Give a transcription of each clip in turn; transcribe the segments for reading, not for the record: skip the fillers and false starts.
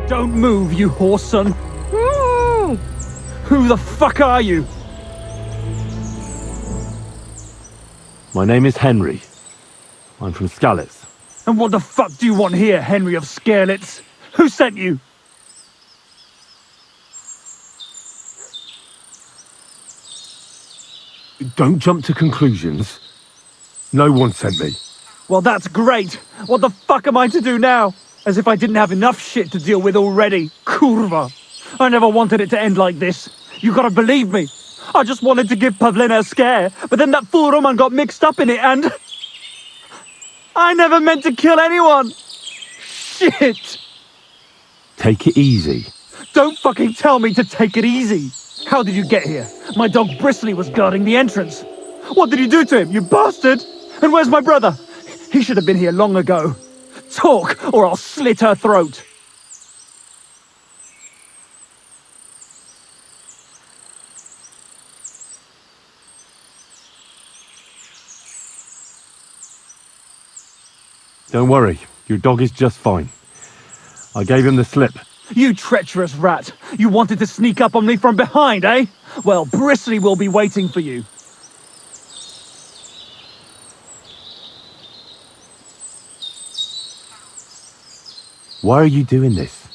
Don't move, you horse son. Who the fuck are you? My name is Henry. I'm from Skalitz. And what the fuck do you want here, Henry of Skalitz? Who sent you? Don't jump to conclusions. No one sent me. Well, that's great. What the fuck am I to do now? As if I didn't have enough shit to deal with already. Kurva. I never wanted it to end like this. You gotta believe me. I just wanted to give Pavlina a scare, but then that fool Roman got mixed up in it and... I never meant to kill anyone. Shit. Take it easy. Don't fucking tell me to take it easy. How did you get here? My dog Bristly was guarding the entrance. What did you do to him, you bastard? And where's my brother? He should have been here long ago. Talk, or I'll slit her throat. Don't worry, your dog is just fine. I gave him the slip. You treacherous rat! You wanted to sneak up on me from behind, eh? Well, Bristly will be waiting for you. Why are you doing this?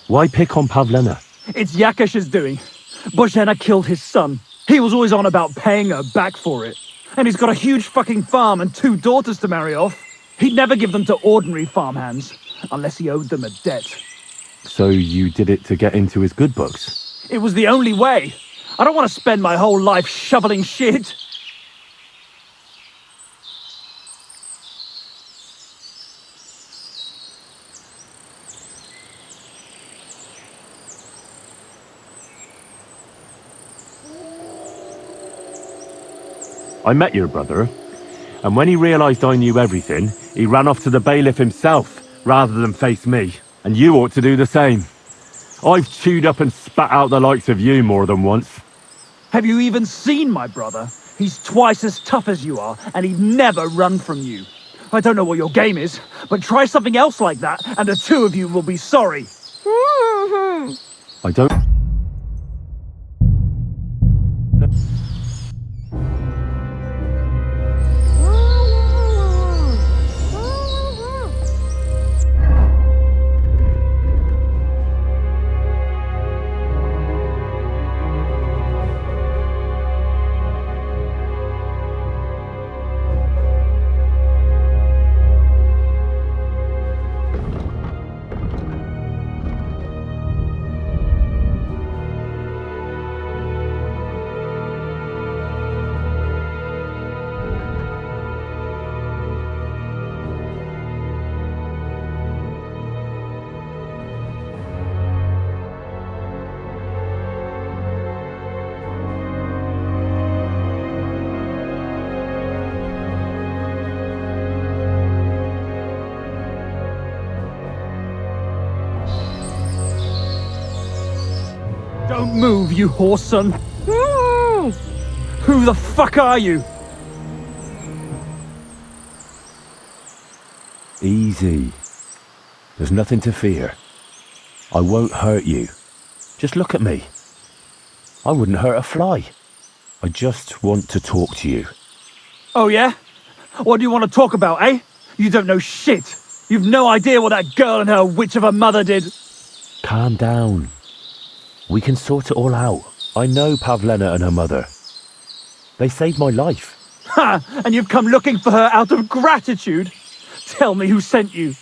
Why pick on Pavlina? It's Yakash's doing. Bozhena killed his son. He was always on about paying her back for it. And he's got a huge fucking farm and 2 daughters to marry off. He'd never give them to ordinary farmhands, unless he owed them a debt. So you did it to get into his good books? It was the only way. I don't want to spend my whole life shoveling shit. I met your brother, and when he realized I knew everything, he ran off to the bailiff himself, rather than face me. And you ought to do the same. I've chewed up and spat out the likes of you more than once. Have you even seen my brother? He's twice as tough as you are, and he'd never run from you. I don't know what your game is, but try something else like that, and the 2 of you will be sorry. I don't... Don't move, you horse son. Who the fuck are you? Easy. There's nothing to fear. I won't hurt you. Just look at me. I wouldn't hurt a fly. I just want to talk to you. Oh yeah? What do you want to talk about, eh? You don't know shit. You've no idea what that girl and her witch of a mother did. Calm down. We can sort it all out. I know Pavlina and her mother. They saved my life. Ha! And you've come looking for her out of gratitude? Tell me who sent you.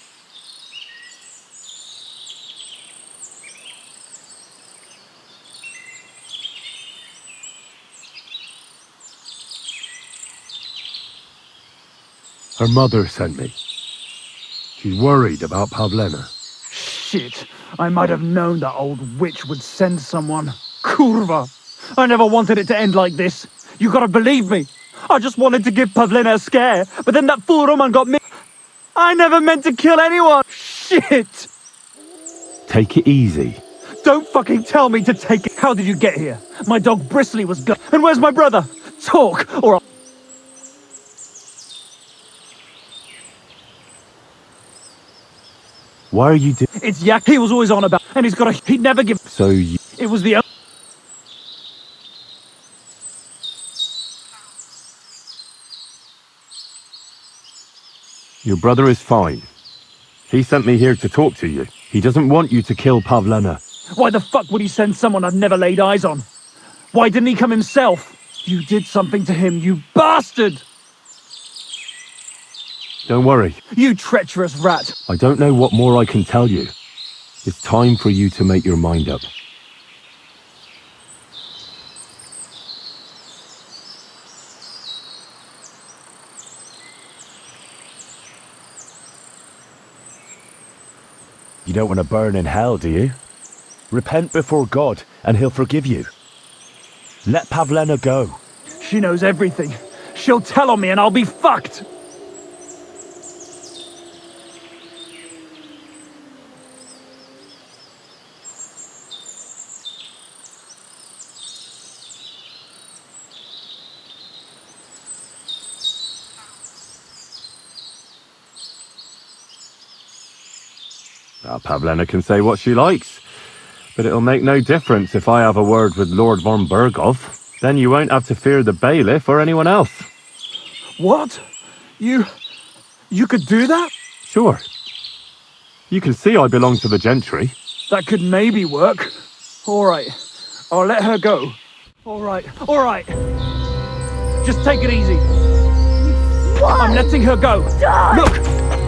Her mother sent me. She's worried about Pavlina. Shit. I might have known that old witch would send someone. Kurva. I never wanted it to end like this. You gotta believe me. I just wanted to give Pavlina a scare, but then that fool Roman got me. I never meant to kill anyone. Shit. Take it easy. Don't fucking tell me to take it. How did you get here? My dog Bristly was gone. And where's my brother? Talk, or I'll... Why are you doing... It's Yak he was always on about, and he'd never give. So you... It was the Your brother is fine. He sent me here to talk to you. He doesn't want you to kill Pavlena. Why the fuck would he send someone I'd never laid eyes on? Why didn't he come himself? You did something to him, you bastard! Don't worry. You treacherous rat! I don't know what more I can tell you. It's time for you to make your mind up. You don't want to burn in hell, do you? Repent before God, and he'll forgive you. Let Pavlena go. She knows everything. She'll tell on me and I'll be fucked! Pavlena can say what she likes, but it'll make no difference if I have a word with Lord von Berghoff. Then you won't have to fear the bailiff or anyone else. What? You could do that? Sure. You can see I belong to the gentry. That could maybe work. Alright, I'll let her go. Alright. Just take it easy. What? I'm letting her go. Die! Look!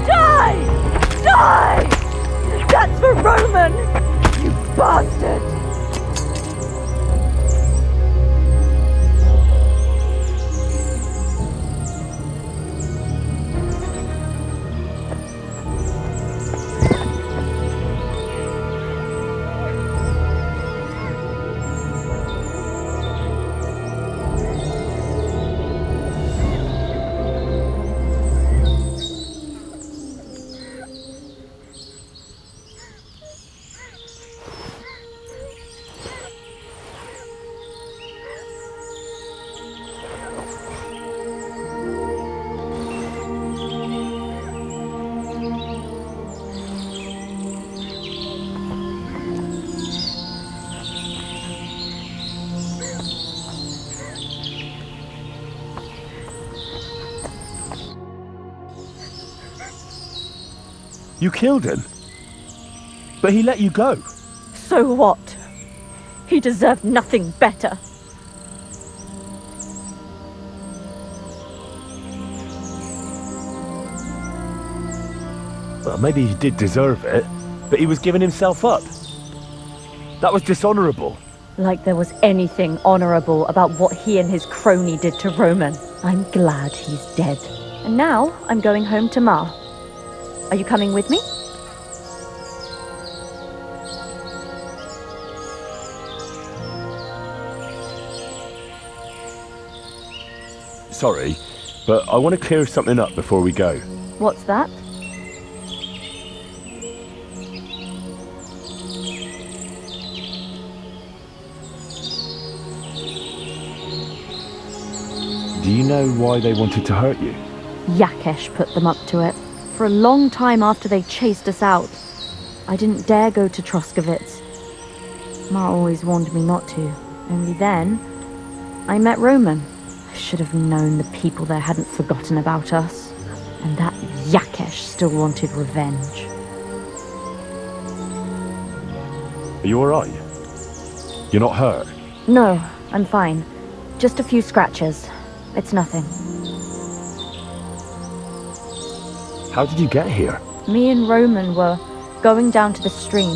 Die! Die! That's for Roman! You bastard! You killed him. But he let you go. So what? He deserved nothing better. Well, maybe he did deserve it, but he was giving himself up. That was dishonorable. Like there was anything honorable about what he and his crony did to Roman. I'm glad he's dead. And now I'm going home to Ma. Are you coming with me? Sorry, but I want to clear something up before we go. What's that? Do you know why they wanted to hurt you? Yakesh put them up to it. For a long time after they chased us out, I didn't dare go to Troskovitz. Ma always warned me not to. Only then, I met Roman. I should have known the people there hadn't forgotten about us. And that Yakesh still wanted revenge. Are you alright? You're not hurt? No, I'm fine. Just a few scratches. It's nothing. How did you get here? Me and Roman were going down to the stream.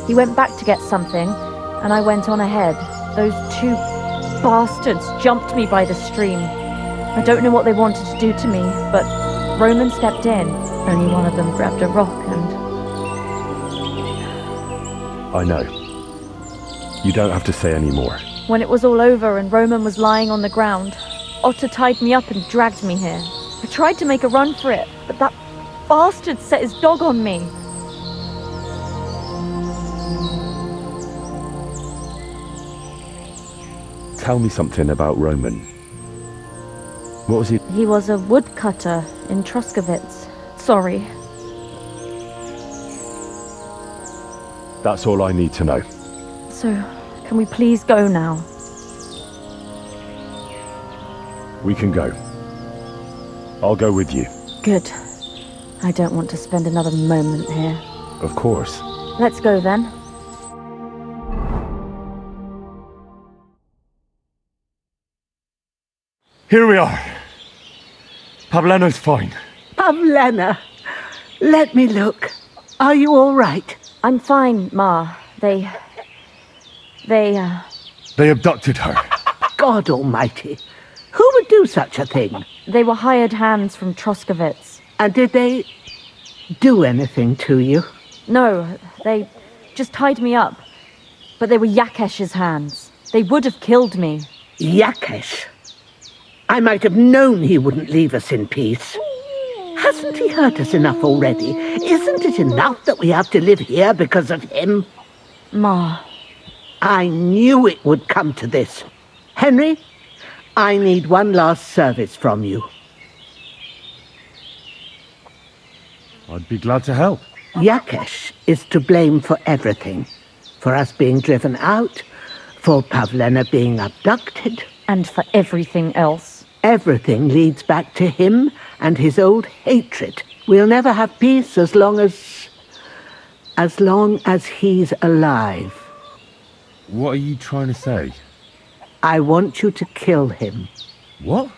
He went back to get something, and I went on ahead. Those two bastards jumped me by the stream. I don't know what they wanted to do to me, but Roman stepped in. Only one of them grabbed a rock and... I know. You don't have to say any more. When it was all over and Roman was lying on the ground, Otter tied me up and dragged me here. I tried to make a run for it, but that bastard set his dog on me. Tell me something about Roman. What was he? He was a woodcutter in Troskovitz. Sorry. That's all I need to know. So, can we please go now? We can go. I'll go with you. Good. I don't want to spend another moment here. Of course. Let's go then. Here we are. Pavlena's fine. Pavlena, let me look. Are you all right? I'm fine, Ma. They They abducted her. God almighty. Who would do such a thing? were hired hands from Troskovitz. And did they do anything to you? No, they just tied me up. But they were Yakesh's hands. They would have killed me. Yakesh. I might have known he wouldn't leave us in peace. Hasn't he hurt us enough already? Isn't it enough that we have to live here because of him? Ma. I knew it would come to this. Henry, I need one last service from you. I'd be glad to help. Yakesh is to blame for everything. For us being driven out, for Pavlena being abducted. And for everything else. Everything leads back to him and his old hatred. We'll never have peace as long as he's alive. What are you trying to say? I want you to kill him. What?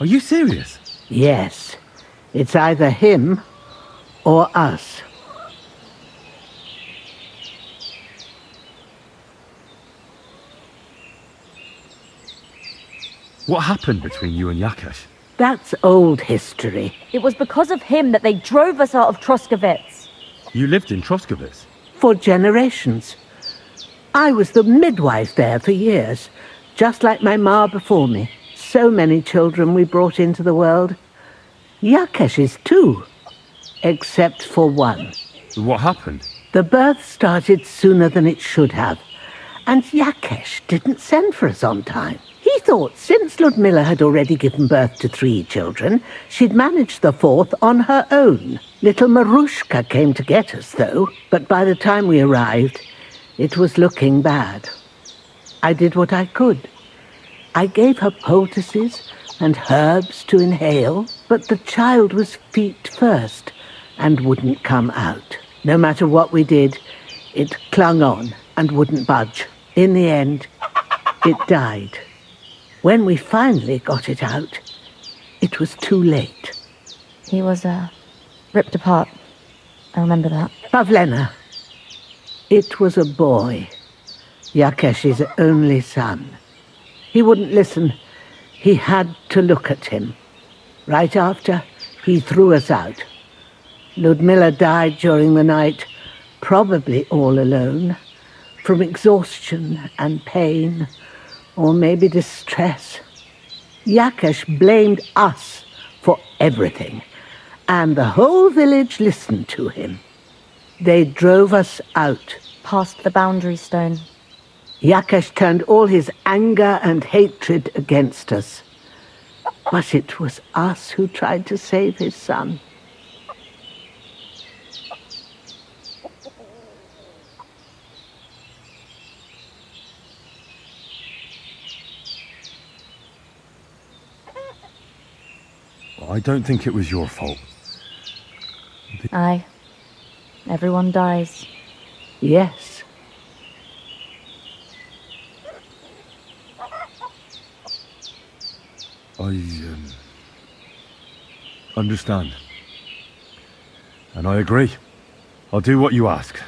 Are you serious? Yes. It's either him or us. What happened between you and Yakesh? That's old history. It was because of him that they drove us out of Troskovitz. You lived in Troskovitz? For generations. I was the midwife there for years, just like my ma before me. So many children we brought into the world. Yakesh is too, except for one. What happened? The birth started sooner than it should have, and Yakesh didn't send for us on time. He thought since Ludmilla had already given birth to 3 children, she'd managed the 4th on her own. Little Marushka came to get us, though, but by the time we arrived, it was looking bad. I did what I could. I gave her poultices and herbs to inhale, but the child was feet first and wouldn't come out. No matter what we did, it clung on and wouldn't budge. In the end, it died. When we finally got it out, it was too late. He was, ripped apart. I remember that. Pavlena. It was a boy. Yakesh's only son. He wouldn't listen. He had to look at him. Right after, he threw us out. Ludmilla died during the night, probably all alone, from exhaustion and pain, or maybe distress. Yakesh blamed us for everything, and the whole village listened to him. They drove us out. Past the boundary stone. Yakesh turned all his anger and hatred against us. But it was us who tried to save his son. I don't think it was your fault. Aye. Everyone dies. Yes. I understand. And I agree. I'll do what you ask.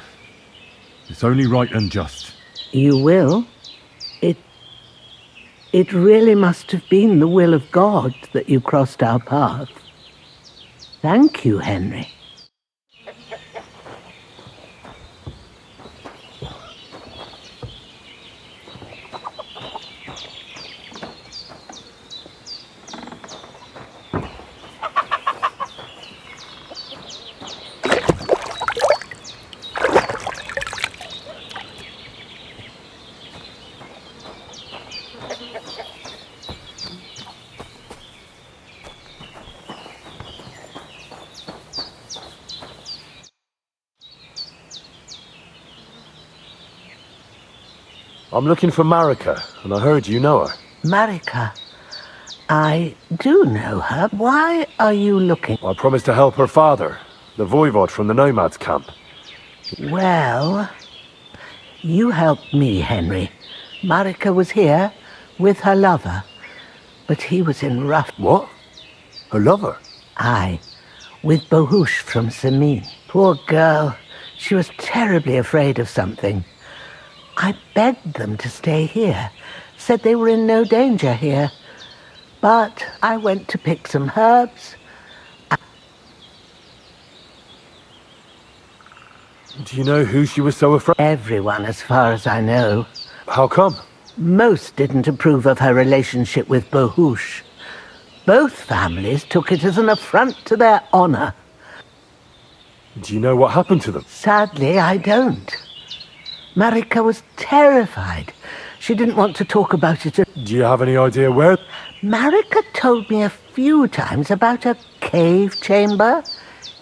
It's only right and just. You will? It really must have been the will of God that you crossed our path. Thank you, Henry. I'm looking for Marika, and I heard you know her. Marika. I do know her. Why are you looking? I promised to help her father, the voivod from the nomads camp. Well, you helped me, Henry. Marika was here with her lover, but he was in rough... What? Her lover? Aye, with Bohush from Samin. Poor girl. She was terribly afraid of something. I begged them to stay here, said they were in no danger here. But I went to pick some herbs. Do you know who she was so afraid? Everyone, as far as I know. How come? Most didn't approve of her relationship with Bohush. Both families took it as an affront to their honor. Do you know what happened to them? Sadly, I don't. Marika was terrified. She didn't want to talk about it. Do you have any idea where? Marika told me a few times about a cave chamber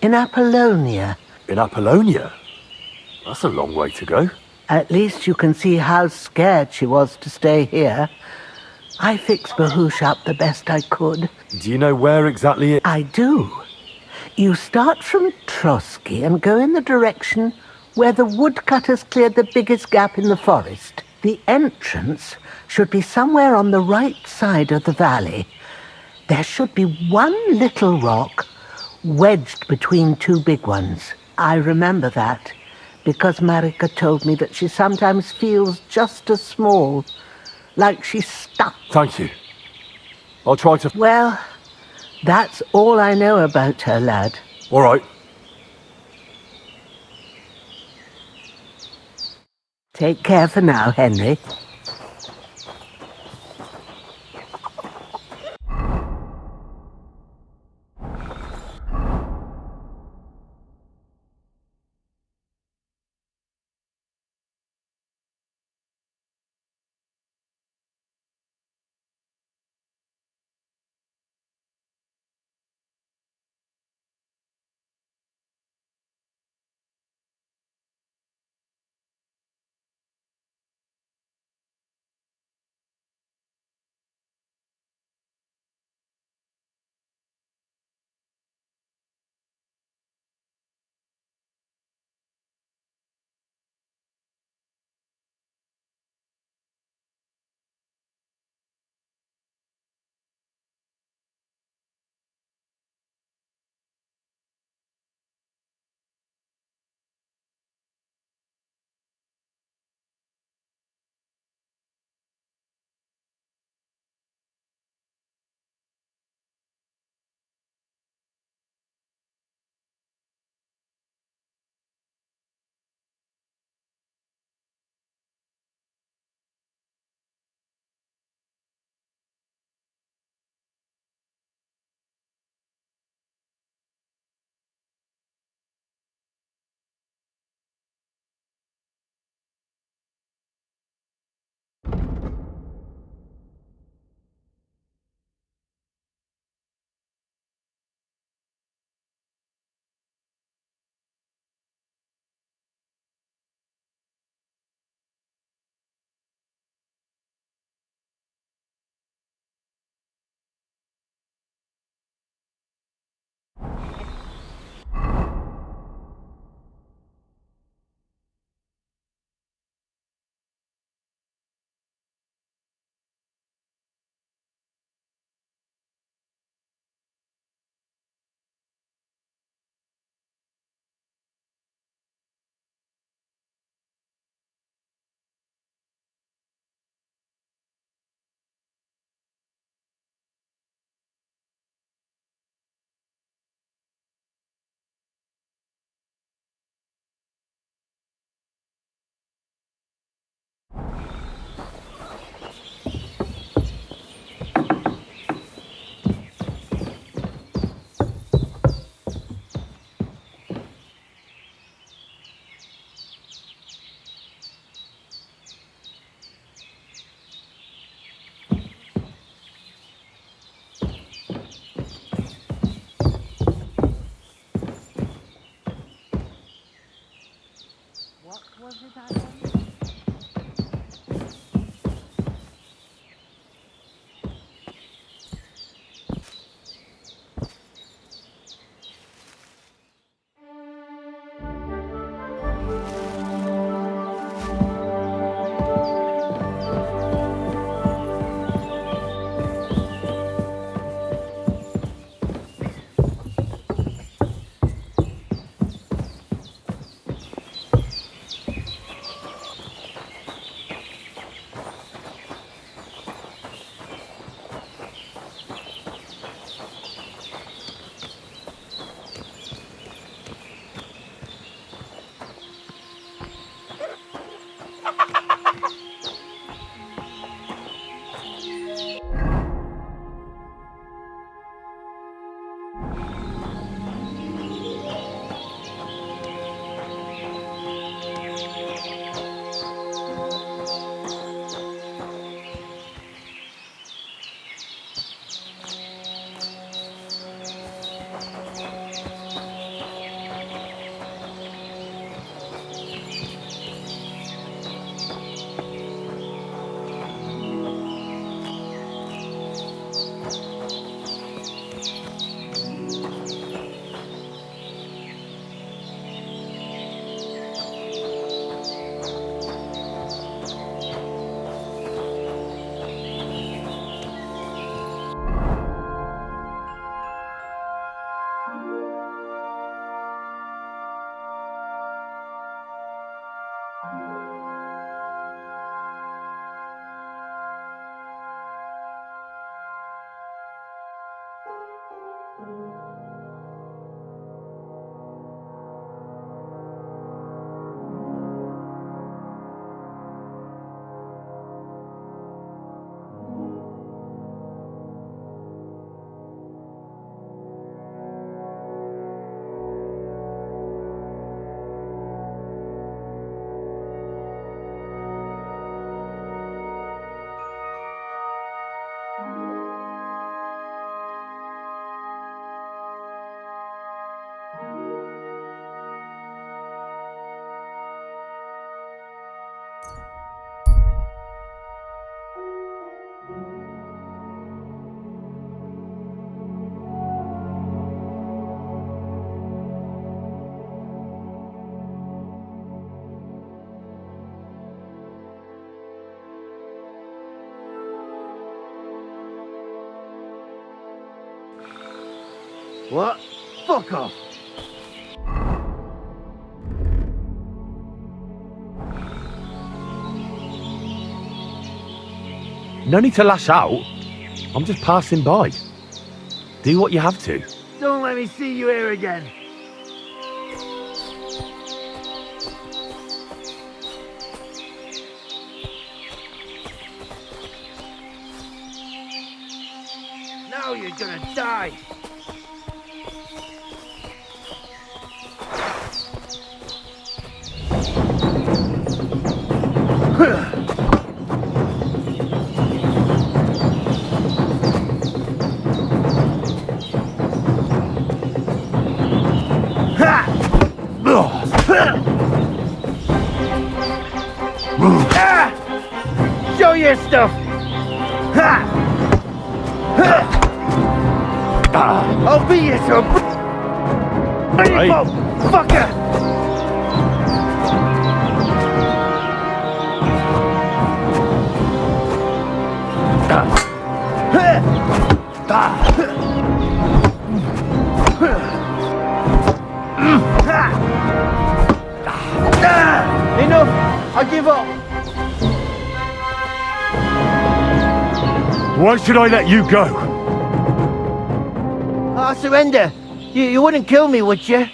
in Apollonia. In Apollonia? That's a long way to go. At least you can see how scared she was to stay here. I fixed Bahush up the best I could. Do you know where exactly it... I do. You start from Trotsky and go in the direction where the woodcutters cleared the biggest gap in the forest. The entrance should be somewhere on the right side of the valley. There should be one little rock wedged between two big ones. I remember that because Marika told me that she sometimes feels just as small, like she's stuck. Thank you. I'll try to... Well, that's all I know about her, lad. All right. Take care for now, Henry. What was it I wanted? What? Fuck off. No need to lash out. I'm just passing by. Do what you have to. Don't let me see you here again. Now you're gonna die. Show your stuff. I'll be your son. Hey. Fucker. Enough! I give up! Why should I let you go? I surrender. You wouldn't kill me, would you?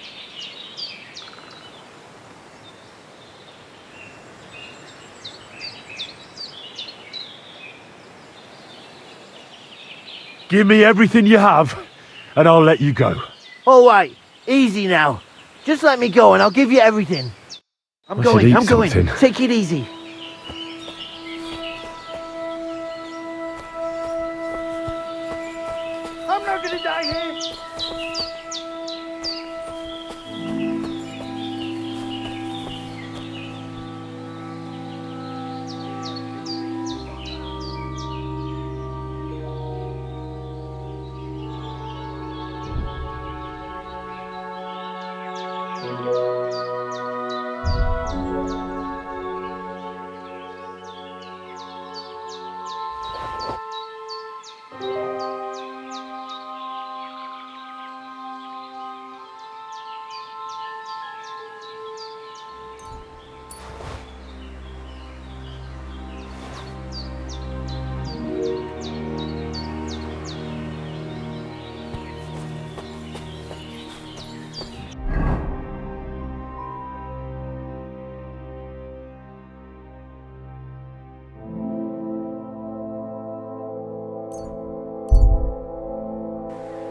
Give me everything you have, and I'll let you go. All right, easy now. Just let me go and I'll give you everything. I'm I should going, eat I'm going. something. Take it easy. I'm not gonna die here.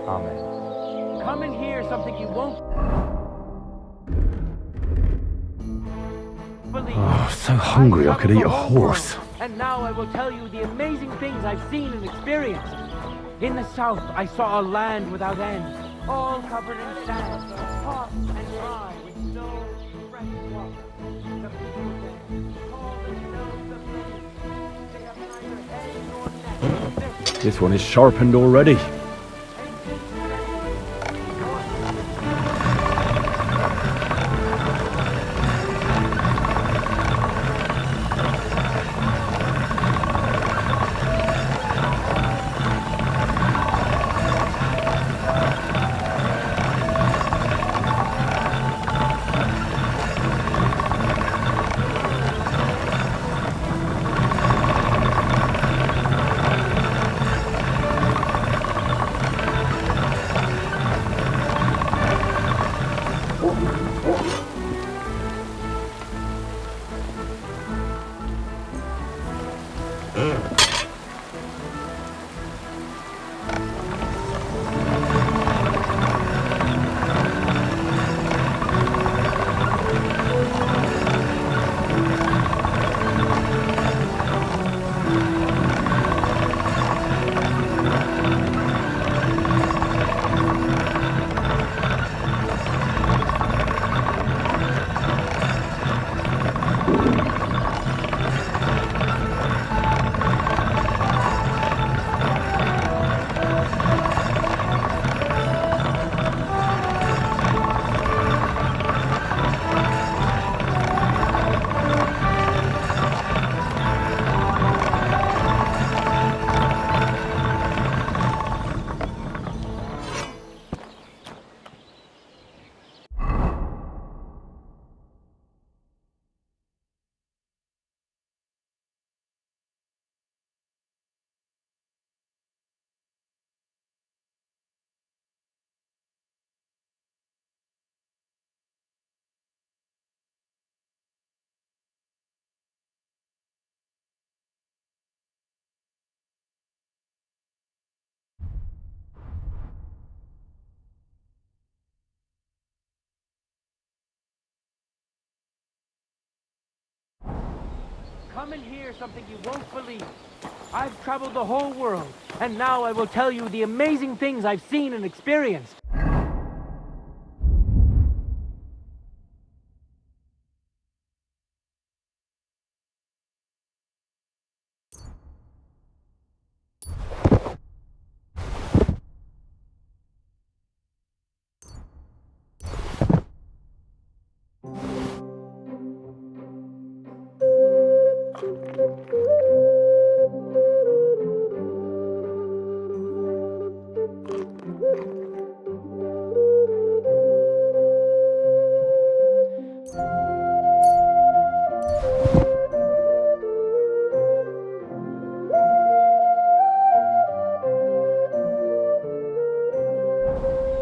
Amen. Come and hear something you won't believe. Oh, so hungry I could eat a horse. And now I will tell you the amazing things I've seen and experienced. In the south, I saw a land without end, all covered in sand, hot and dry, with no fresh water. The people there call themselves the Invaders. They have neither head nor neck. This one is sharpened already. Come and hear something you won't believe. I've traveled the whole world, and now I will tell you the amazing things I've seen and experienced.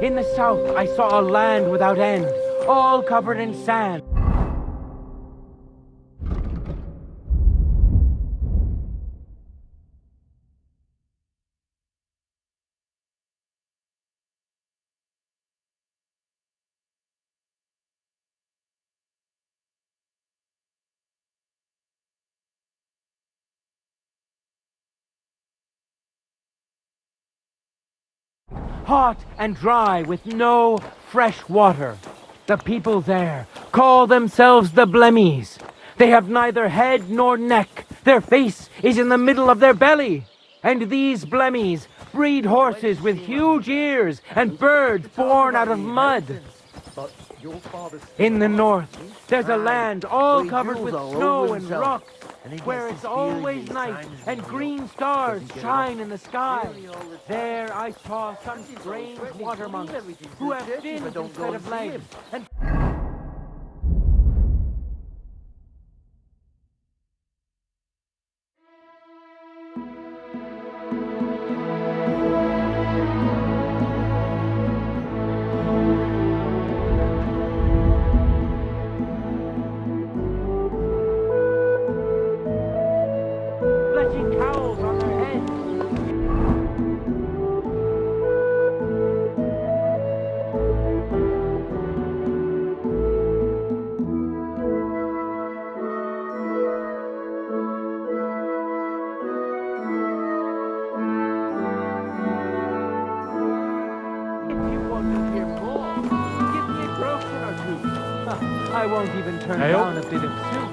In the south, I saw a land without end, all covered in sand. Hot and dry with no fresh water. The people there call themselves the Blemmies. They have neither head nor neck. Their face is in the middle of their belly. And these Blemmies breed horses with huge ears and birds born out of mud. In the north, there's a land all covered with snow and rocks, where it's always night and green stars shine in the sky. There I saw some strange water monks who have fins instead of legs and fleshy cowls on their heads. If you want to hear more, give me a groschen or two. I won't even turn Ale? down a bit of soup.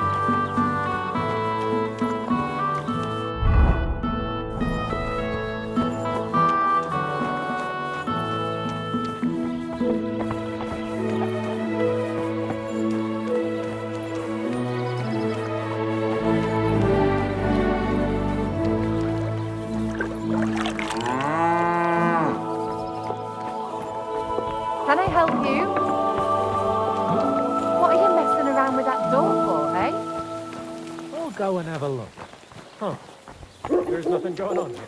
Can I help you? What are you messing around with that door for, eh? I'll go and have a look. Huh. There's nothing going on here.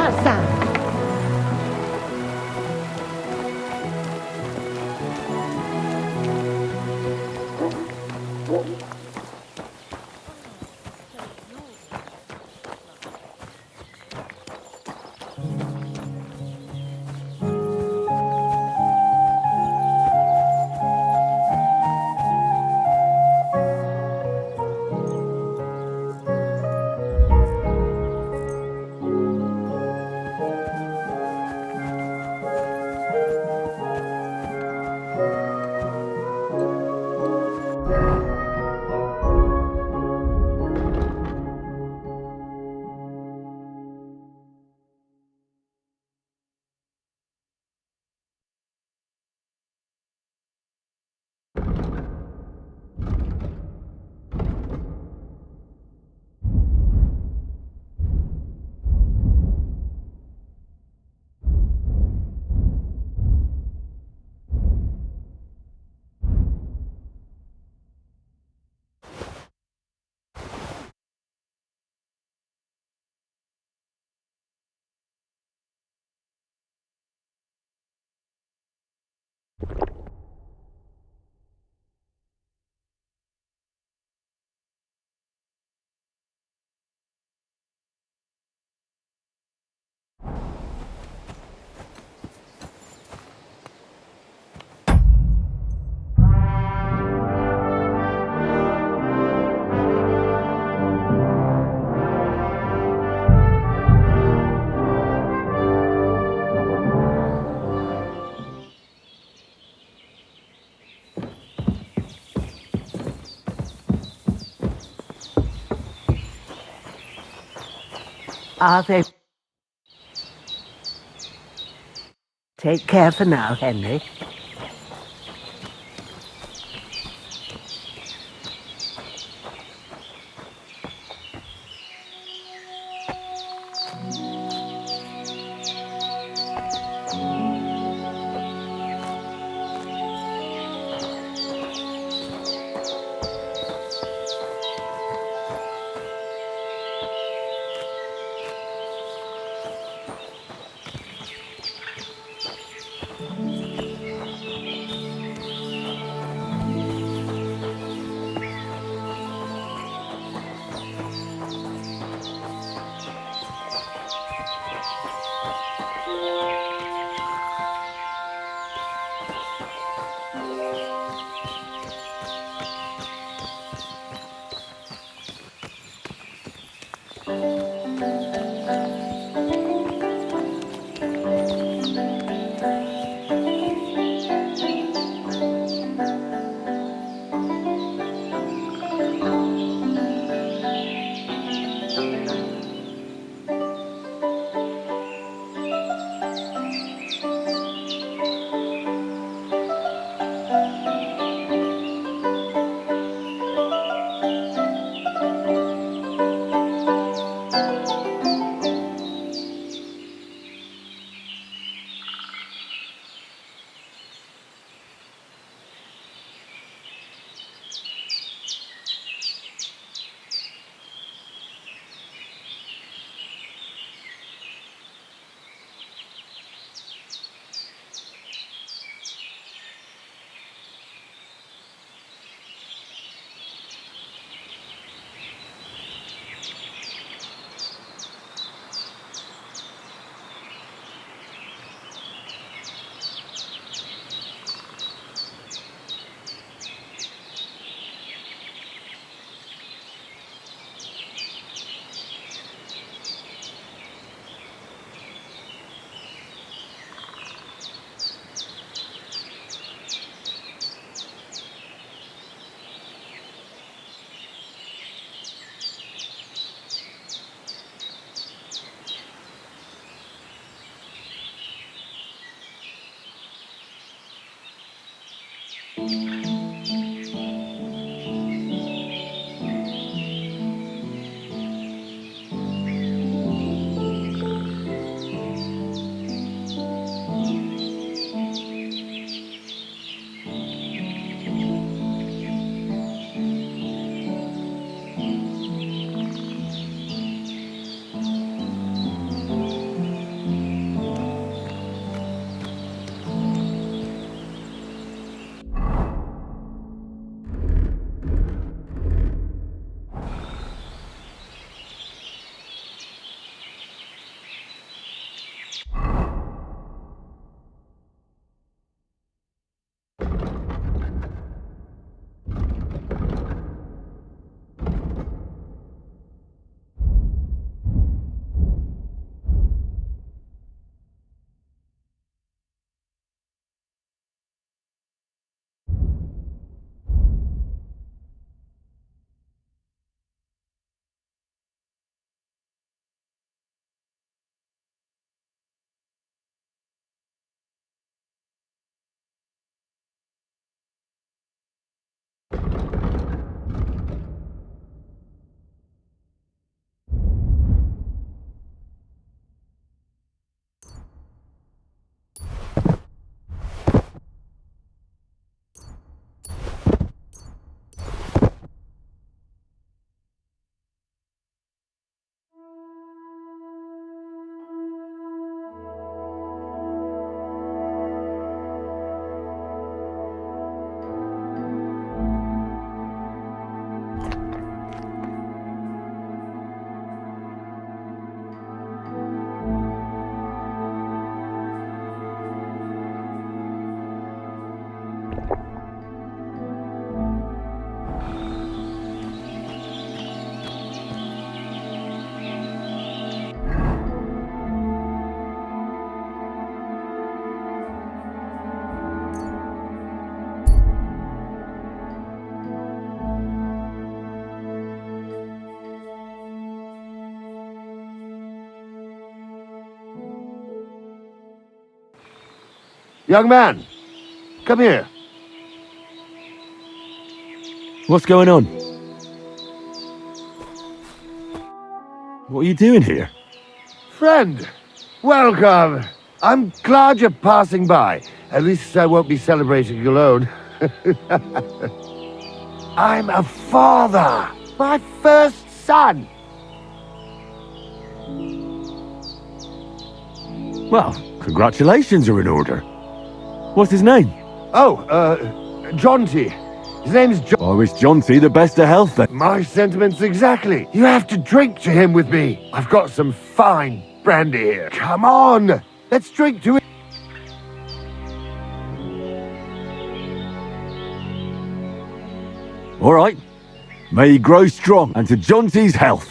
that sound? Are they? Take care for now, Henry. Young man, come here. What's going on? What are you doing here? Friend, welcome. I'm glad you're passing by. At least I won't be celebrating alone. I'm a father. My first son. Well, congratulations are in order. What's his name? Oh, Jonty. His name's John. I wish Jonty the best of health then. My sentiments exactly. You have to drink to him with me. I've got some fine brandy here. Come on. Let's drink to it. All right. May he grow strong, and to Jonty's health.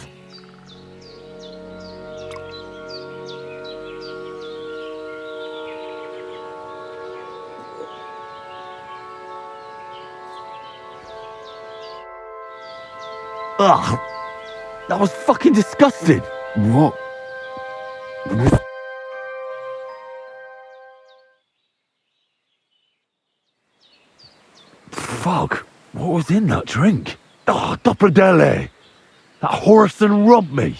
Ugh. That was fucking disgusting. What? Fuck. What was in that drink? Oh, Dopperdelle. That horse and robbed me.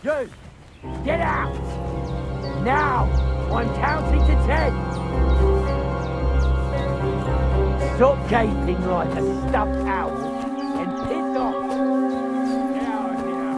You! Get out! Now! I'm counting to 10! Stop gaping like a stuffed owl and piss off! Get out of here!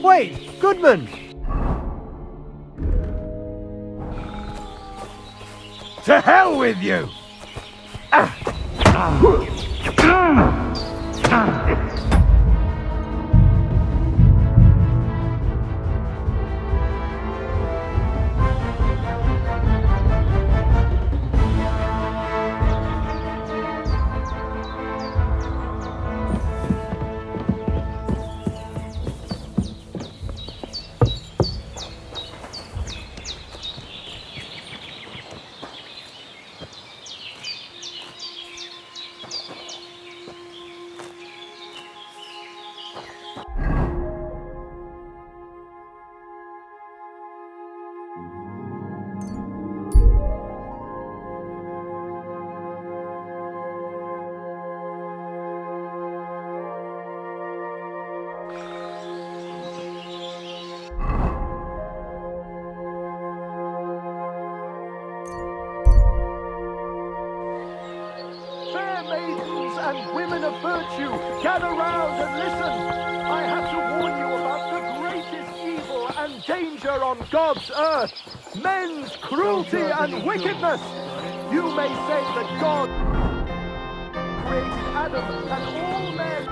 Wait, Goodman! To hell with you! Fair maidens and women of virtue, gather round and listen. I have to warn you about the greatest evil and danger on God's earth. Men's cruelty and wickedness. You may say that God created Adam and all men.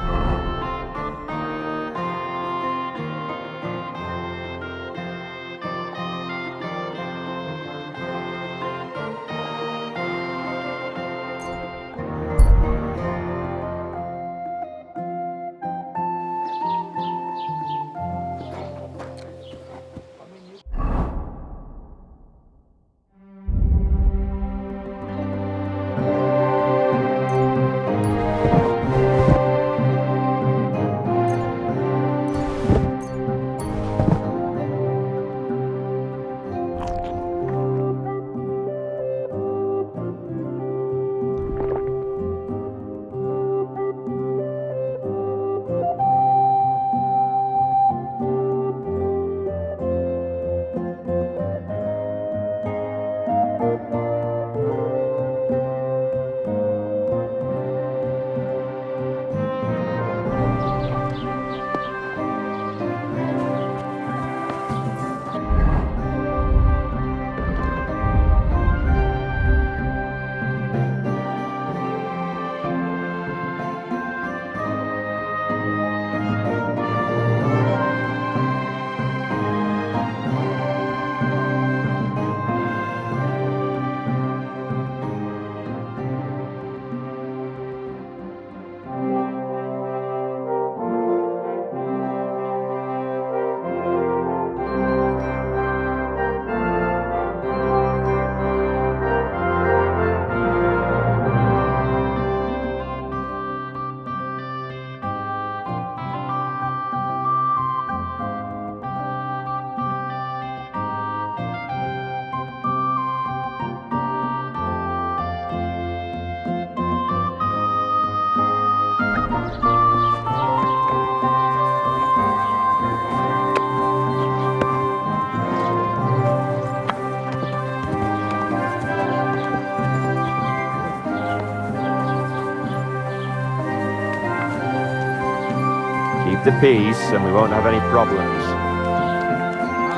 Keep the peace and we won't have any problems.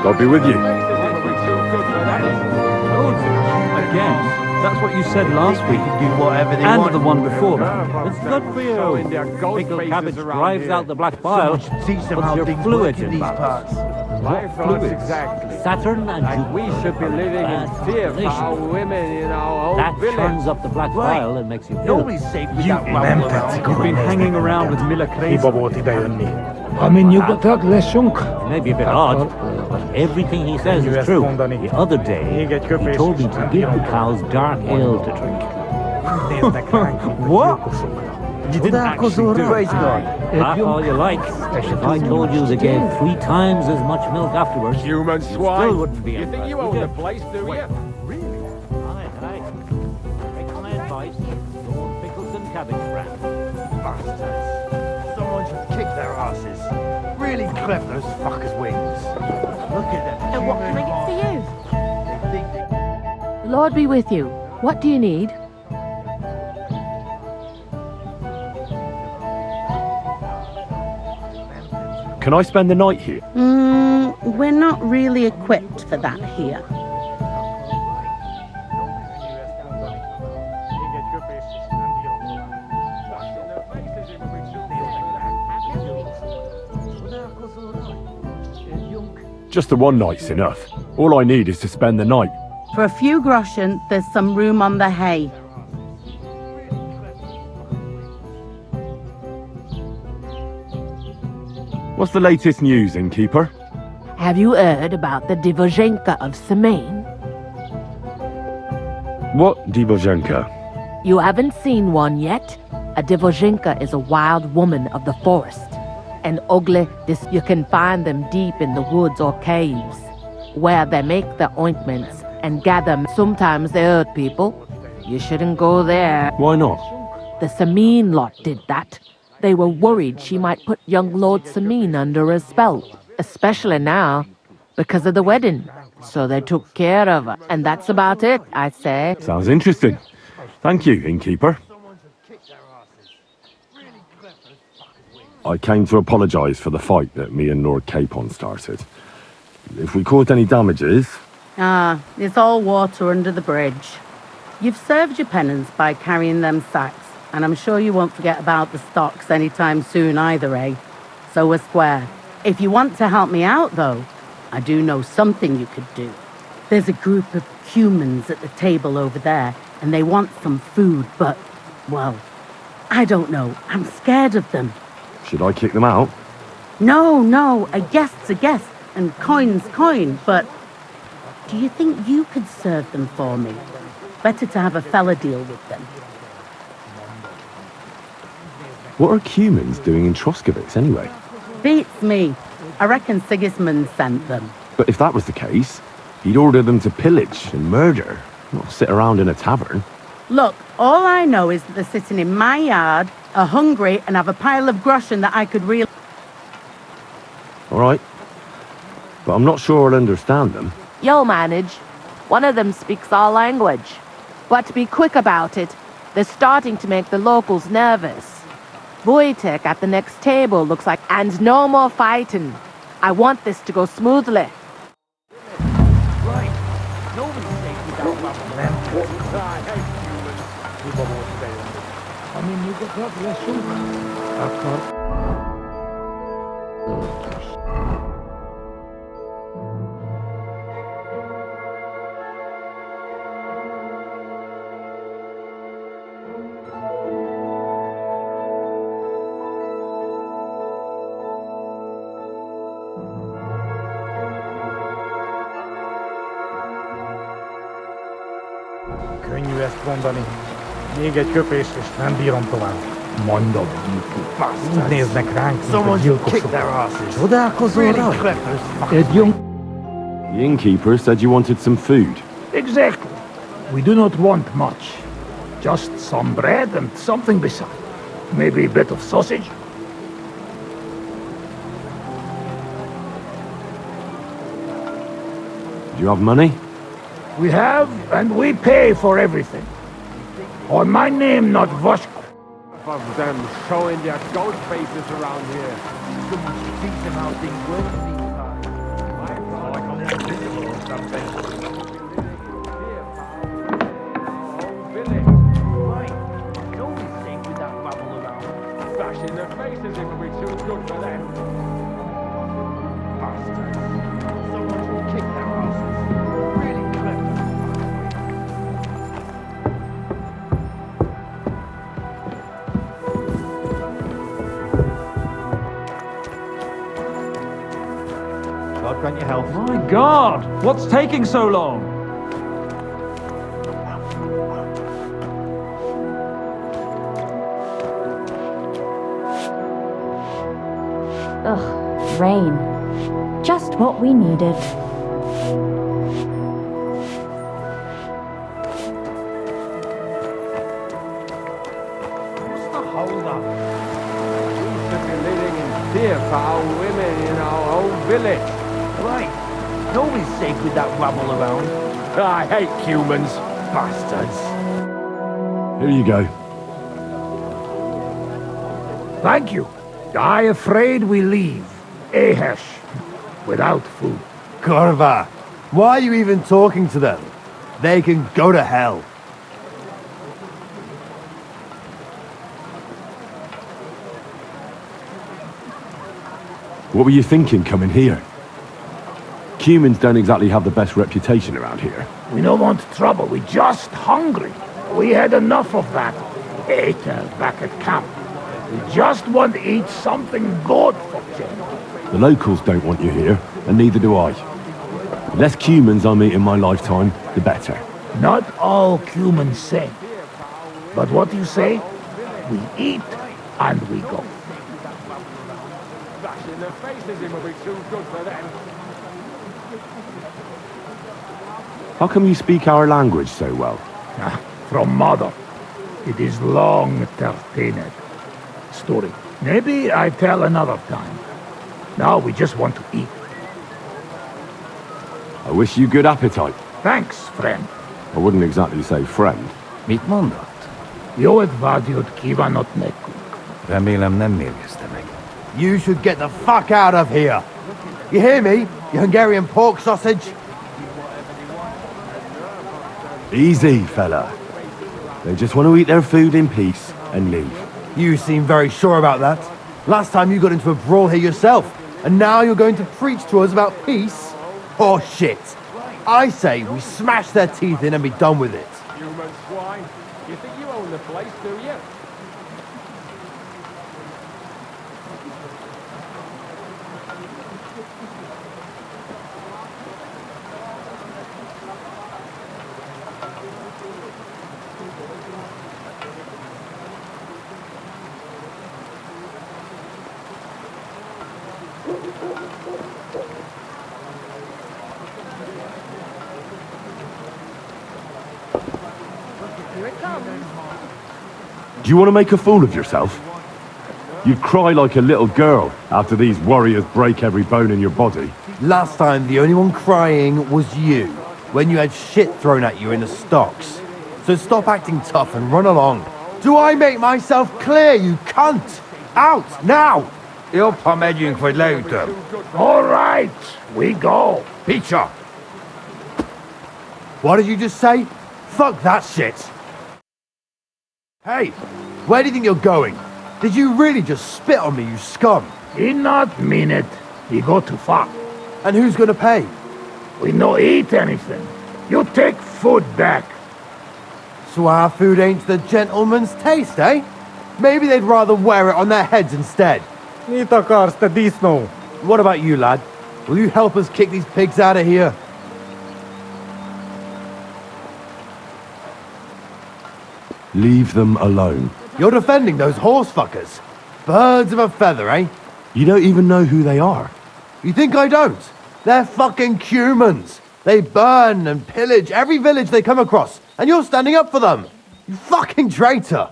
God be with you. Again. That's what you said last week. Do whatever they And want. the one before that. It's good for you. Pickled cabbage drives out the black bile. Teach them Puts how your things fluids work in in these balance. parts. My thoughts exactly. Saturn and And Jupiter. we should be living in fear for our women in our own That village. turns up the black bile and makes you ill. Nobody's safe without rabble around. You've been hanging around with Miller Crazy. I mean, you got that lesunk. It may be a bit odd, but everything he says is true. The other day, he told me to give the cows dark ale to drink. What? You didn't actually do it. Laugh all you like. If I told you they gave 3 times as much milk afterwards, Human you swine. still wouldn't be You think you own the place, do you? Really? Aye. Take my advice. Lord Pickles and Cabbage brand. Bastards. Someone should kick their asses. Really clip those fuckers' wings. Look at them. And what can I get for you? They think they... The Lord be with you. What do you need? Can I spend the night here? We're not really equipped for that here. Just the one night's enough. All I need is to spend the night. For a few groschen, there's some room on the hay. What's the latest news, innkeeper? Have you heard about the Divozhenka of Semaine? What Divozhenka? You haven't seen one yet? A Divozhenka is a wild woman of the forest. And ugly, you can find them deep in the woods or caves, where they make their ointments and gather. Sometimes they hurt people. You shouldn't go there. Why not? The Sameen lot did that. They were worried she might put young Lord Sameen under a spell, especially now, because of the wedding. So they took care of her, and that's about it, I say. Sounds interesting. Thank you, innkeeper. I came to apologise for the fight that me and Lord Capon started. If we caused any damages... It's all water under the bridge. You've served your penance by carrying them sacks, and I'm sure you won't forget about the stocks anytime soon either, eh? So we're square. If you want to help me out, though, I do know something you could do. There's a group of humans at the table over there, and they want some food, but, well, I don't know. I'm scared of them. Should I kick them out? No, a guest's a guest, and coin's coin, but do you think you could serve them for me? Better to have a fella deal with them. What are humans doing in Troskovitz, anyway? Beats me. I reckon Sigismund sent them. But if that was the case, he'd order them to pillage and murder, not sit around in a tavern. Look, all I know is that they're sitting in my yard, are hungry, and have a pile of groschen that I could really... All right. But I'm not sure I'll understand them. You'll manage. One of them speaks our language. But be quick about it. They're starting to make the locals nervous. Wojtek at the next table looks like... And no more fighting. I want this to go smoothly. Right. Nobody's safe without them. I mean, you got that lesson. After. Könnyű ezt mondani. Még egy köpés, és nem bírom tovább. Mondom, úgy néznek ránk, mint a gyilkosok. Csodálkozol rá? Egy young... The innkeeper said you wanted some food. Exactly. We do not want much. Just some bread and something beside. Maybe a bit of sausage. Do you have money? We have, and we pay for everything. On my name, not Voshko. Of them showing their goat faces around here. Someone should teach them how things work these times. Like I'm invisible or something. Right. Nobody's safe with that rabble around. Bashing their faces if we're too good for them. Bastards. Someone should kick their asses. Really clever. God grant you health. My God! What's taking so long? Ugh, rain. Just what we needed. What's the hold up? We should be living in fear for our women in our own village. Right. Nobody's safe with that rabble around. I hate humans. Bastards. Here you go. Thank you. I afraid we leave. Ahesh, without food. Corva, why are you even talking to them? They can go to hell. What were you thinking coming here? Humans don't exactly have the best reputation around here. We don't want trouble, we just hungry. We had enough of that later back at camp. We just want to eat something good for change. The locals don't want you here, and neither do I. The less humans I meet in my lifetime, the better. Not all humans same. But what you say? We eat and we go. Bashing their faces in will be too good for them. How come you speak our language so well? From mother. It is long entertained story. Maybe I tell another time. Now we just want to eat. I wish you good appetite. Thanks, friend. I wouldn't exactly say friend. Mit mondott? Jó advágyót kívánok nekünk. Remélem nem mérgezte meg. You should get the fuck out of here. You hear me, you Hungarian pork sausage? Easy, fella. They just want to eat their food in peace and leave. You seem very sure about that. Last time you got into a brawl here yourself, and now you're going to preach to us about peace? Oh shit. I say we smash their teeth in and be done with it. Human swine. You think you own the place, do you? Do you want to make a fool of yourself? You'd cry like a little girl after these warriors break every bone in your body. Last time, the only one crying was you, when you had shit thrown at you in the stocks. So stop acting tough and run along. Do I make myself clear, you cunt? Out, now! Jobb, ha megyünk, vagy leütöm. All right, we go. Picsa! What did you just say? Fuck that shit! Hey, where do you think you're going? Did you really just spit on me, you scum? He not mean it. He go too far. And who's gonna pay? We no eat anything. You take food back. So our food ain't the gentleman's taste, eh? Maybe they'd rather wear it on their heads instead. What about you, lad? Will you help us kick these pigs out of here? Leave them alone. You're defending those horse fuckers. Birds of a feather, eh? You don't even know who they are. You think I don't? They're fucking humans. They burn and pillage every village they come across, and you're standing up for them. You fucking traitor.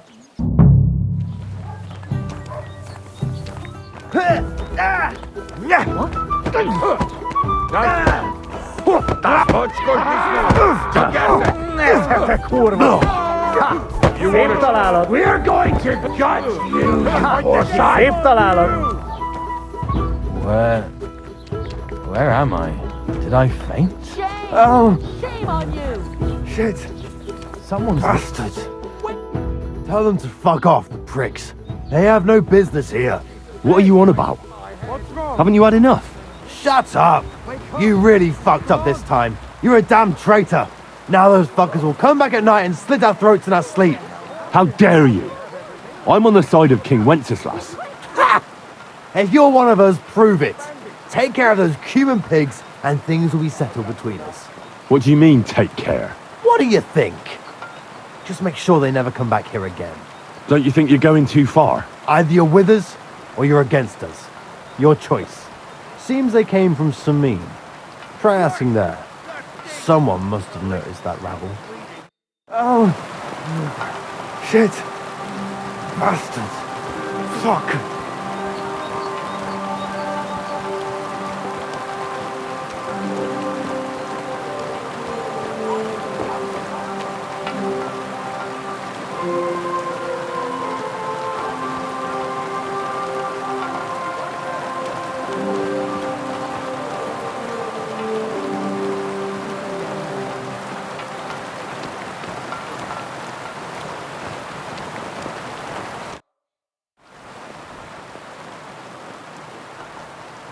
Szép találat! We're going to judge you! Szép találat! Where am I? Did I faint? Oh, Shame on you! shit. Someone's bastard. Tell them to fuck off, the pricks. They have no business here. What are you on about? Haven't you had enough? Shut up! You really fucked up this time. You're a damn traitor. Now those fuckers will come back at night and slit our throats in our sleep. How dare you? I'm on the side of King Wenceslas. Ha! If you're one of us, prove it. Take care of those Cuban pigs and things will be settled between us. What do you mean, take care? What do you think? Just make sure they never come back here again. Don't you think you're going too far? Either you're with us or you're against us. Your choice. Seems they came from Samin. Try asking there. Someone must have noticed that rabble. Oh. Shit. Bastards. Fuck.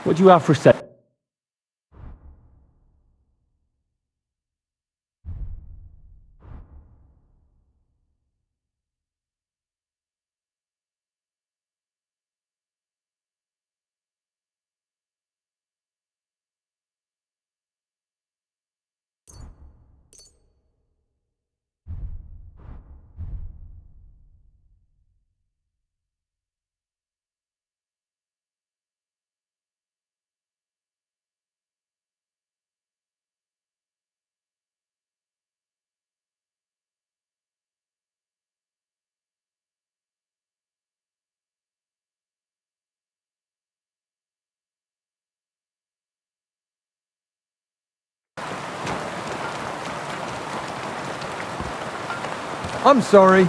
What do you have for set? I'm sorry.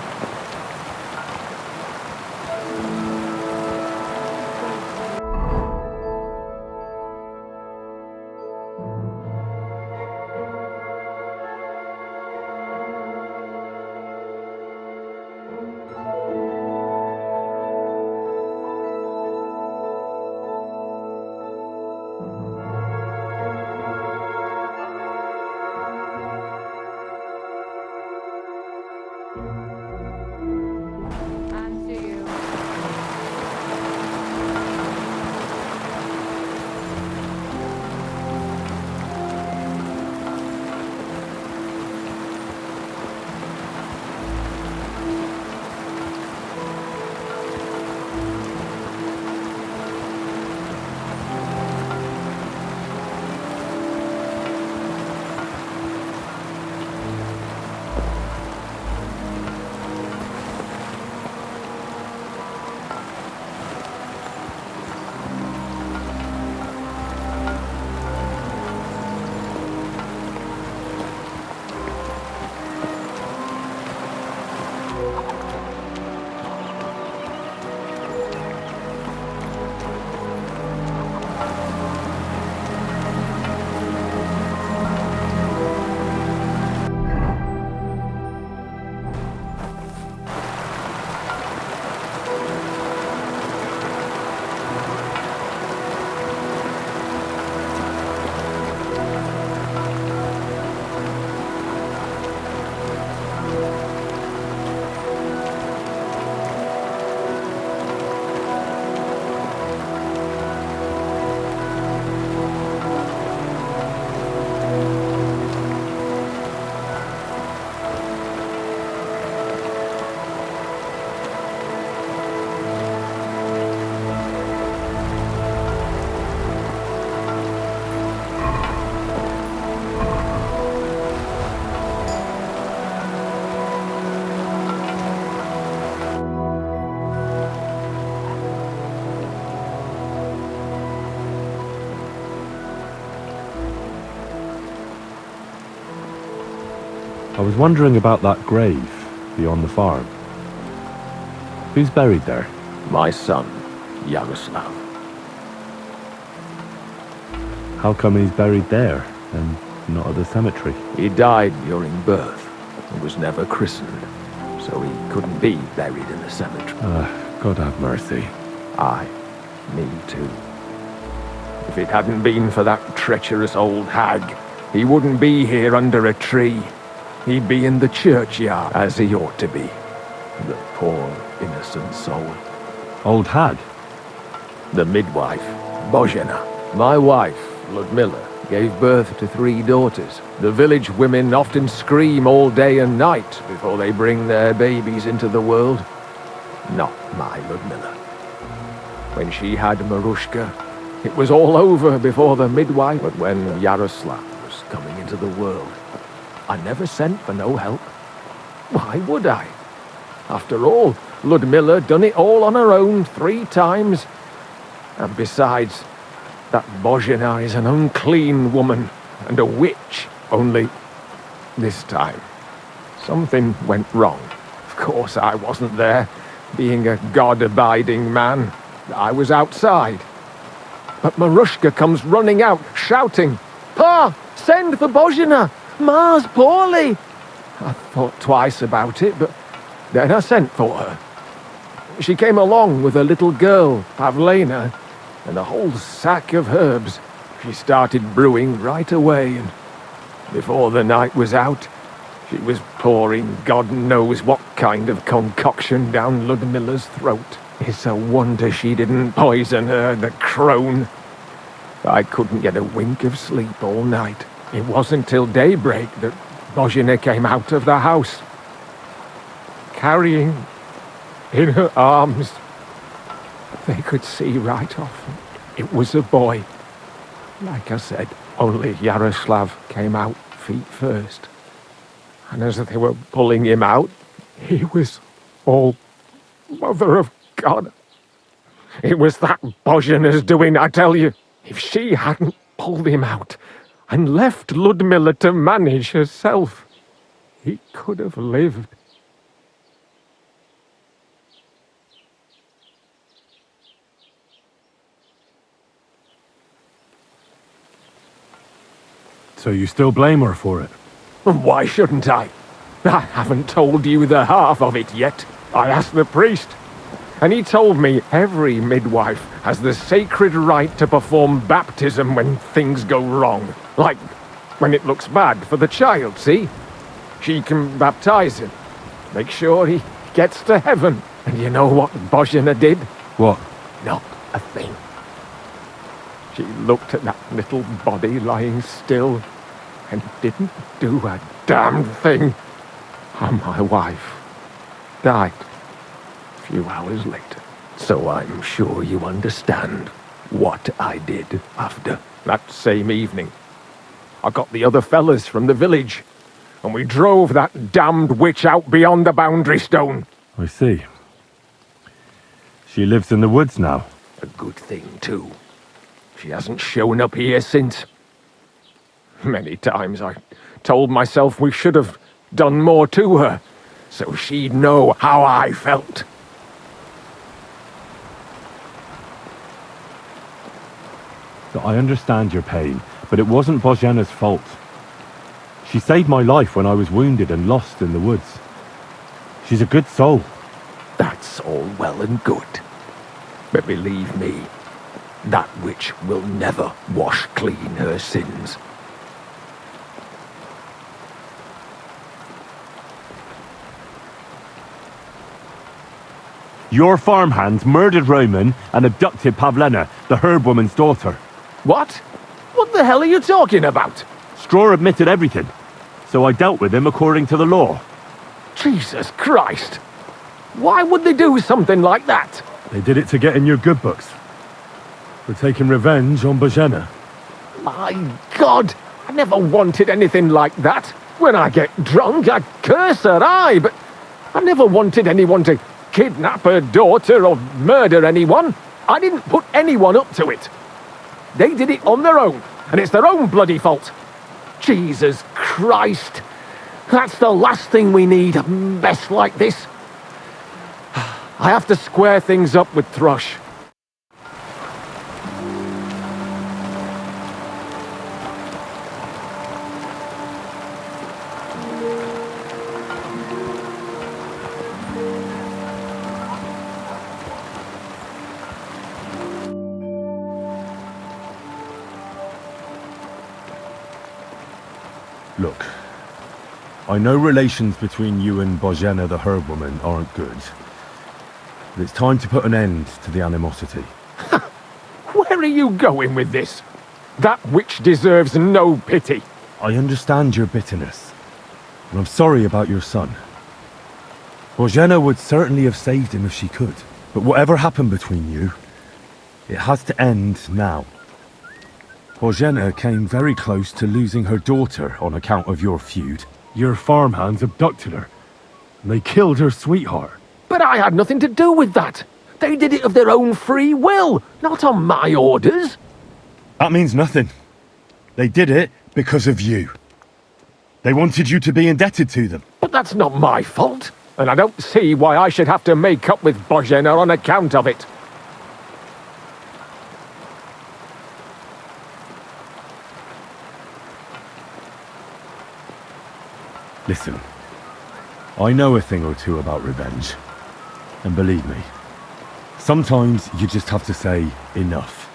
I was wondering about that grave beyond the farm. Who's buried there? My son, Yaroslav. How come he's buried there and not at the cemetery? He died during birth and was never christened, so he couldn't be buried in the cemetery. God have mercy. Aye, me too. If it hadn't been for that treacherous old hag, he wouldn't be here under a tree. He'd be in the churchyard, as he ought to be. The poor, innocent soul. Old hag? The midwife, Bozhena. My wife, Ludmilla, gave birth to 3 daughters. The village women often scream all day and night before they bring their babies into the world. Not my Ludmilla. When she had Marushka, it was all over before the midwife. But when Yaroslav was coming into the world, I never sent for no help. Why would I? After all, Ludmilla done it all on her own 3 times. And besides, that Bozhena is an unclean woman and a witch. Only this time, something went wrong. Of course I wasn't there, being a God-abiding man. I was outside. But Marushka comes running out, shouting, "Pa, send for Bozhena! Ma's poorly!" I thought twice about it, but then I sent for her. She came along with a little girl, Pavlena. and a whole sack of herbs. She started brewing right away, and before the night was out, she was pouring God knows what kind of concoction down Ludmilla's throat. It's a wonder she didn't poison her, the crone. I couldn't get a wink of sleep all night. It wasn't till daybreak that Bozhena came out of the house, carrying in her arms. They could see right off. It was a boy. Like I said, only Yaroslav came out feet first. And as they were pulling him out, he was all Mother of God. It was that Bozhena's doing, I tell you. If she hadn't pulled him out and left Ludmilla to manage herself, he could have lived. So you still blame her for it? Why shouldn't I? I haven't told you the half of it yet. I asked the priest, and he told me every midwife has the sacred right to perform baptism when things go wrong. Like when it looks bad for the child, see? She can baptize him, make sure he gets to heaven. And you know what Bozhena did? What? Not a thing. She looked at that little body lying still and didn't do a damn thing. And my wife died a few hours later. So I'm sure you understand what I did after. That same evening, I got the other fellas from the village, and we drove that damned witch out beyond the boundary stone. I see. She lives in the woods now. A good thing, too. She hasn't shown up here since. Many times I told myself we should have done more to her, so she'd know how I felt. So I understand your pain, but it wasn't Bozhena's fault. She saved my life when I was wounded and lost in the woods. She's a good soul. That's all well and good. But believe me, that witch will never wash clean her sins. Your farmhands murdered Roman and abducted Pavlena, the herb woman's daughter. What? What the hell are you talking about? Straw admitted everything, so I dealt with him according to the law. Jesus Christ! Why would they do something like that? They did it to get in your good books. For taking revenge on Bozhena. My God! I never wanted anything like that. When I get drunk, I curse her, aye, but I never wanted anyone to kidnap her daughter or murder anyone. I didn't put anyone up to it. They did it on their own, and it's their own bloody fault. Jesus Christ! That's the last thing we need, a mess like this. I have to square things up with Thrush. Look, I know relations between you and Bozhena the herb woman aren't good. But it's time to put an end to the animosity. Where are you going with this? That witch deserves no pity. I understand your bitterness, and I'm sorry about your son. Bozhena would certainly have saved him if she could, but whatever happened between you, it has to end now. Bozhena came very close to losing her daughter on account of your feud. Your farmhands abducted her, and they killed her sweetheart. But I had nothing to do with that. They did it of their own free will, not on my orders. That means nothing. They did it because of you. They wanted you to be indebted to them. But that's not my fault, and I don't see why I should have to make up with Bozhena on account of it. Listen, I know a thing or two about revenge. And believe me, sometimes you just have to say enough.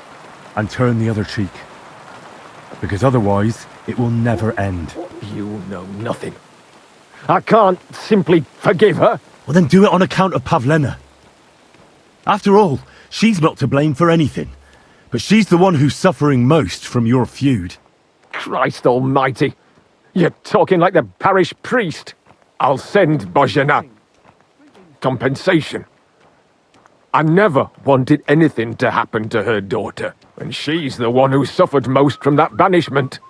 and turn the other cheek. Because otherwise, it will never end. You know nothing. I can't simply forgive her. Well, then do it on account of Pavlena. After all, she's not to blame for anything. But she's the one who's suffering most from your feud. Christ almighty. You're talking like the parish priest. I'll send Bozhena. Compensation. I never wanted anything to happen to her daughter, and she's the one who suffered most from that banishment.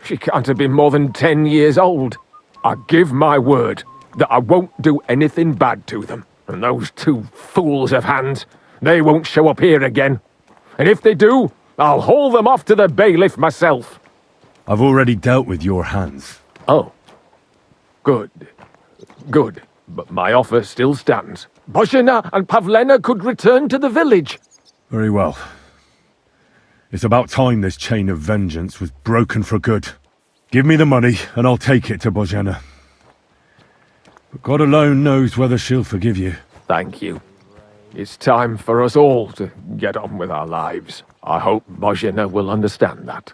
She can't have been more than 10 years old. I give my word that I won't do anything bad to them. And those two fools of hands, they won't show up here again. And if they do, I'll haul them off to the bailiff myself. I've already dealt with your hands. Oh. Good. Good. But my offer still stands. Bozhena and Pavlena could return to the village. Very well. It's about time this chain of vengeance was broken for good. Give me the money, and I'll take it to Bozhena. But God alone knows whether she'll forgive you. Thank you. It's time for us all to get on with our lives. I hope Bozhena will understand that.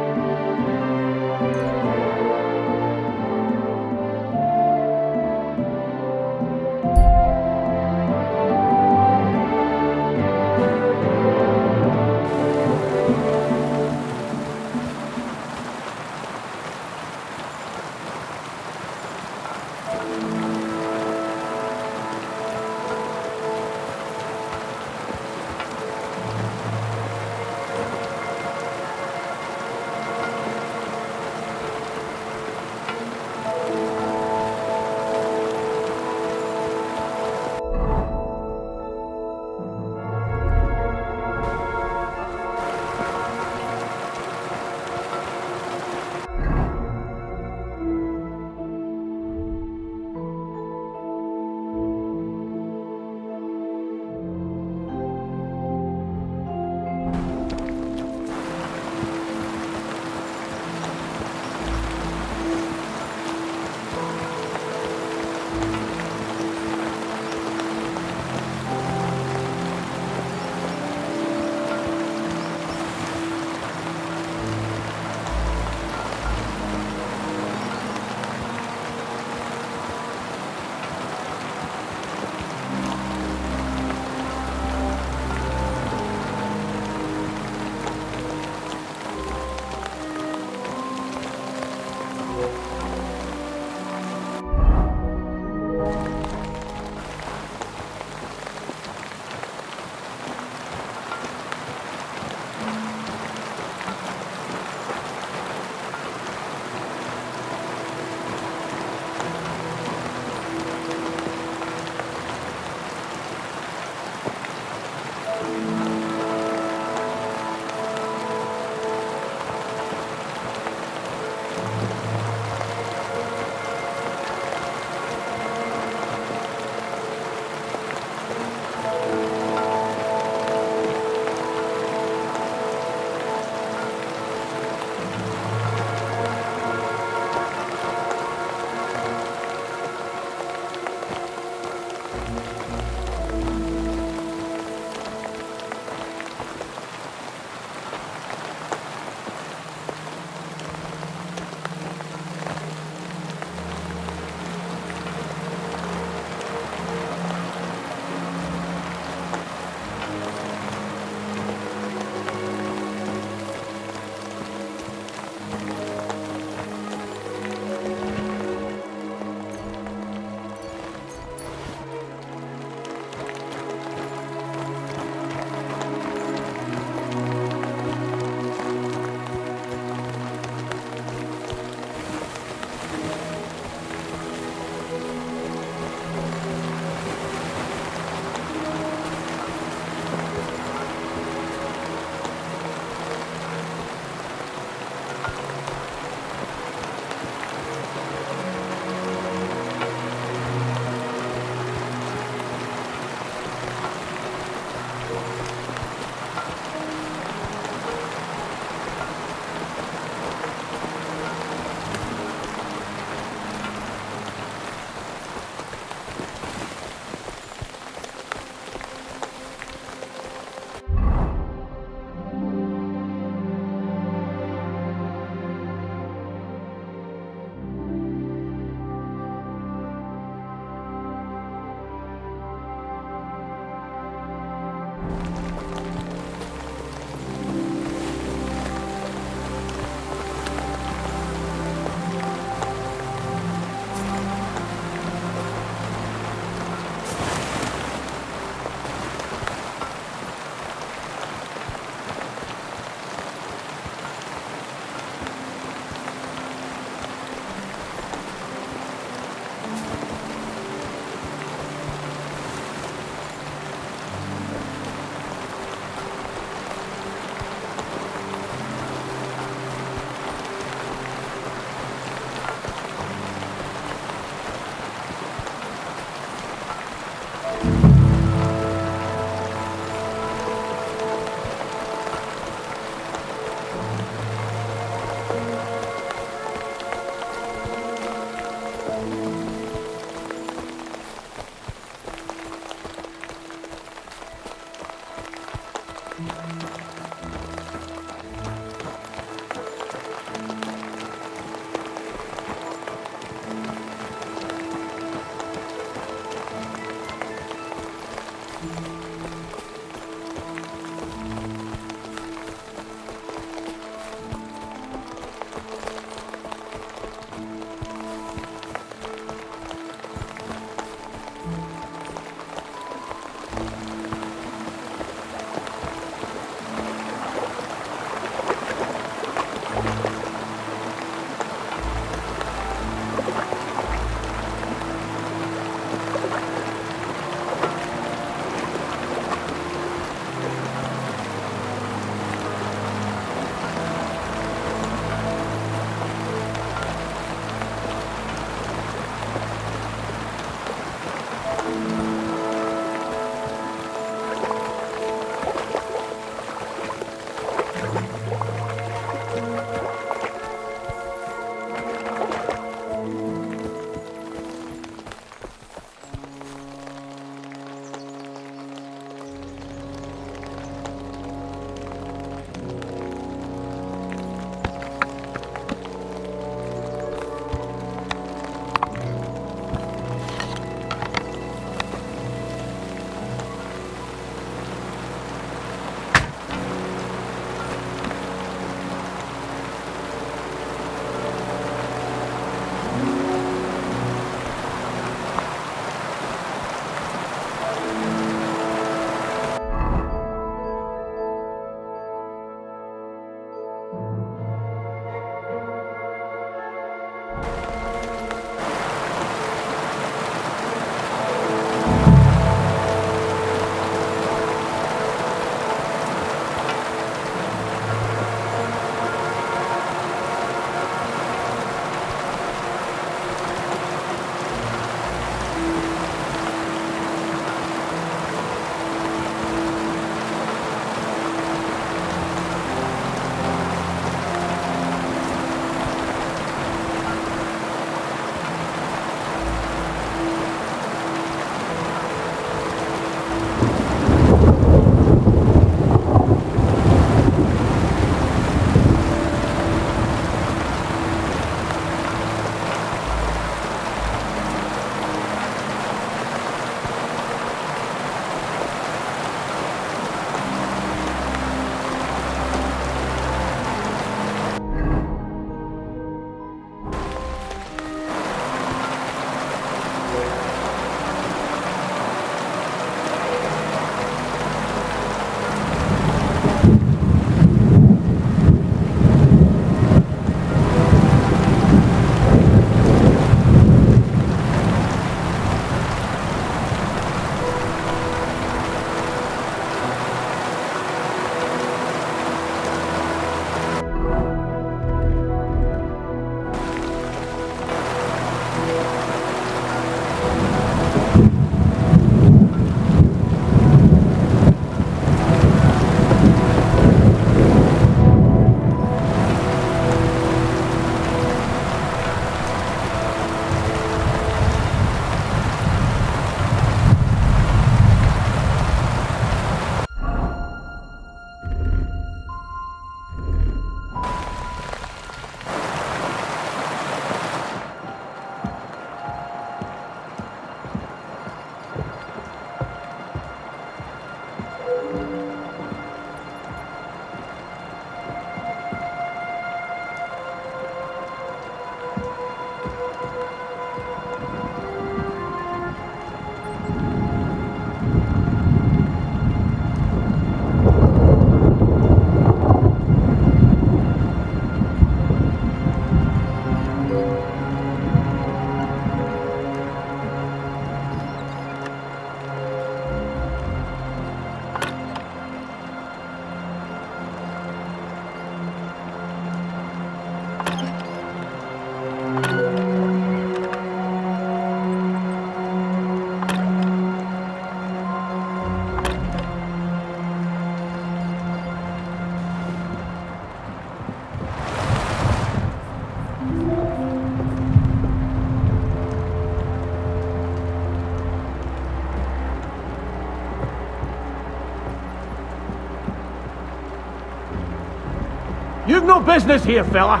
You've no business here, fella.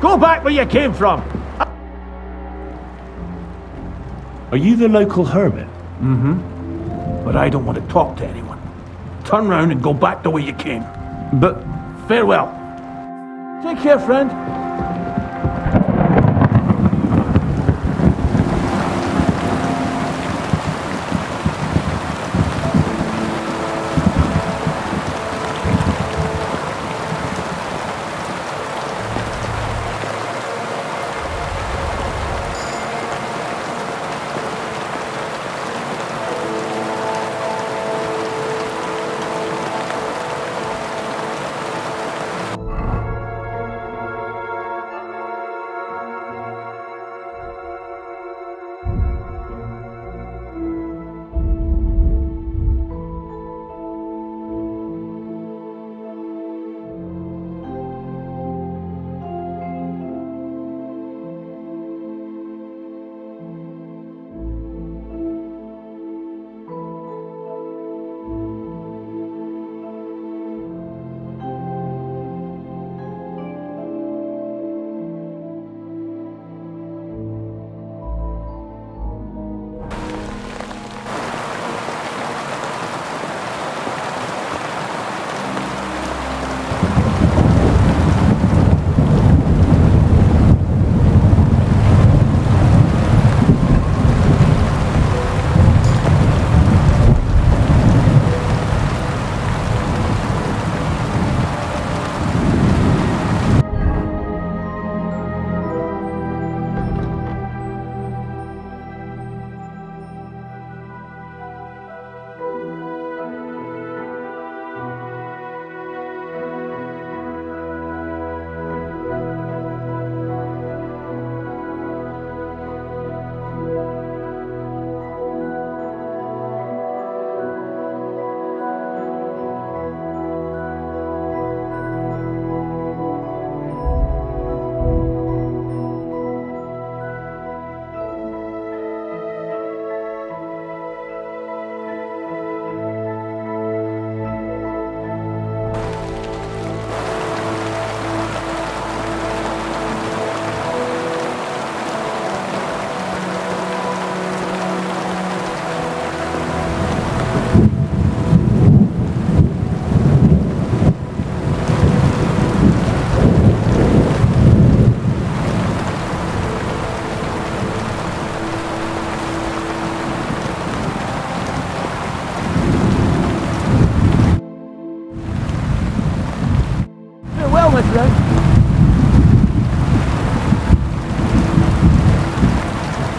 Go back where you came from. Are you the local hermit? Mm-hmm. But I don't want to talk to anyone. Turn round and go back the way you came. But... Farewell. Take care, friend.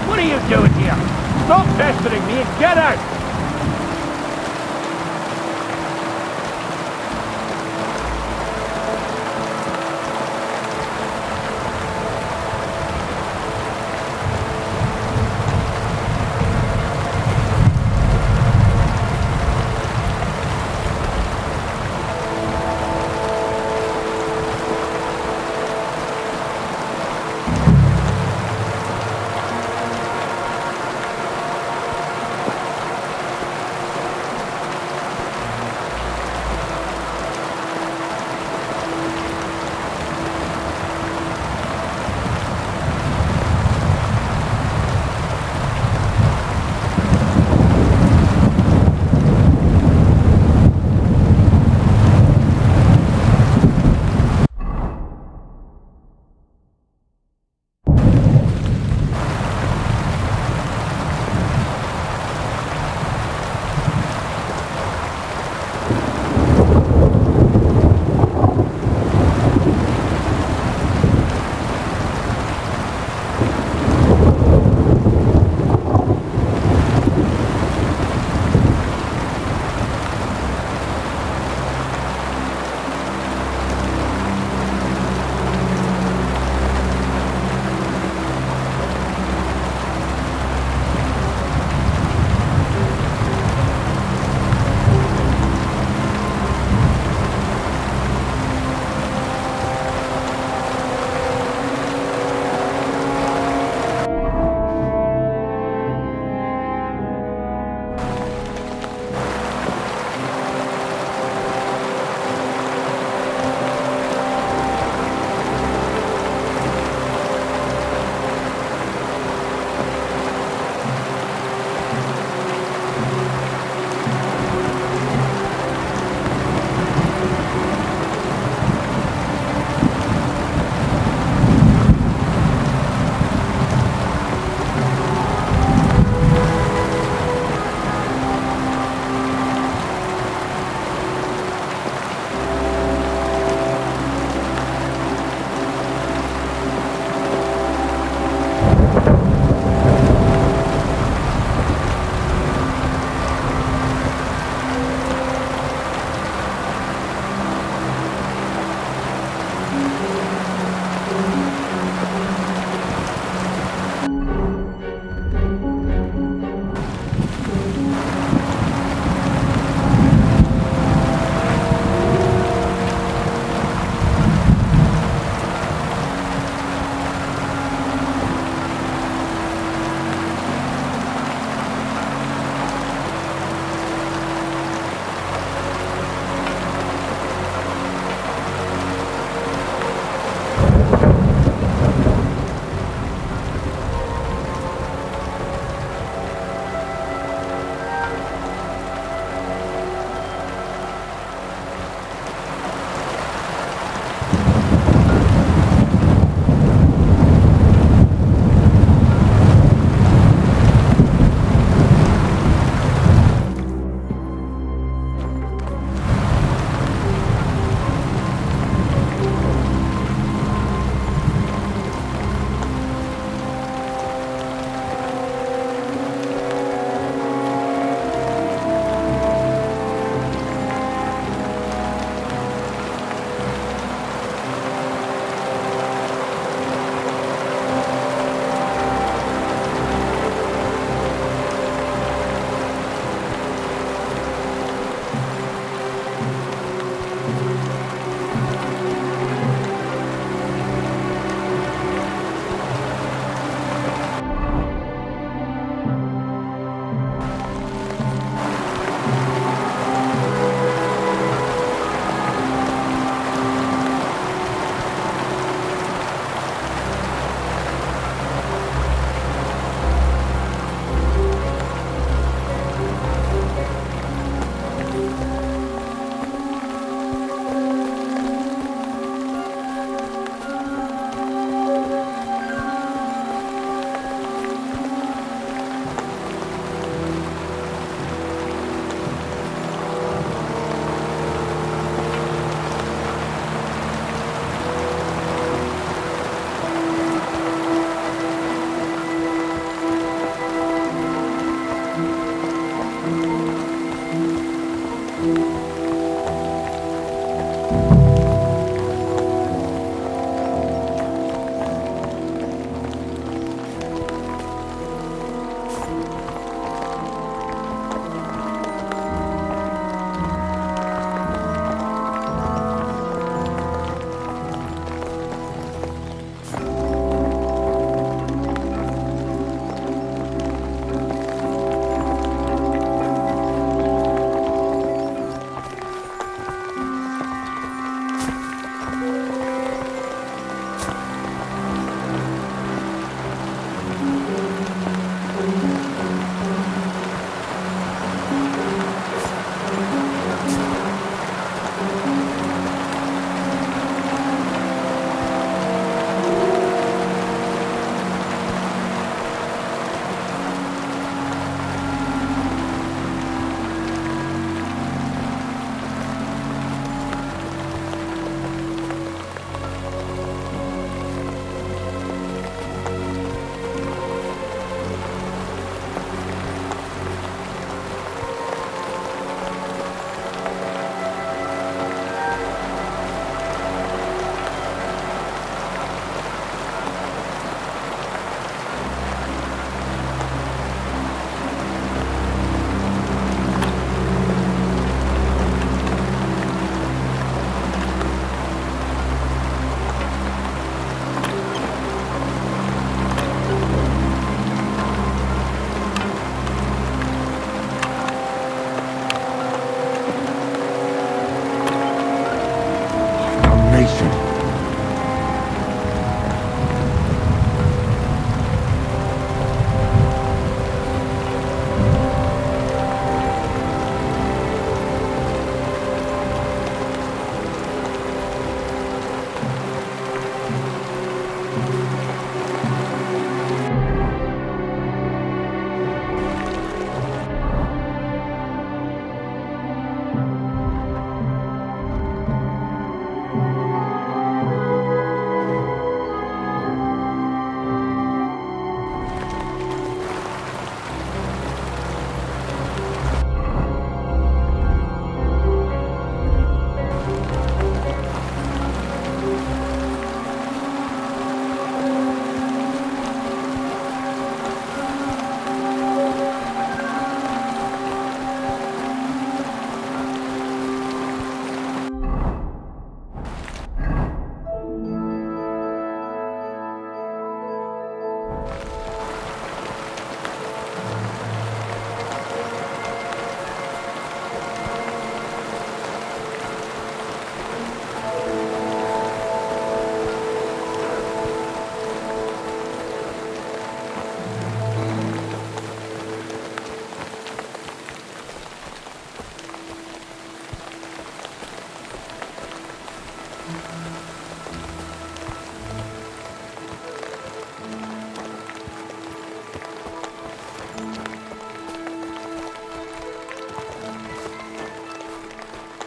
What are you doing here? Stop pestering me and get out!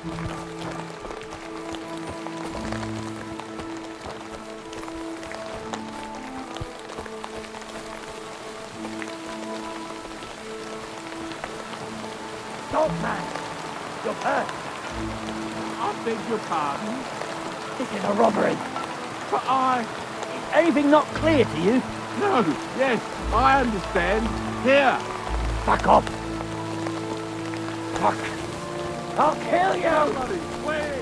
Stop, man! You're hurt! I beg your pardon. This is a robbery! But is anything not clear to you? No, yes, I understand. Here. Fuck off! Fuck! I'll kill you! Somebody, wait.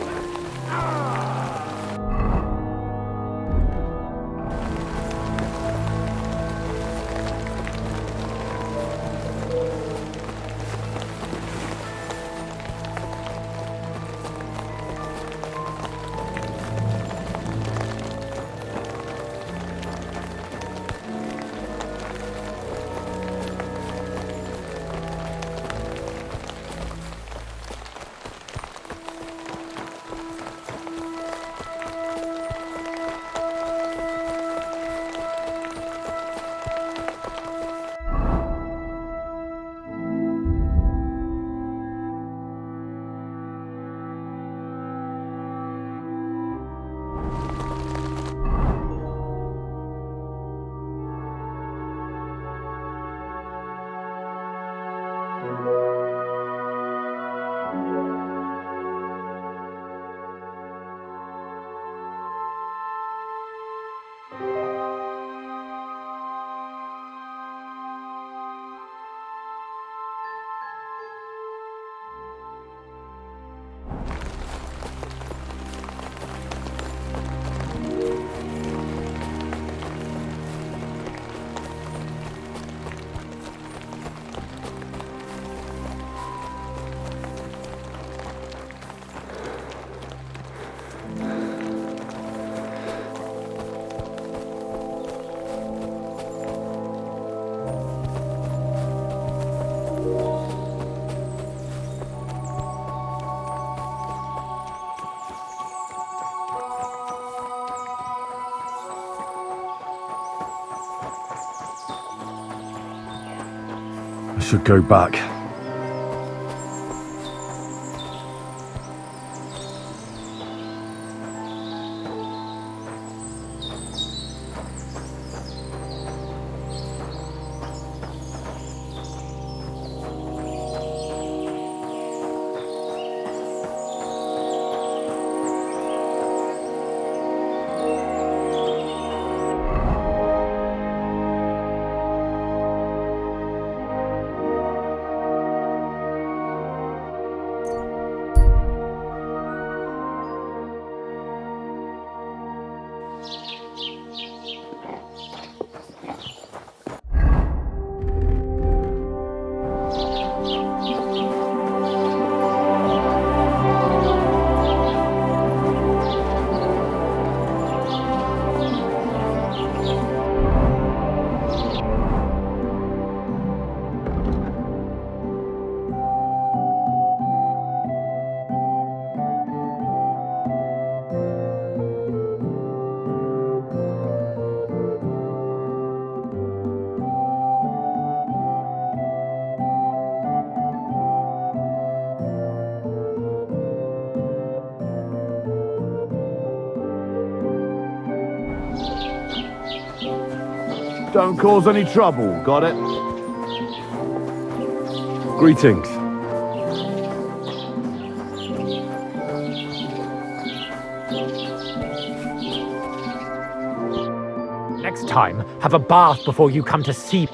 I should go back. Don't cause any trouble, got it? Greetings. Next time, have a bath before you come to see.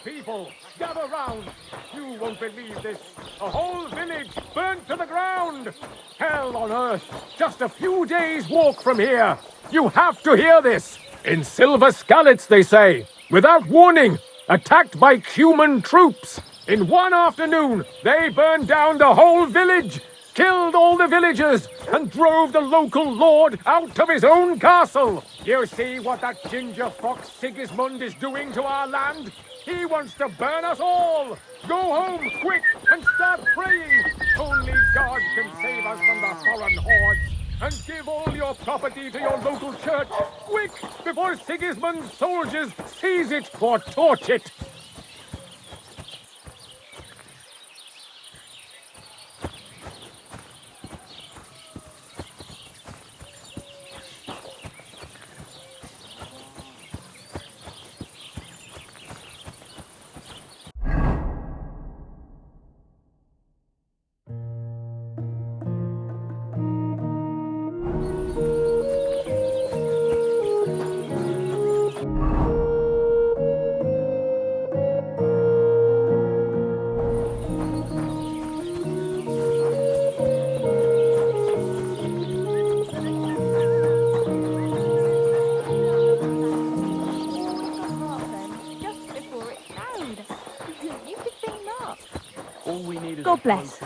people, gather round. You won't believe this. A whole village burnt to the ground. Hell on earth, just a few days' walk from here. You have to hear this. In Silver Skallets, they say, without warning, attacked by human troops. In one afternoon, they burned down the whole village, killed all the villagers, and drove the local lord out of his own castle. You see what that ginger fox Sigismund is doing to our land? He wants to burn us all. Go home, quick, and start praying. Only God can save us from the foreign hordes. And give all your property to your local church, quick, before Sigismund's soldiers seize it or torch it. God bless.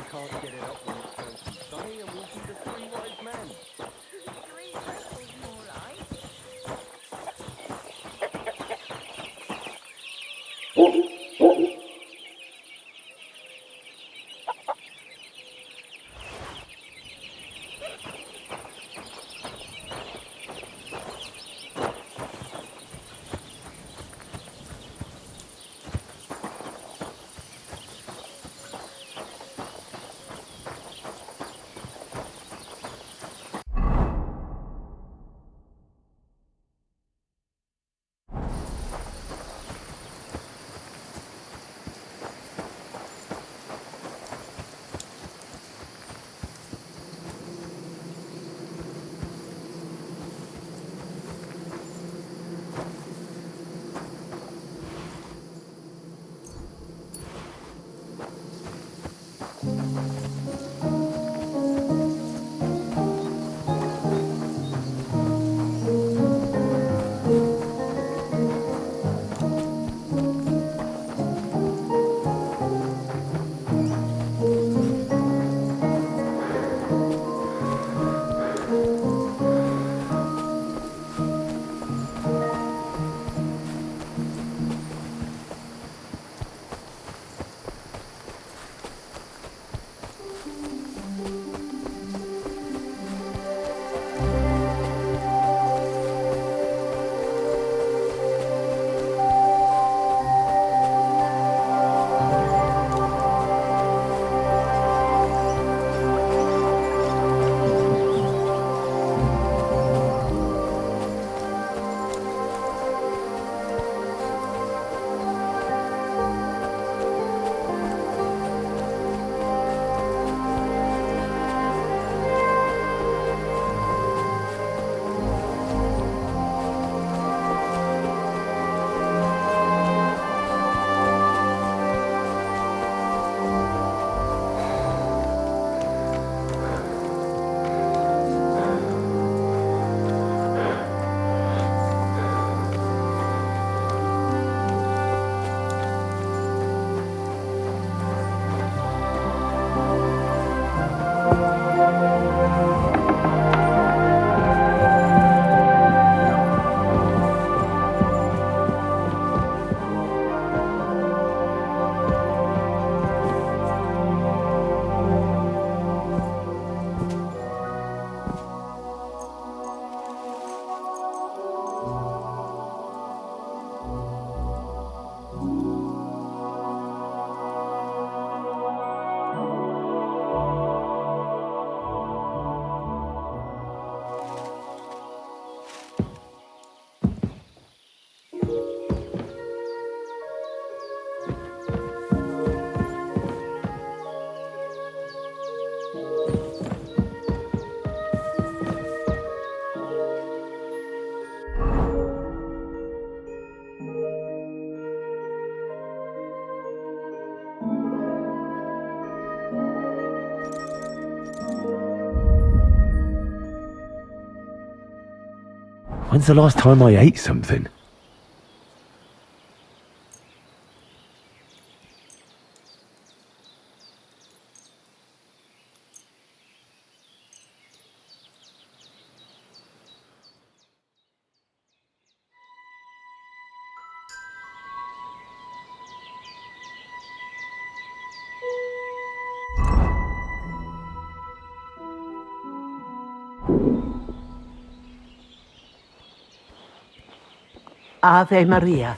When's the last time I ate something? Ave Maria.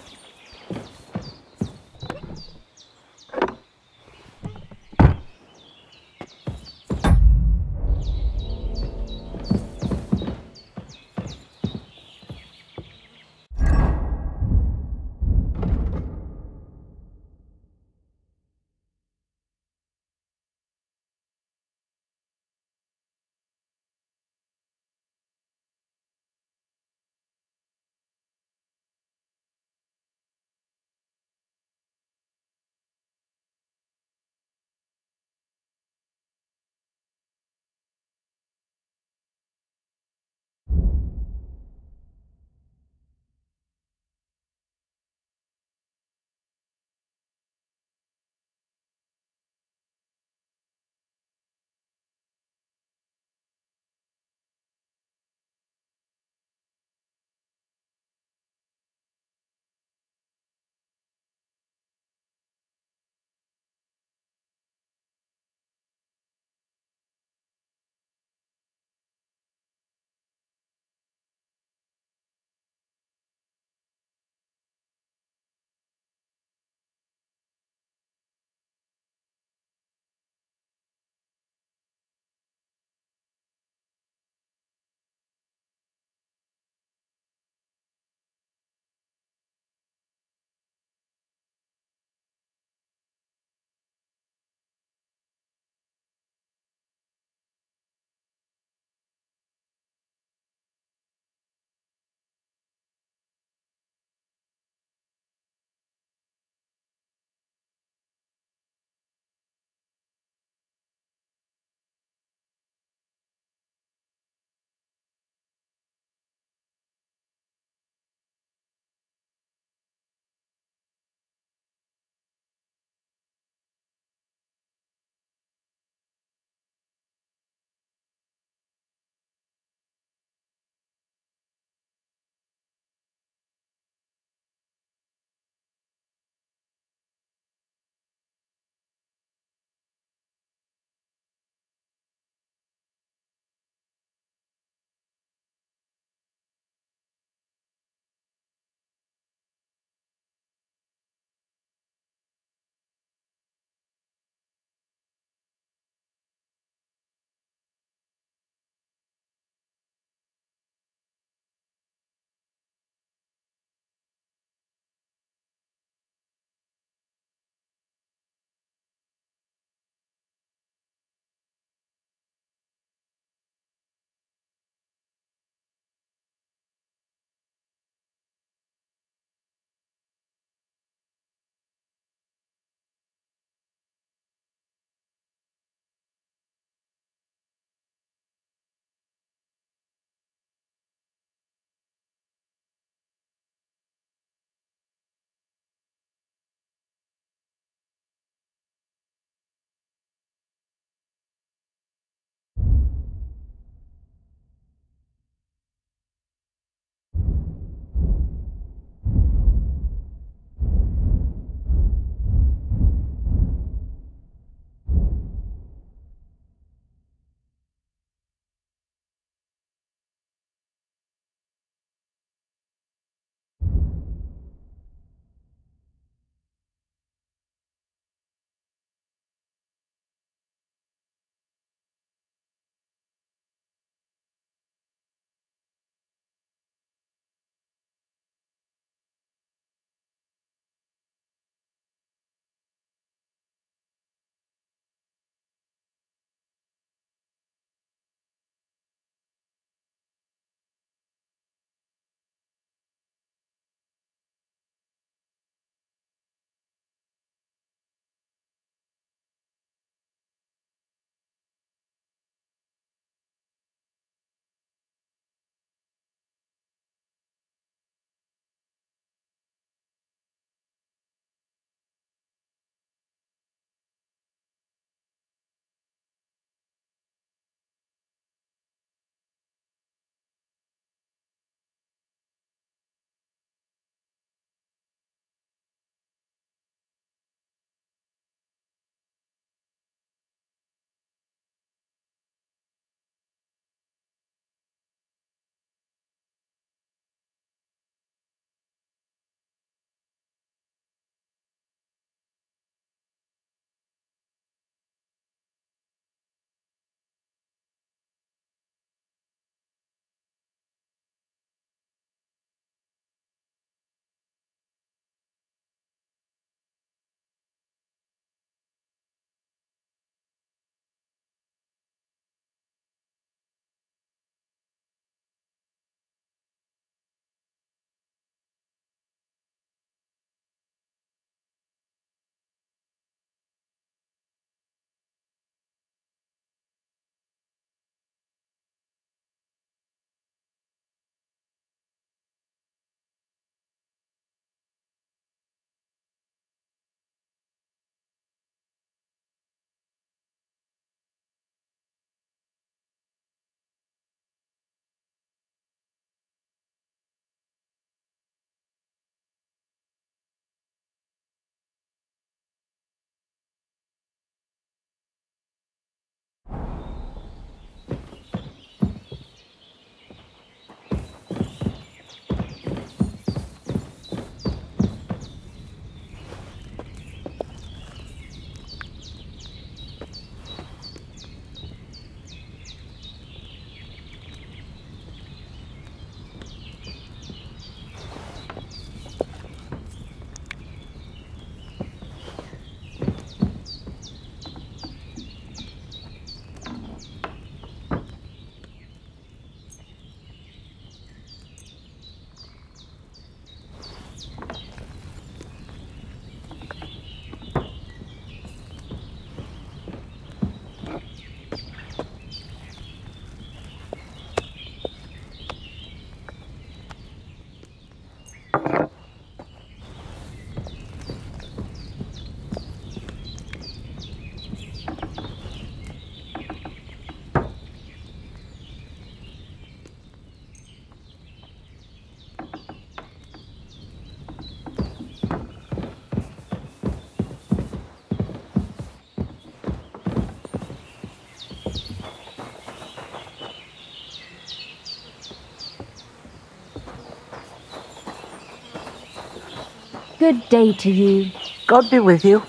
Good day to you. God be with you.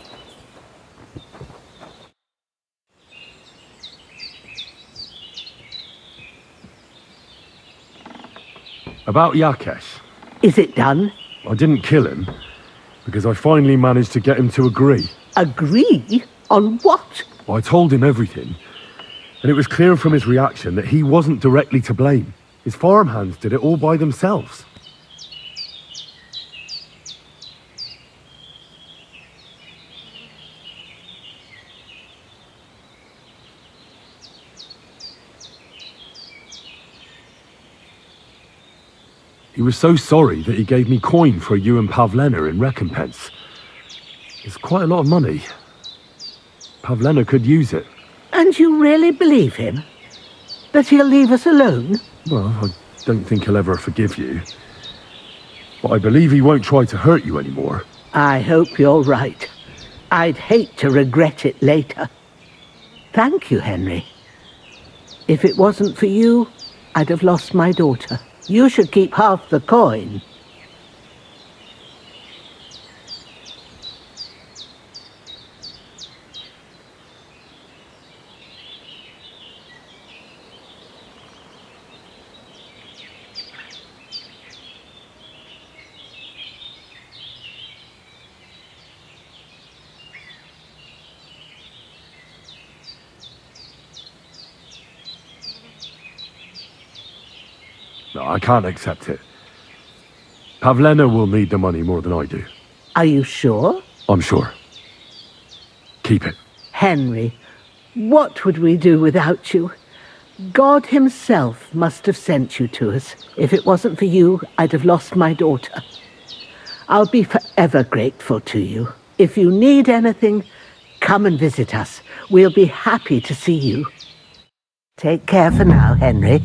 About Yakesh. Is it done? I didn't kill him, because I finally managed to get him to agree. Agree? On what? I told him everything, and it was clear from his reaction that he wasn't directly to blame. His farmhands did it all by themselves. He was so sorry that he gave me coin for you and Pavlena in recompense. It's quite a lot of money. Pavlena could use it. And you really believe him? That he'll leave us alone? Well, I don't think he'll ever forgive you. But I believe he won't try to hurt you anymore. I hope you're right. I'd hate to regret it later. Thank you, Henry. If it wasn't for you, I'd have lost my daughter. You should keep half the coin. No, I can't accept it. Pavlena will need the money more than I do. Are you sure? I'm sure. Keep it. Henry, what would we do without you? God himself must have sent you to us. If it wasn't for you, I'd have lost my daughter. I'll be forever grateful to you. If you need anything, come and visit us. We'll be happy to see you. Take care for now, Henry.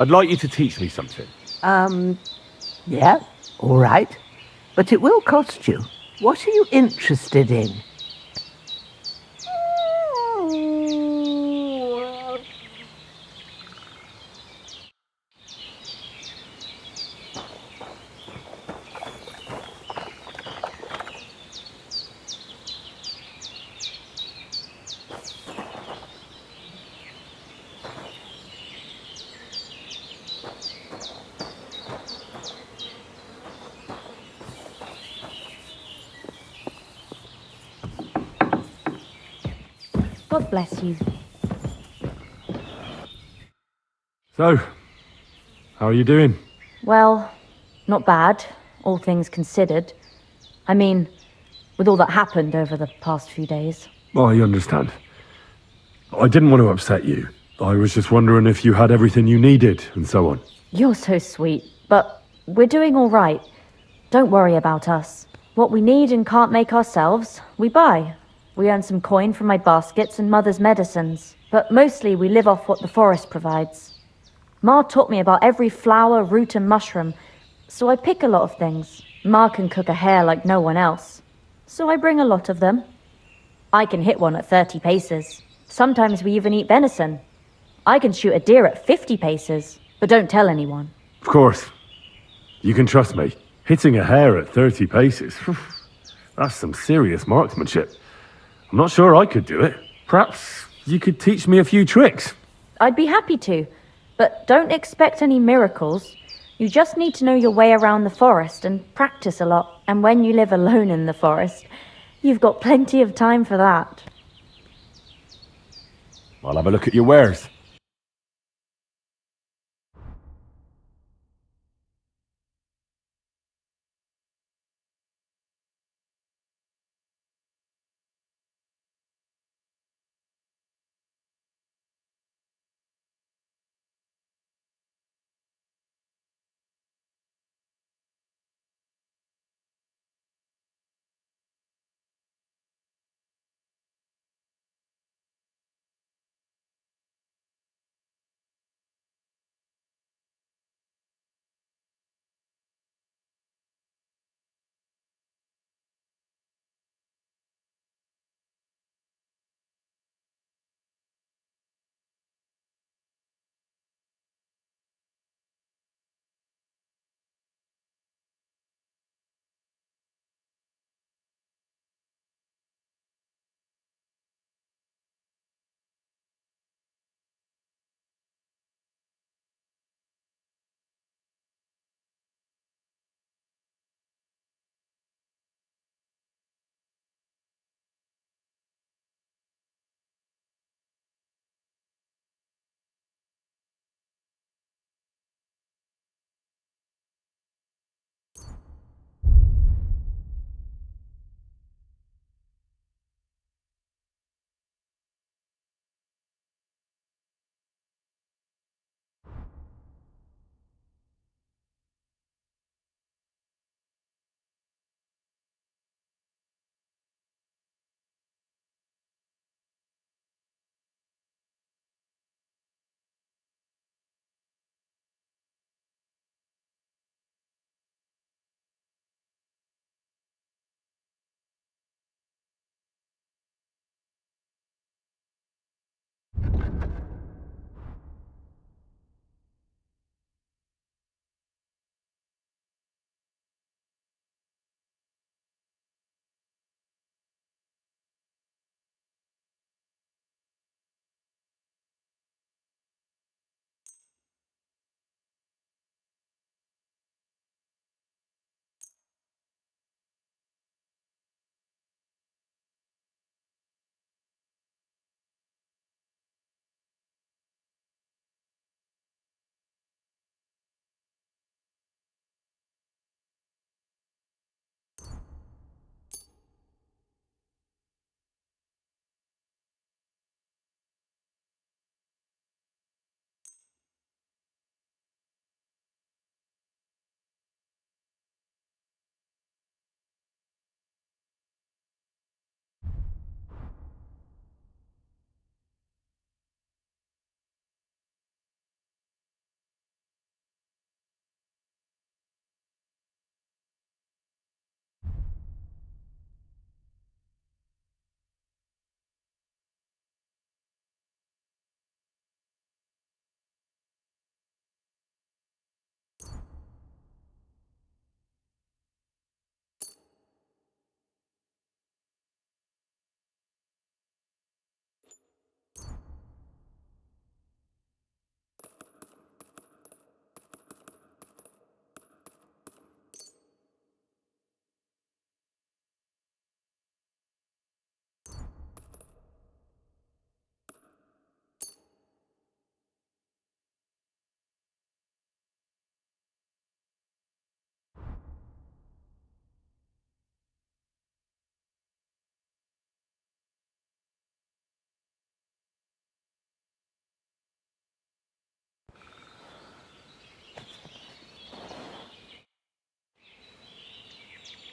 I'd like you to teach me something. Yeah, all right. But it will cost you. What are you interested in? God bless you. So, how are you doing? Well, not bad, all things considered. I mean, with all that happened over the past few days. I understand. I didn't want to upset you. I was just wondering if you had everything you needed, and so on. You're so sweet, but we're doing all right. Don't worry about us. What we need and can't make ourselves, we buy. We earn some coin from my baskets and Mother's medicines, but mostly we live off what the forest provides. Ma taught me about every flower, root and mushroom, so I pick a lot of things. Ma can cook a hare like no one else, so I bring a lot of them. I can hit one at 30 paces. Sometimes we even eat venison. I can shoot a deer at 50 paces, but don't tell anyone. Of course. You can trust me. Hitting a hare at 30 paces, that's some serious marksmanship. I'm not sure I could do it. Perhaps you could teach me a few tricks. I'd be happy to, but don't expect any miracles. You just need to know your way around the forest and practice a lot. And when you live alone in the forest, you've got plenty of time for that. I'll have a look at your wares.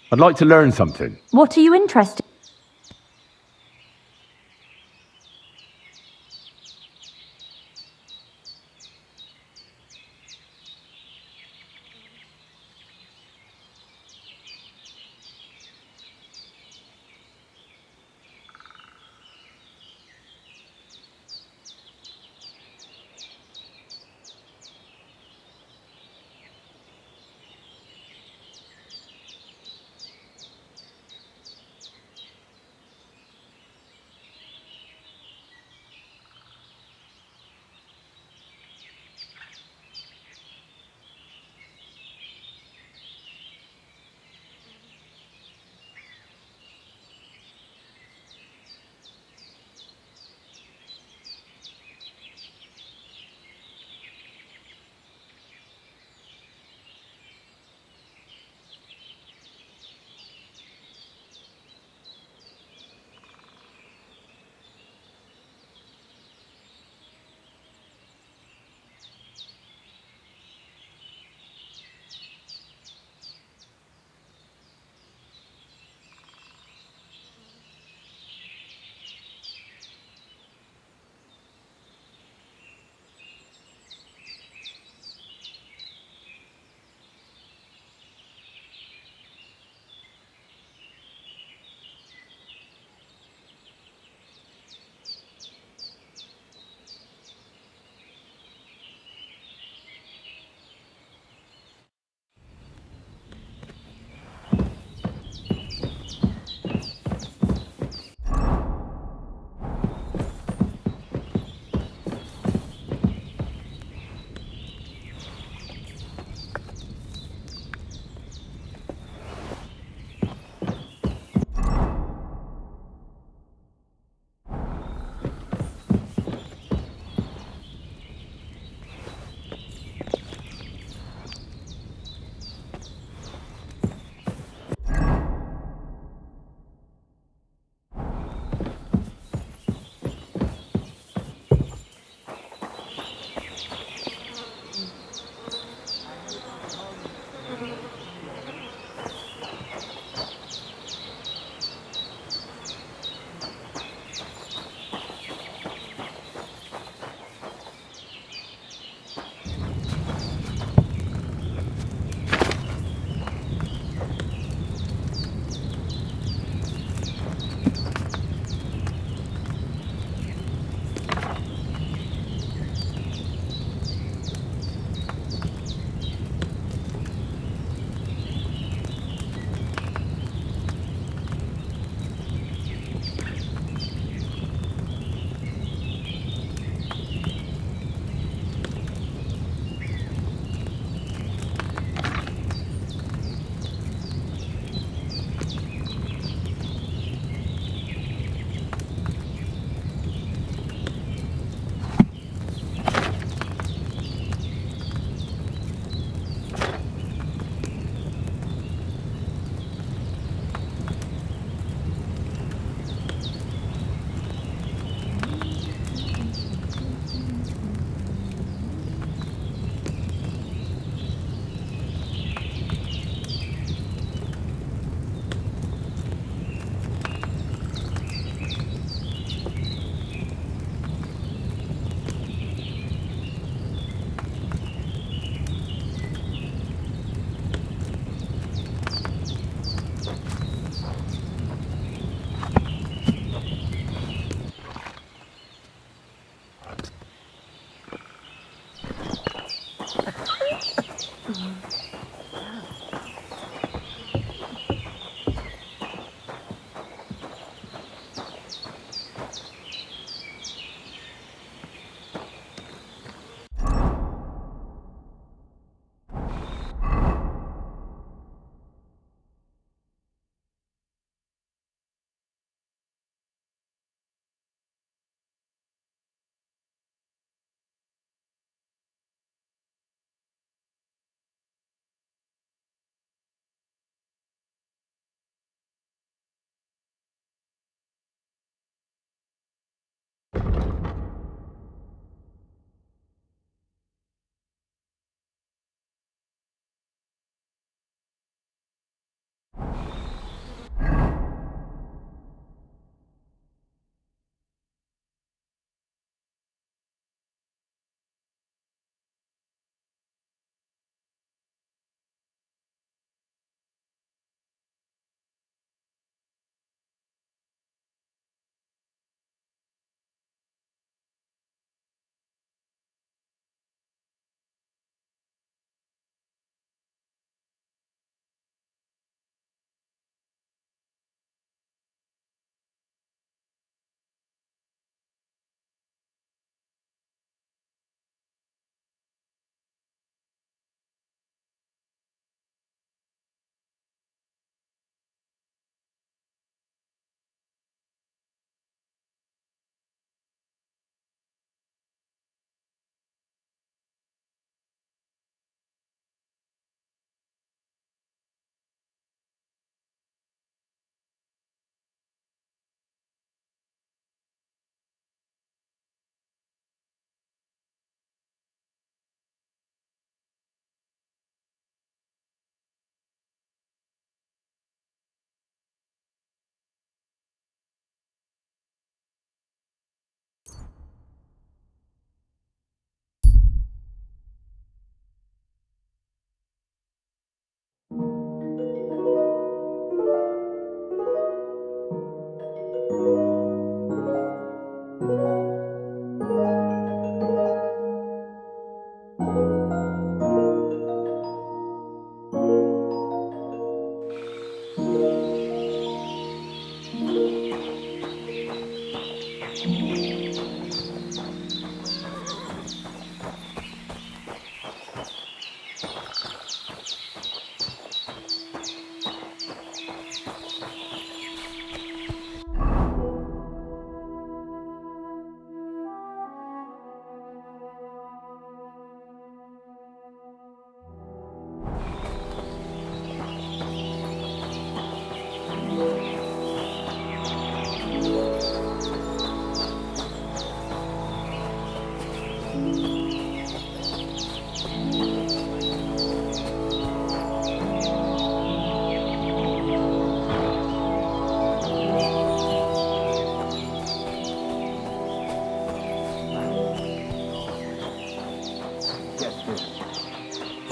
I'd like to learn something. What are you interested in?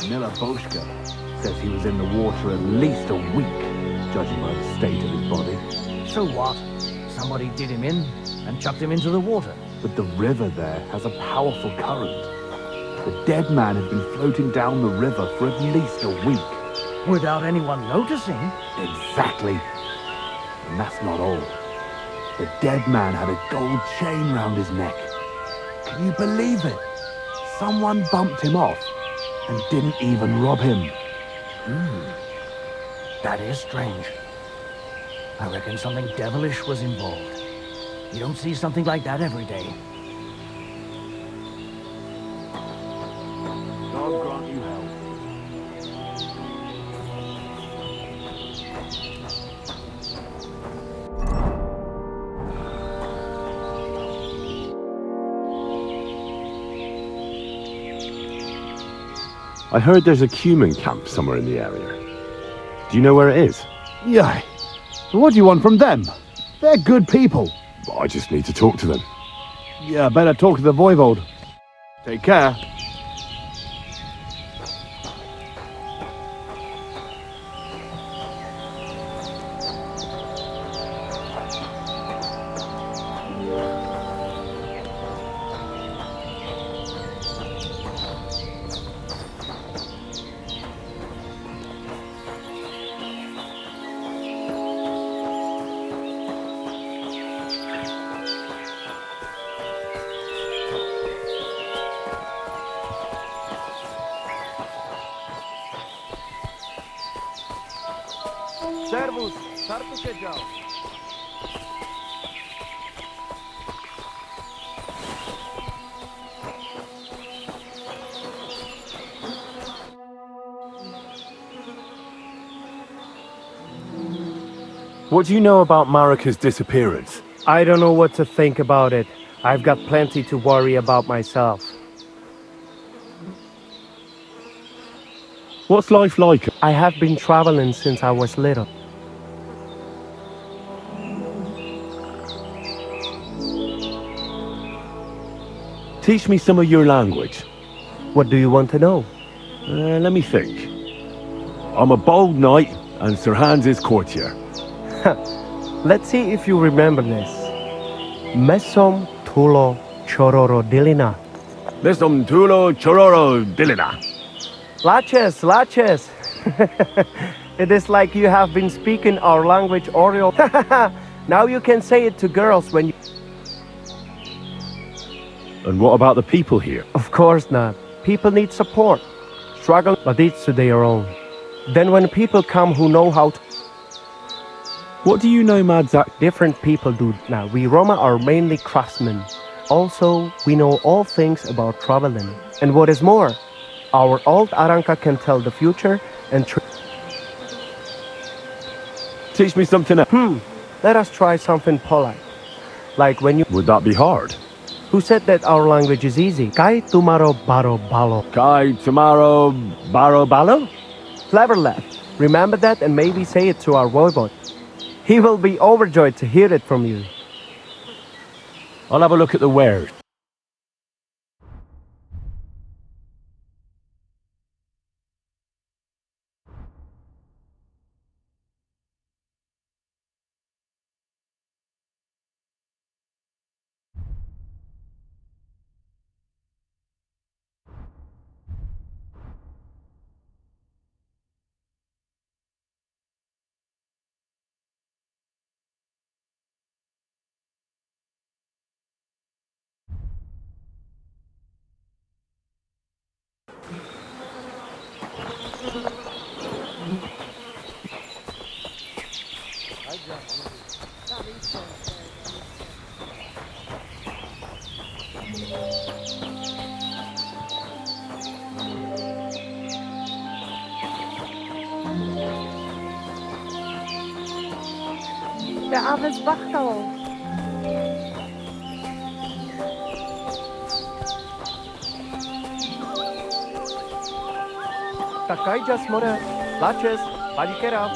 Miller Boschka says he was in the water at least a week, judging by the state of his body. So what? Somebody did him in and chucked him into the water. But the river there has a powerful current. The dead man had been floating down the river for at least a week. Without anyone noticing? Exactly. And that's not all. The dead man had a gold chain round his neck. Can you believe it? Someone bumped him off and didn't even rob him. That is strange. I reckon something devilish was involved. You don't see something like that every day. God grant you help. I heard there's a Cuman camp somewhere in the area. Do you know where it is? Yay. What do you want from them? They're good people. I just need to talk to them. Yeah, better talk to the Voivode. Take care. Servus, sartu się dział. What do you know about Marika's disappearance? I don't know what to think about it. I've got plenty to worry about myself. What's life like? I have been traveling since I was little. Teach me some of your language. What do you want to know? Let me think. I'm a bold knight, and Sir Hans is courtier. Let's see if you remember this. Mesom tulo chororo dilina. Mesom tulo chororo dilina. Laches, laches. It is like you have been speaking our language, Oriole. Now you can say it to girls when you... And what about the people here? Of course not. People need support. Struggle, but each to their own. Then when people come who know how to... What do you know, Madzak? Different people do. Now, we Roma are mainly craftsmen. Also, we know all things about traveling. And what is more, our old Aranka can tell the future and... Teach me something else. Let us try something polite. Like when you... Would that be hard? Who said that our language is easy? Kai tumaro baro balo. Kai tumaro baro balo? Clever lad. Remember that and maybe say it to our voivode. He will be overjoyed to hear it from you. I'll have a look at the wares. The others buckle. Takaj just mora. Latches. Hadi get up.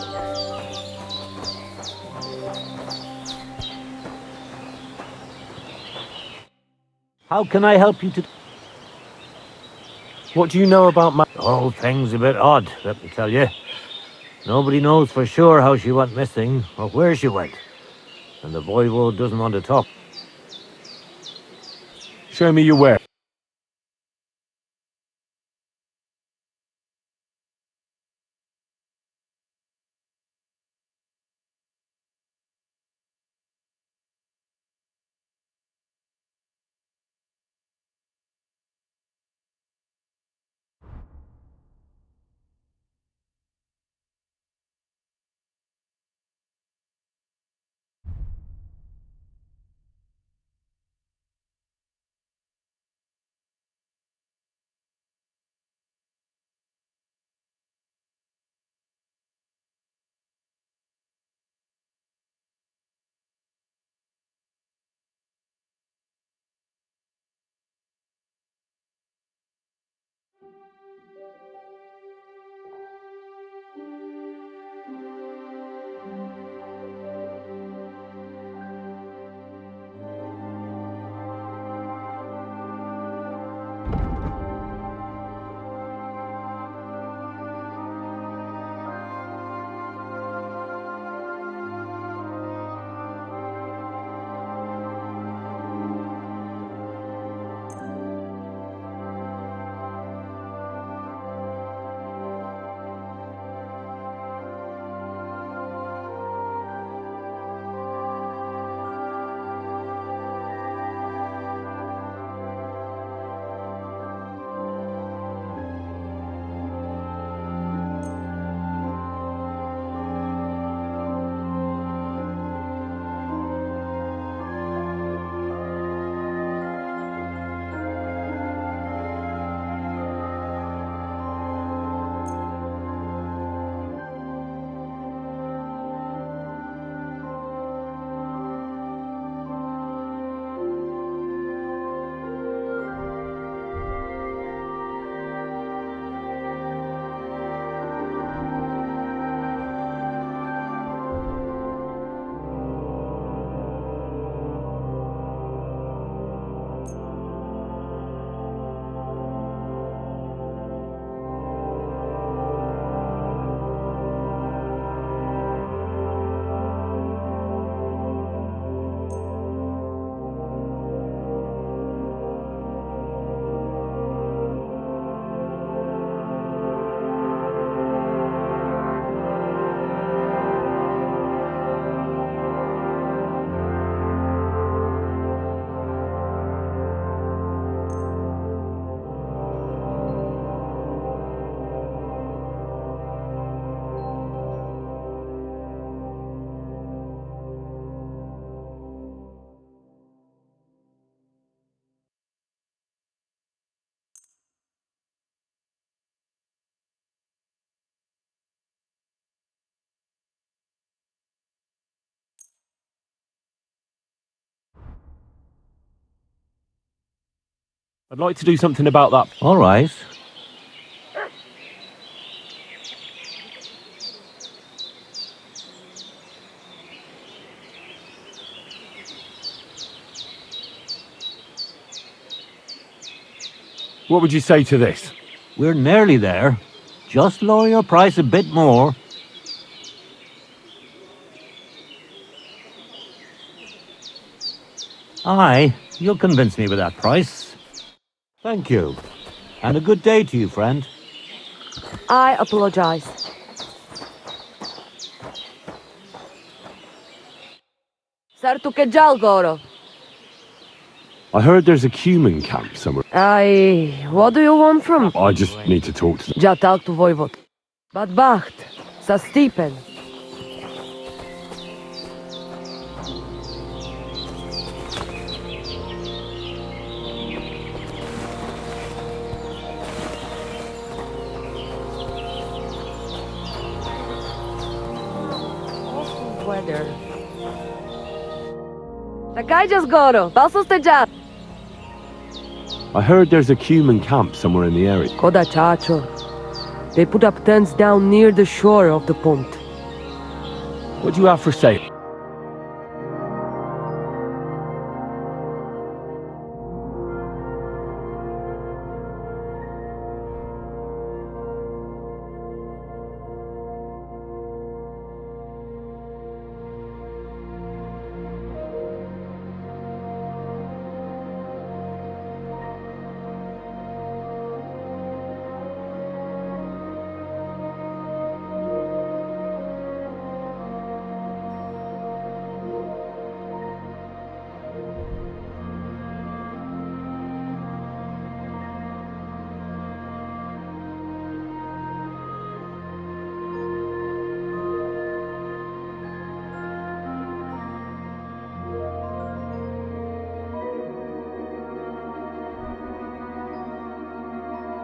How can I help you to... What do you know about my... The whole thing's a bit odd, let me tell you. Nobody knows for sure how she went missing, or where she went. And the voivode doesn't want to talk. Show me your where. I'd like to do something about that. All right. What would you say to this? We're nearly there. Just lower your price a bit more. Aye, you'll convince me with that price. Thank you. And a good day to you, friend. I apologize. Sartu ke Jalgoro. I heard there's a cumin camp somewhere. What do you want from? I just need to talk to them. Ja talk to Voivod. But Bacht, sa Stipen. Awful weather. I heard there's a Cuman camp somewhere in the area. Koda chacho. They put up tents down near the shore of the pond. What do you have for sale?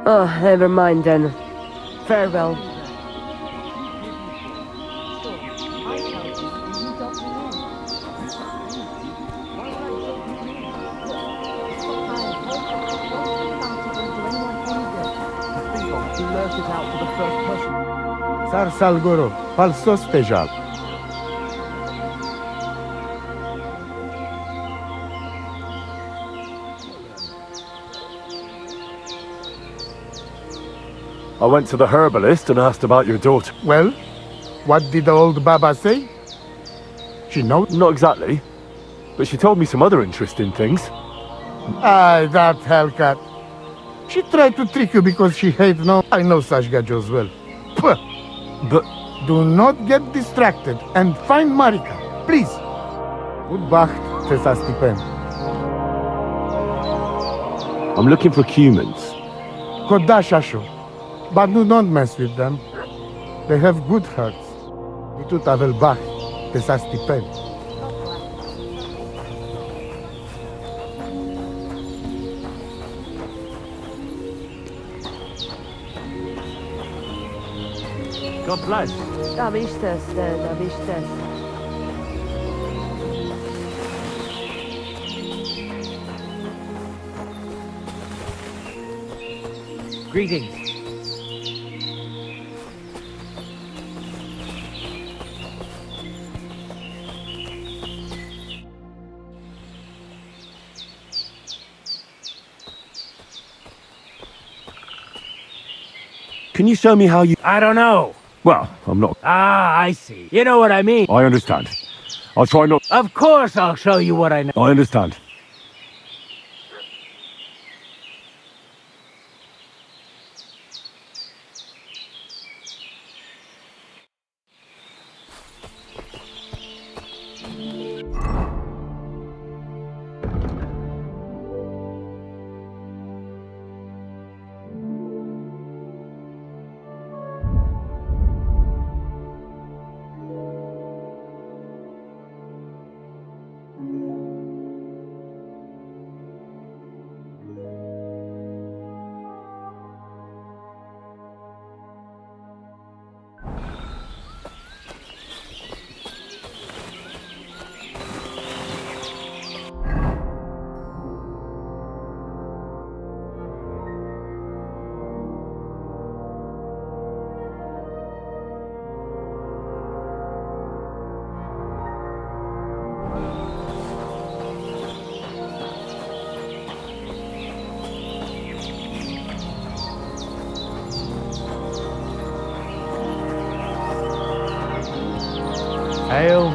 Oh, never mind then. Farewell. Sar Salgoro, falsos tejal. I went to the herbalist and asked about your daughter. Well, what did the old Baba say? She knows? Not exactly, but she told me some other interesting things. Ah, that Hellcat. She tried to trick you because she hates no. I know such gajos well. Puh. But do not get distracted and find Marika, please. Good bacht, Tessa Stipen. I'm looking for Cumans. Kodashasho. But do not mess with them. They have good hearts. Itu tavel bacht, Tessa Stipen. God bless. Da vistes, da vistes. Greetings. Can you show me how you... I don't know. Well, I'm not... Ah, I see. You know what I mean. I understand. I'll try not... Of course I'll show you what I know. I understand. Ale.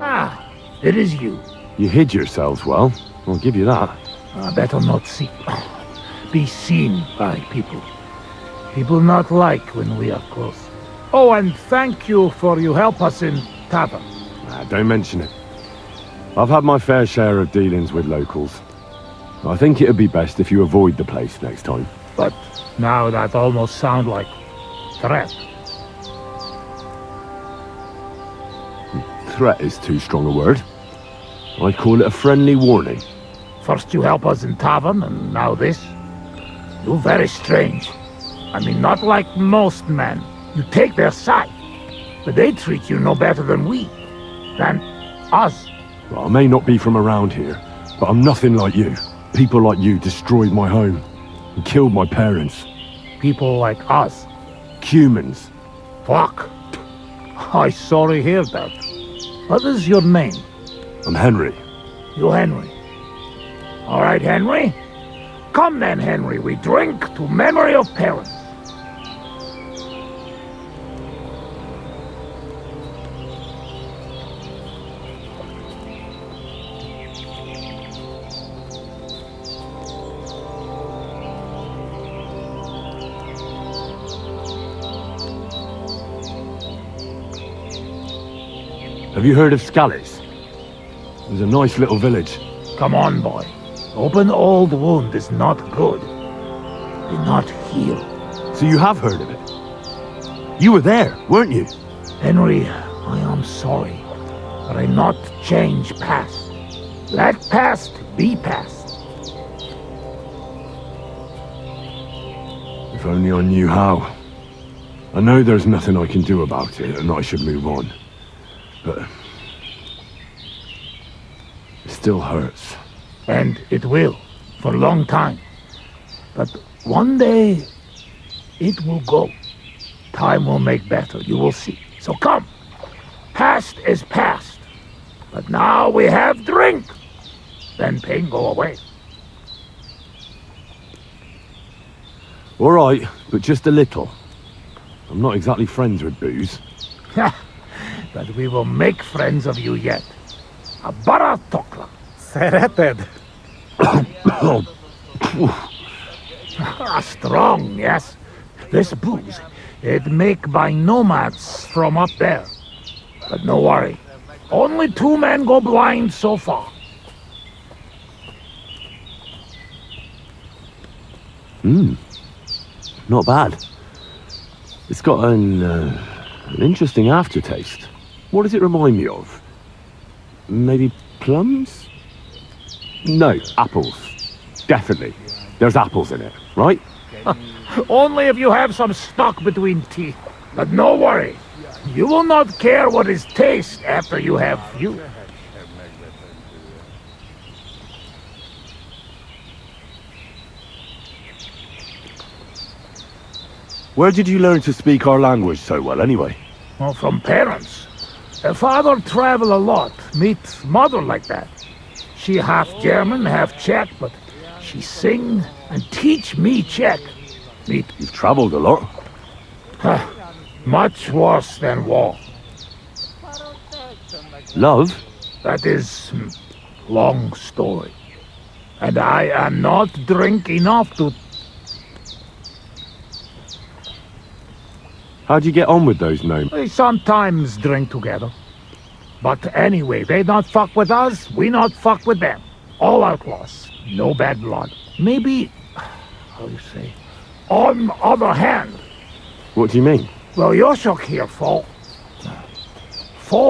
Ah, it is you. You hid yourselves well. I'll give you that. Better not be seen by people. People not like when we are close. Oh, and thank you for you help us in tavern. Don't mention it. I've had my fair share of dealings with locals. I think it'd be best if you avoid the place next time. But now that almost sound like threat. Threat is too strong a word. I'd call it a friendly warning. First you help us in tavern, and now this? You're very strange. I mean, not like most men. You take their side, but they treat you no better than us. Well, I may not be from around here, but I'm nothing like you. People like you destroyed my home and killed my parents. People like us? Humans. Fuck. I sorry hear that. What is your name? I'm Henry. You Henry. All right, Henry. Come then, Henry. We drink to memory of parents. Have you heard of Scallis? It's a nice little village. Come on, boy. Open old wound is not good. Do not heal. So you have heard of it? You were there, weren't you? Henry, I am sorry, but I not change past. Let past be past. If only I knew how. I know there's nothing I can do about it, and I should move on. But it still hurts. And it will, for a long time. But one day, it will go. Time will make better, you will see. So come. Past is past. But now we have drink. Then pain go away. All right, but just a little. I'm not exactly friends with booze. But we will make friends of you yet. A baratokla. Sereted. Strong, yes. This booze, it make by nomads from up there. But no worry. Only 2 men go blind so far. Not bad. It's got an interesting aftertaste. What does it remind me of? Maybe plums? No, apples. Definitely. There's apples in it, right? Only if you have some stuck between teeth. But no worry. You will not care what is taste after you have few. Where did you learn to speak our language so well, anyway? Well, from parents. Father travel a lot. Meet mother like that. She half German, half Czech, but she sing and teach me Czech. You've traveled a lot. Much worse than war. Love? That is long story. And I am not drink enough to... How'd you get on with those gnomes? We sometimes drink together. But anyway, they not fuck with us, we not fuck with them. All outlaws, no bad blood. Maybe, how you say, on other hand. What do you mean? Well, Yoshok here fall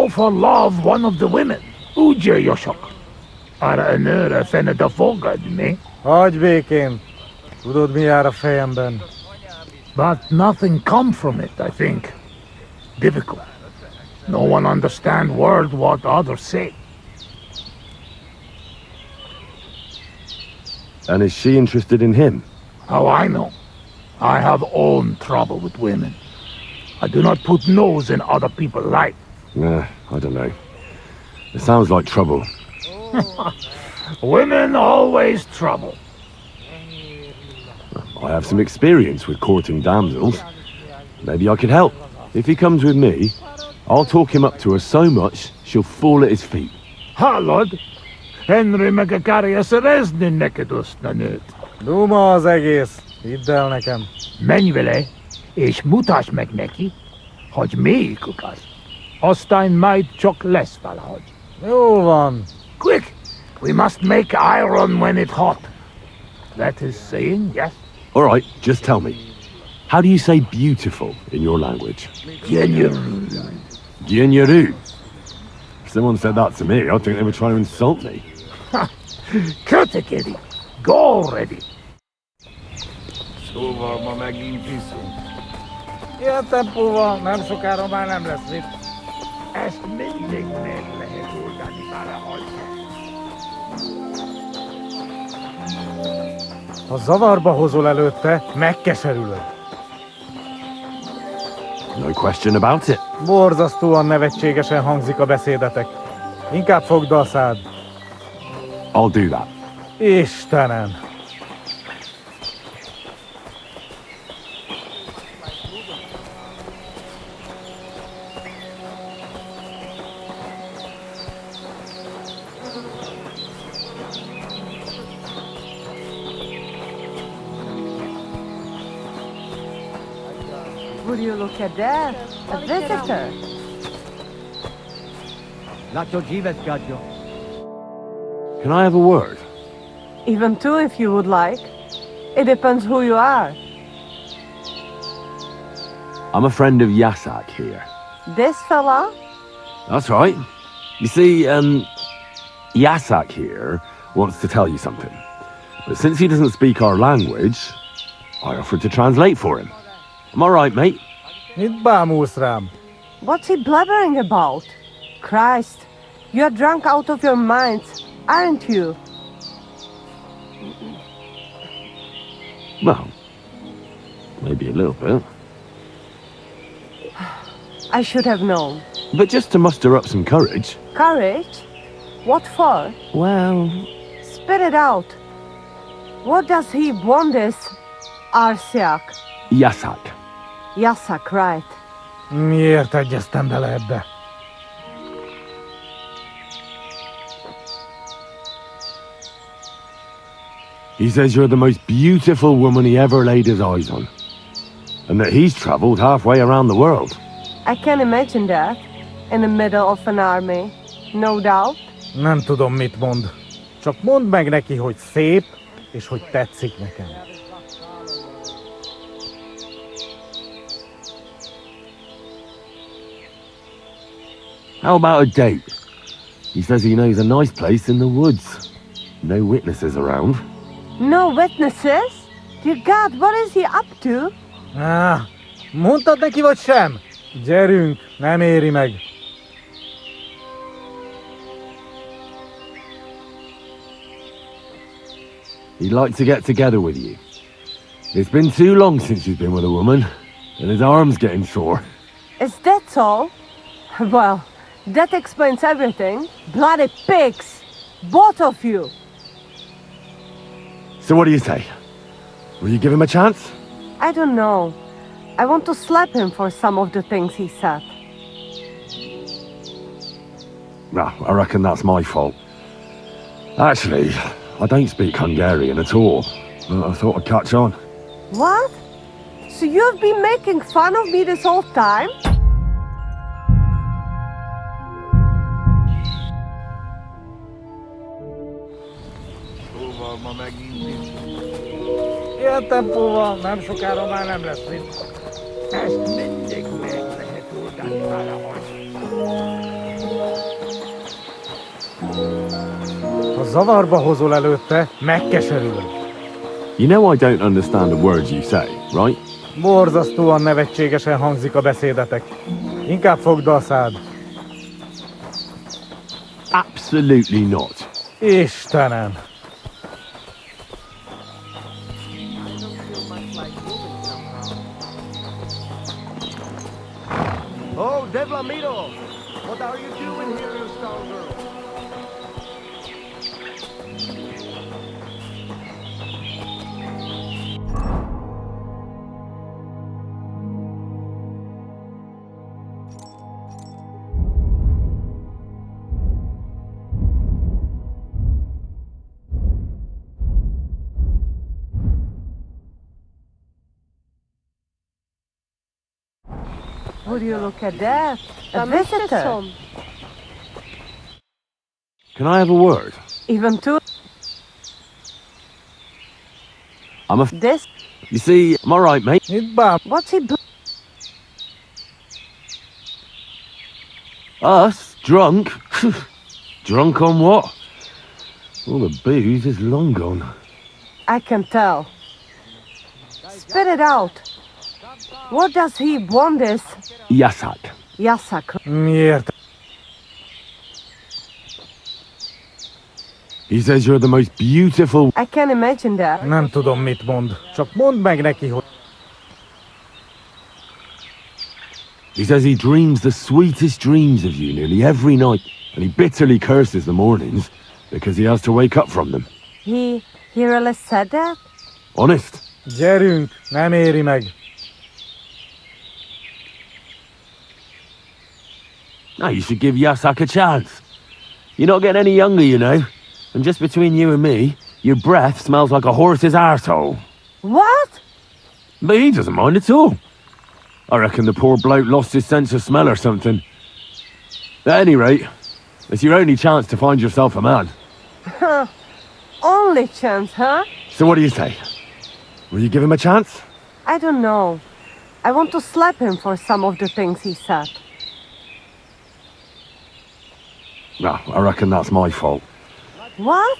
for love one of the women. Uja Yoshok. Ara önöre fenne de fogad me. Hagyj békén. Tudod, mi jár a fejemben. But nothing come from it, I think. Difficult. No one understand word what others say. And is she interested in him? How I know? I have own trouble with women. I do not put nose in other people's life. Nah, I don't know. It sounds like trouble. Women always trouble. I have some experience with courting damsels. Maybe I could help. If he comes with me, I'll talk him up to her so much, she'll fall at his feet. Ha, Lord. Henry megakárja szerezni neked azt a nőt. Duma az egész. Hidd el nekem. Menj vele, és mutasd meg neki, hogy melyikük az. Aztán majd csak lesz valahogy. Jó van. Quick! We must make iron when it's hot. That is saying, yes? All right, just tell me. How do you say beautiful in your language? Gyenyeru. If someone said that to me, I'd think they were trying to insult me. Cut it, Eddie. Go already. Szóval ma megint iszunk. Ilyen tempóval nem sokára már nem lesz mit. Ezt mindig meg lehet oldani valahogy. Ha zavarba hozol előtte, megkeserülöd. No question about it. Borzasztóan nevetségesen hangzik a beszédetek. Inkább fogd a szád. I'll do that. Istenem! Would you look at that? A visitor. Can I have a word? Even two if you would like. It depends who you are. I'm a friend of Yasak here. This fella? That's right. You see, Yasak here wants to tell you something. But since he doesn't speak our language, I offered to translate for him. Am I right, mate? Mit bámulsz rám? What's he blabbering about? Christ, you're drunk out of your minds, aren't you? Well, maybe a little bit. I should have known. But just to muster up some courage. Courage? What for? Well... Spit it out. What does he want this Arsiak? Yasak. Yasak, right. Miért egyeztem bele ebbe? He says you're the most beautiful woman he ever laid his eyes on. And that he's traveled halfway around the world. I can imagine that. In the middle of an army. No doubt. Nem tudom, mit mond. Csak mondd meg neki, hogy szép, és hogy tetszik nekem. How about a date? He says he knows a nice place in the woods. No witnesses around. No witnesses? Dear God, what is he up to? Mondtad neki vagy sem? Gyerünk, nem éri meg. He'd like to get together with you. It's been too long since you've been with a woman, and his arm's getting sore. Is that all? Well, that explains everything. Bloody pigs! Both of you! So what do you say? Will you give him a chance? I don't know. I want to slap him for some of the things he said. No, I reckon that's my fault. Actually, I don't speak Hungarian at all. I thought I'd catch on. What? So you've been making fun of me this whole time? Szóval ma megint iszunk. Ilyen tempóval nem sokára már nem lesz mit. Ezt mindig meg lehet oldani valahogy. Ha zavarba hozol előtte, megkeserülöd. You know I don't understand a word you say, right? Borzasztóan nevetségesen hangzik a beszédetek. Inkább fogd a szád. Absolutely not. Istenem! Oh, Devlamito! What are you doing here, you scoundrel? Would you look at that? A visitor. Can I have a word? Even two. I'm a... This. You see, I'm alright, mate. What's he? Us? Drunk? Drunk on what? All the booze is long gone. I can tell. Spit it out. What does he want this? Yasak. Yasak. Miért? He says you're the most beautiful... I can imagine that. Nem tudom, mit mond. Csak mondd meg neki, hogy... He says he dreams the sweetest dreams of you nearly every night, and he bitterly curses the mornings because he has to wake up from them. He really said that? Honest? Gyerünk, nem éri meg. Now you should give Yasak a chance. You're not getting any younger, you know. And just between you and me, your breath smells like a horse's arsehole. What? But he doesn't mind at all. I reckon the poor bloke lost his sense of smell or something. At any rate, it's your only chance to find yourself a man. Only chance, huh? So what do you say? Will you give him a chance? I don't know. I want to slap him for some of the things he said. No, I reckon that's my fault. What?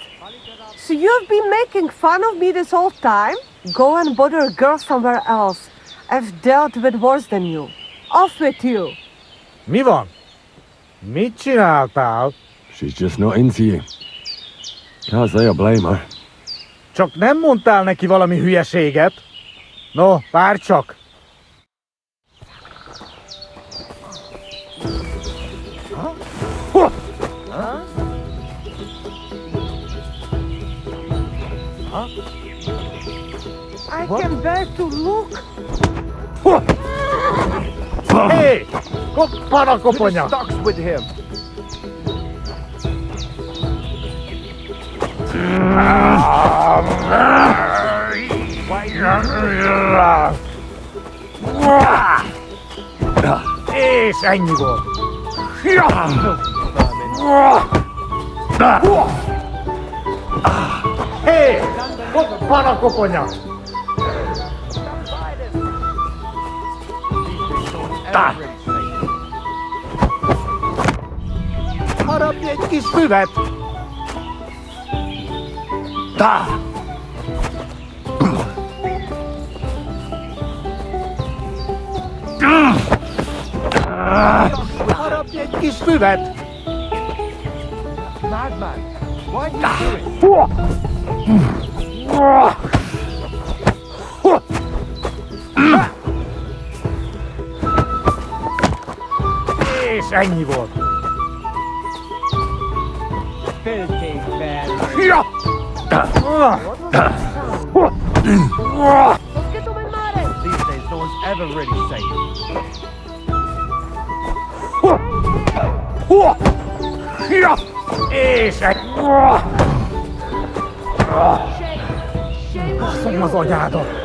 So you've been making fun of me this whole time? Go and bother a girl somewhere else. I've dealt with worse than you. Off with you. Mi van? Mit csináltál? She's just not into you. Can't say I blame her. Csak nem mondtál neki valami hülyeséget? No, várj csak! I can bear to look. Hey! Parakoponya! Stocks with him. És ennyi volt. Hey! Parakoponya! Harapj egy kis füvet! Harapj egy kis füvet! Madman, why do you do És ennyi volt. Filthy bad. These days, no one's ever really safe. És ennyi. Baszom az anyádat.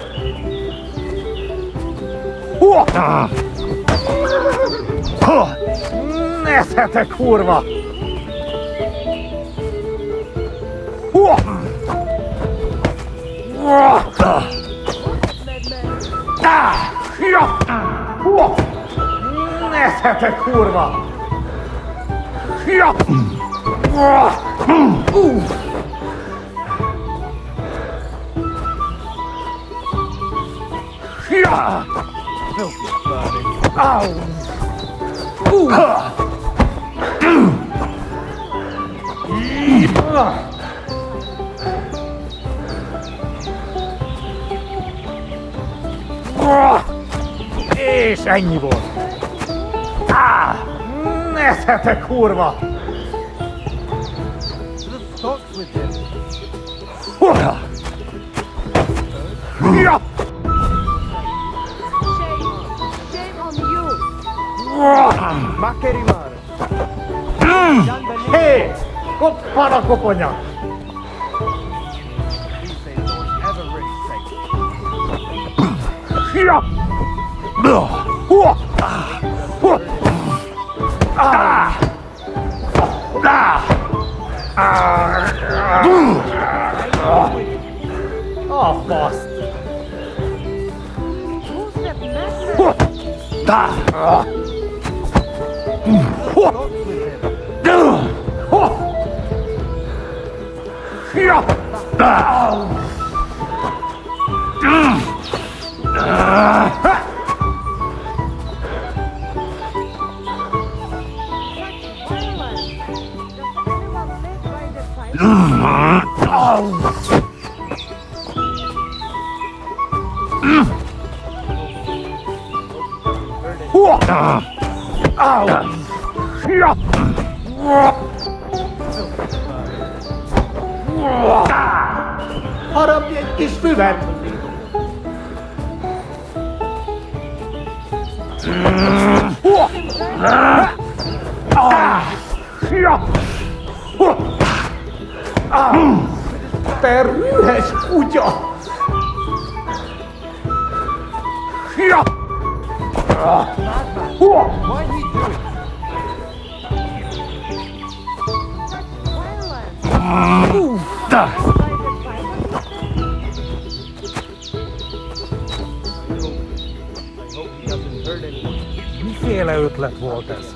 Nesze, kurva! Nesze, kurva! Filthy burning. Ow! És ennyi volt. Nesze, te kurva! The stocks with him. Shame on you. Makerimare. Hey! Parakoponya! These days, no one's ever really safe. Oh, boss. Arab işfüver. Perühes kujo. Why he do it? Miféle ötlet volt ez?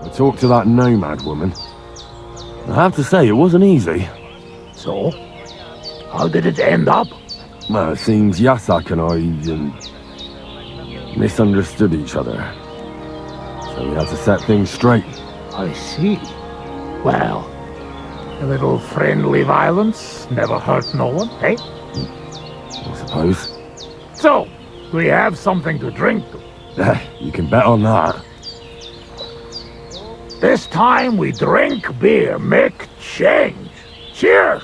I talked to that nomad woman. I have to say, it wasn't easy. So, how did it end up? Well, it seems Yasak and I misunderstood each other. So we had to set things straight. I see. Well, a little friendly violence never hurt no one, eh? I suppose. So, we have something to drink to. You can bet on that. This time we drink beer, make change. Cheers!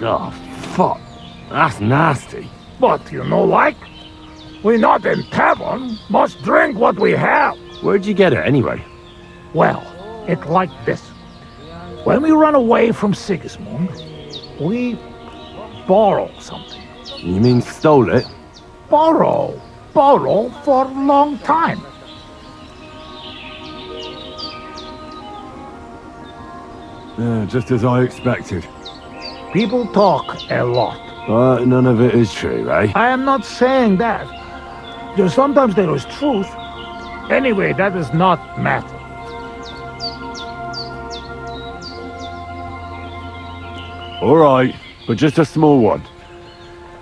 Oh, fuck. That's nasty. But you know like? We not in tavern, must drink what we have. Where'd you get it anyway? Well, it like this. When we run away from Sigismund, we borrow something. You mean stole it? Borrow for a long time. Just as I expected. People talk a lot. But none of it is true, eh? I am not saying that. Sometimes there is truth. Anyway, that does not matter. All right, but just a small one.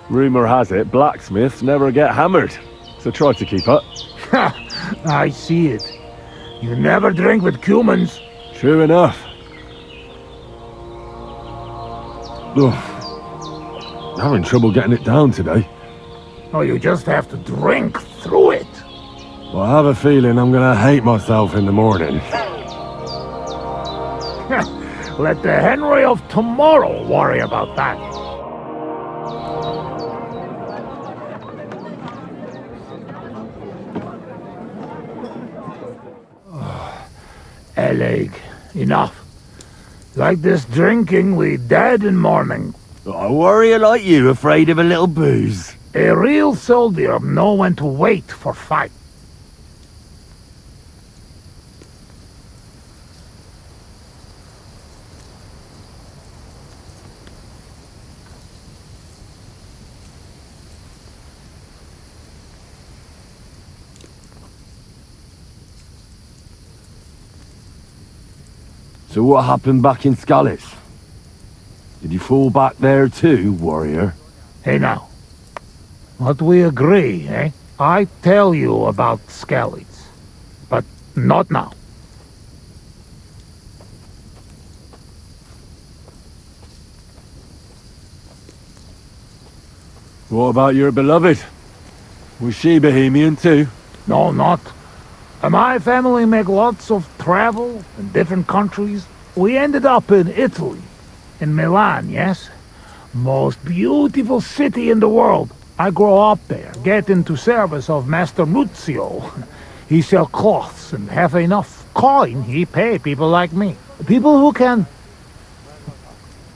Rumor has it blacksmiths never get hammered, so try to keep up. I see it. You never drink with humans. True enough. Ugh. I'm having trouble getting it down today. Oh, you just have to drink through it. Well, I have a feeling I'm gonna hate myself in the morning. Let the Henry of tomorrow worry about that. Eleg, enough. Like this drinking, we dead in morning. A warrior like you afraid of a little booze? A real soldier know when to wait for fight. So what happened back in Scalis? Did you fall back there too, warrior? Hey now. What we agree, eh? I tell you about Scalids. But not now. What about your beloved? Was she Bohemian too? No, not. My family make lots of travel in different countries. We ended up in Italy. In Milan, yes? Most beautiful city in the world. I grow up there, get into service of Master Muzio. He sell cloths and have enough coin he pay people like me. People who can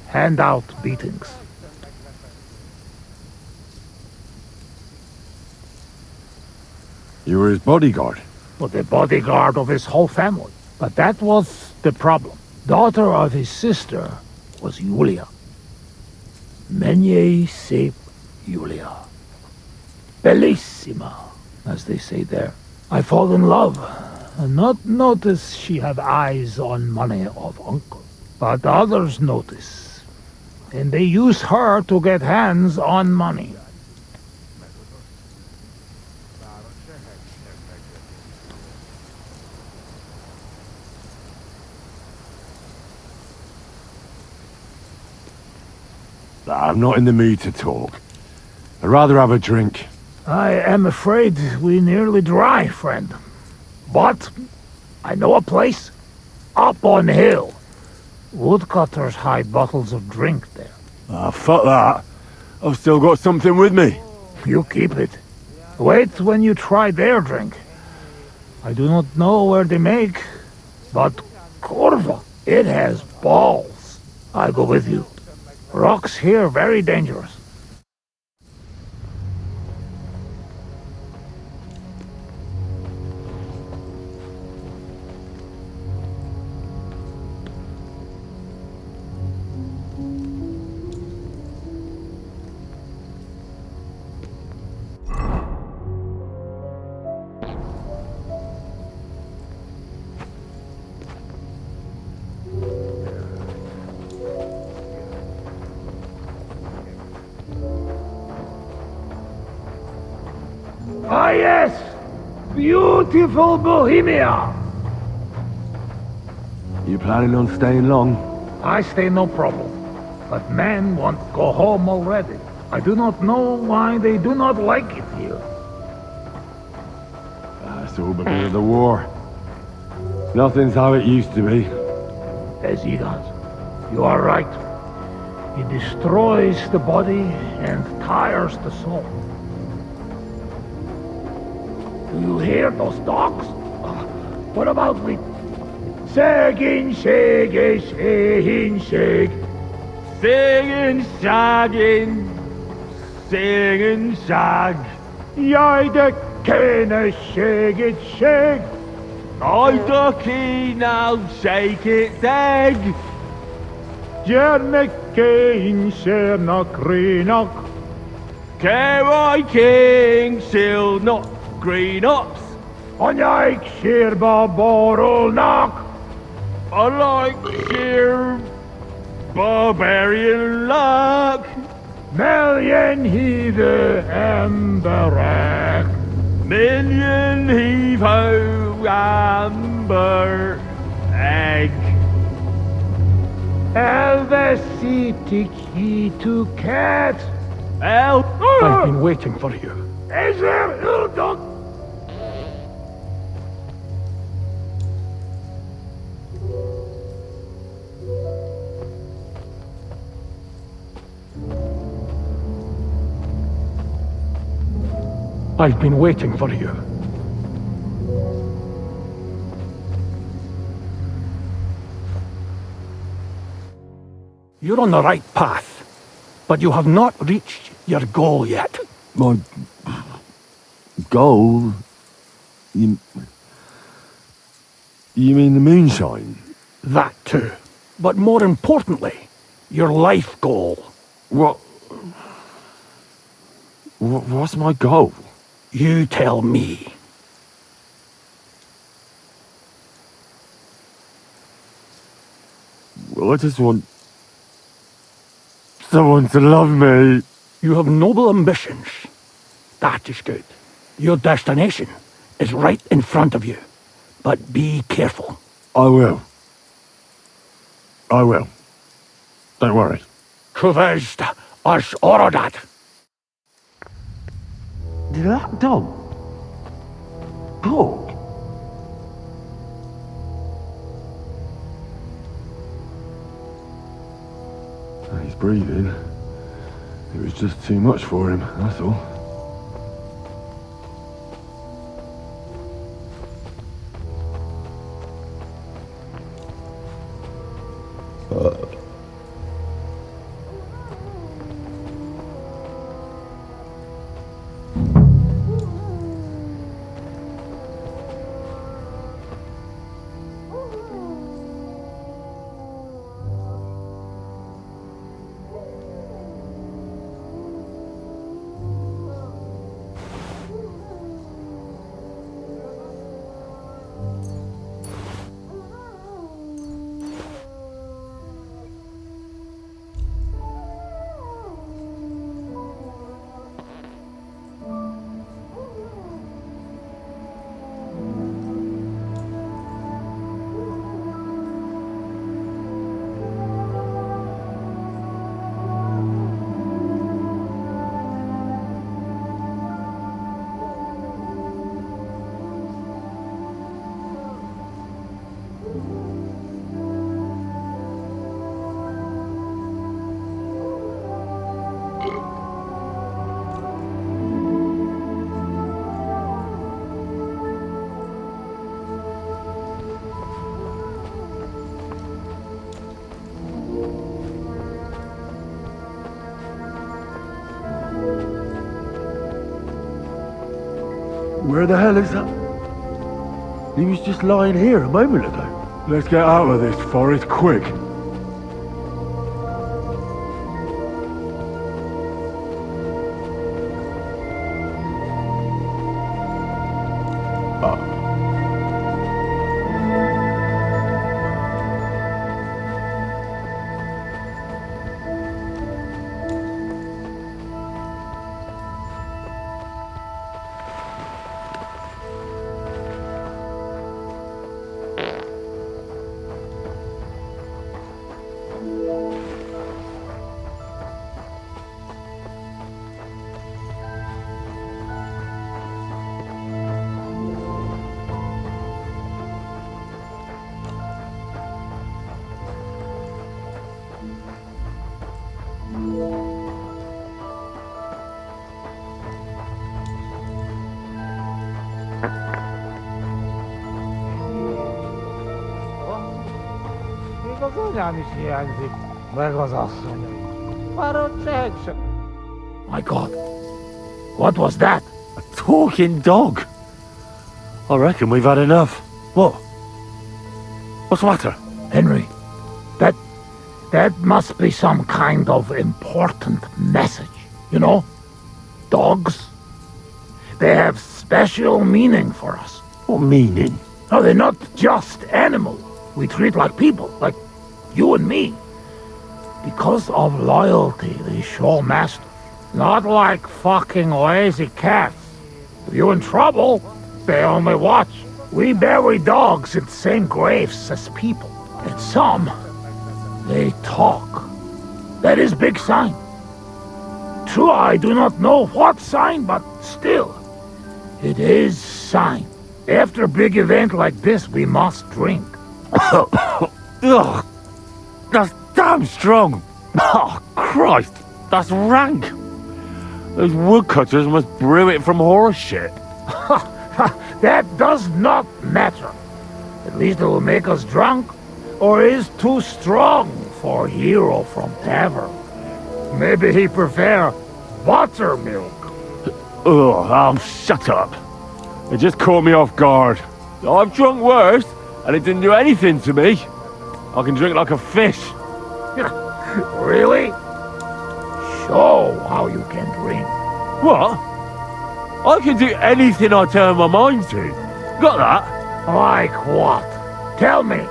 hand out beatings. You were his bodyguard? But the bodyguard of his whole family. But that was the problem. Daughter of his sister was Julia. Menie sep Julia. Bellissima, as they say there. I fall in love, and not notice she have eyes on money of uncle. But others notice, and they use her to get hands on money. I'm not in the mood to talk. I'd rather have a drink. I am afraid we nearly dry, friend. But I know a place. Up on hill. Woodcutters hide bottles of drink there. Ah, fuck that. I've still got something with me. You keep it. Wait when you try their drink. I do not know where they make, but Curva, it has balls. I go with you. Rocks here very dangerous. Ah yes! Beautiful Bohemia! You planning on staying long? I stay no problem. But men want go home already. I do not know why they do not like it here. That's all because of the war. Nothing's how it used to be. As he does. You are right. It destroys the body and tires the soul. Do you hear those dogs? What about we? Shagging, shaggy, shagging, shag. Singing, shagging, singing, shag. Jij de kenne, shag it, shag. I the key now, shake it, dag. Jerne king, sherna greenok. Kerry king, shield not green ops. On jij sheerba borrel knock. I like sheer barbarian luck. Million heathe emberack. Million heave ho amber egg. Elvesitiki to cat. I've been waiting for you. Is there Ildok? I've been waiting for you. You're on the right path, but you have not reached your goal yet. My goal? You mean the moonshine? That too. But more importantly, your life goal. What's my goal? You tell me. I just want someone to love me. You have noble ambitions. That is good. Your destination is right in front of you. But be careful. I will. I will. Don't worry. Kuvest as orodat. Did that dog talk? He's breathing. It was just too much for him, that's all. Where the hell is that? He was just lying here a moment ago. Let's get out of this forest quick. My God. What was that? A talking dog. I reckon we've had enough. What? What's the matter? Henry, that must be some kind of important message. You know? Dogs. They have special meaning for us. What meaning? No, they're not just animals we treat like people, like you and me. Because of loyalty they show master. Not like fucking lazy cats. If you're in trouble, they only watch. We bury dogs in the same graves as people. And some, they talk. That is big sign. True, I do not know what sign, but still, it is sign. After a big event like this, we must drink. Ugh, that's damn strong. Oh, Christ, that's rank. Those woodcutters must brew it from horse shit. That does not matter. At least it will make us drunk, or is too strong for a hero from tavern. Maybe he prefer buttermilk. Oh, shut up. It just caught me off guard. I've drunk worse, and it didn't do anything to me. I can drink like a fish. Really? Show how you can drink. What? I can do anything I turn my mind to. Got that? Like what? Tell me.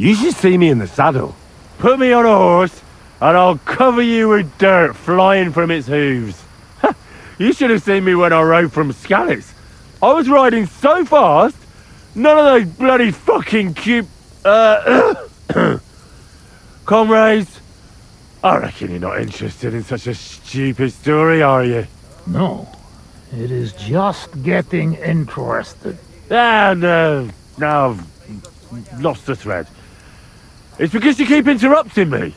You should see me in the saddle. Put me on a horse, and I'll cover you with dirt flying from its hooves. You should have seen me when I rode from Scallis. I was riding so fast, none of those bloody fucking cute... Comrades, I reckon you're not interested in such a stupid story, are you? No. It is just getting interested. Ah, no. Now I've lost the thread. It's because you keep interrupting me.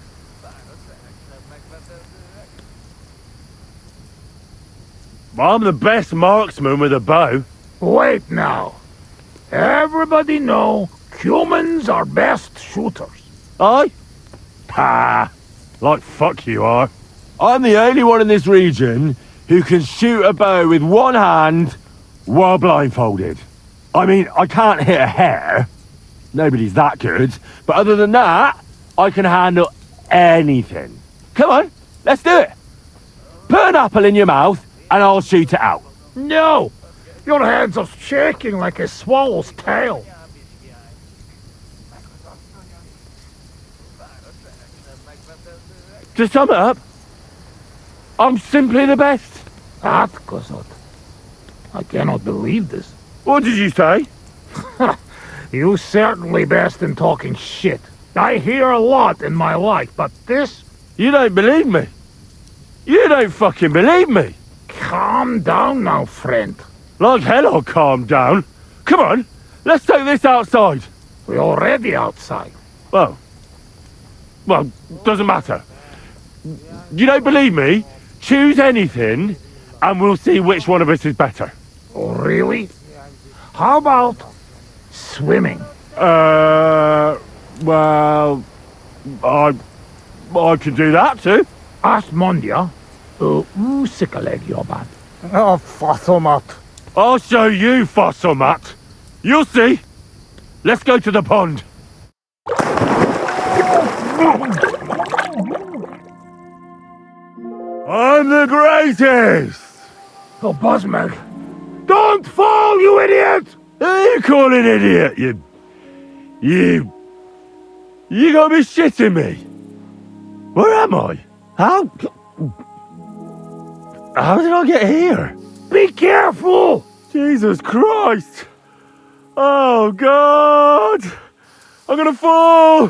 I'm the best marksman with a bow. Wait now. Everybody know humans are best shooters. Aye? Ha! Like fuck you are. I'm the only one in this region who can shoot a bow with one hand while blindfolded. I mean, I can't hit a hare. Nobody's that good. But other than that, I can handle anything. Come on, let's do it. Put an apple in your mouth and I'll shoot it out. No! Your hands are shaking like a swallow's tail. To sum it up, I'm simply the best. That, Kazot. I cannot believe this. What did you say? You certainly best in talking shit. I hear a lot in my life, but this... You don't believe me. You don't fucking believe me. Calm down now, friend. Like hell I'll calm down. Come on, let's take this outside. We're already outside. Well, doesn't matter. You don't believe me? Choose anything, and we'll see which one of us is better. Oh, really? How about swimming? Well, I can do that too. Asmondia, usikaleg joban. Oh, Fossomat. I'll show you, Fossomat. You'll see. Let's go to the pond. I'm the greatest! Oh, Bosmag. Don't fall, you idiot! Who are you calling idiot, You gotta be shitting me. Where am I? How did I get here? Be careful! Jesus Christ! Oh, God! I'm gonna fall!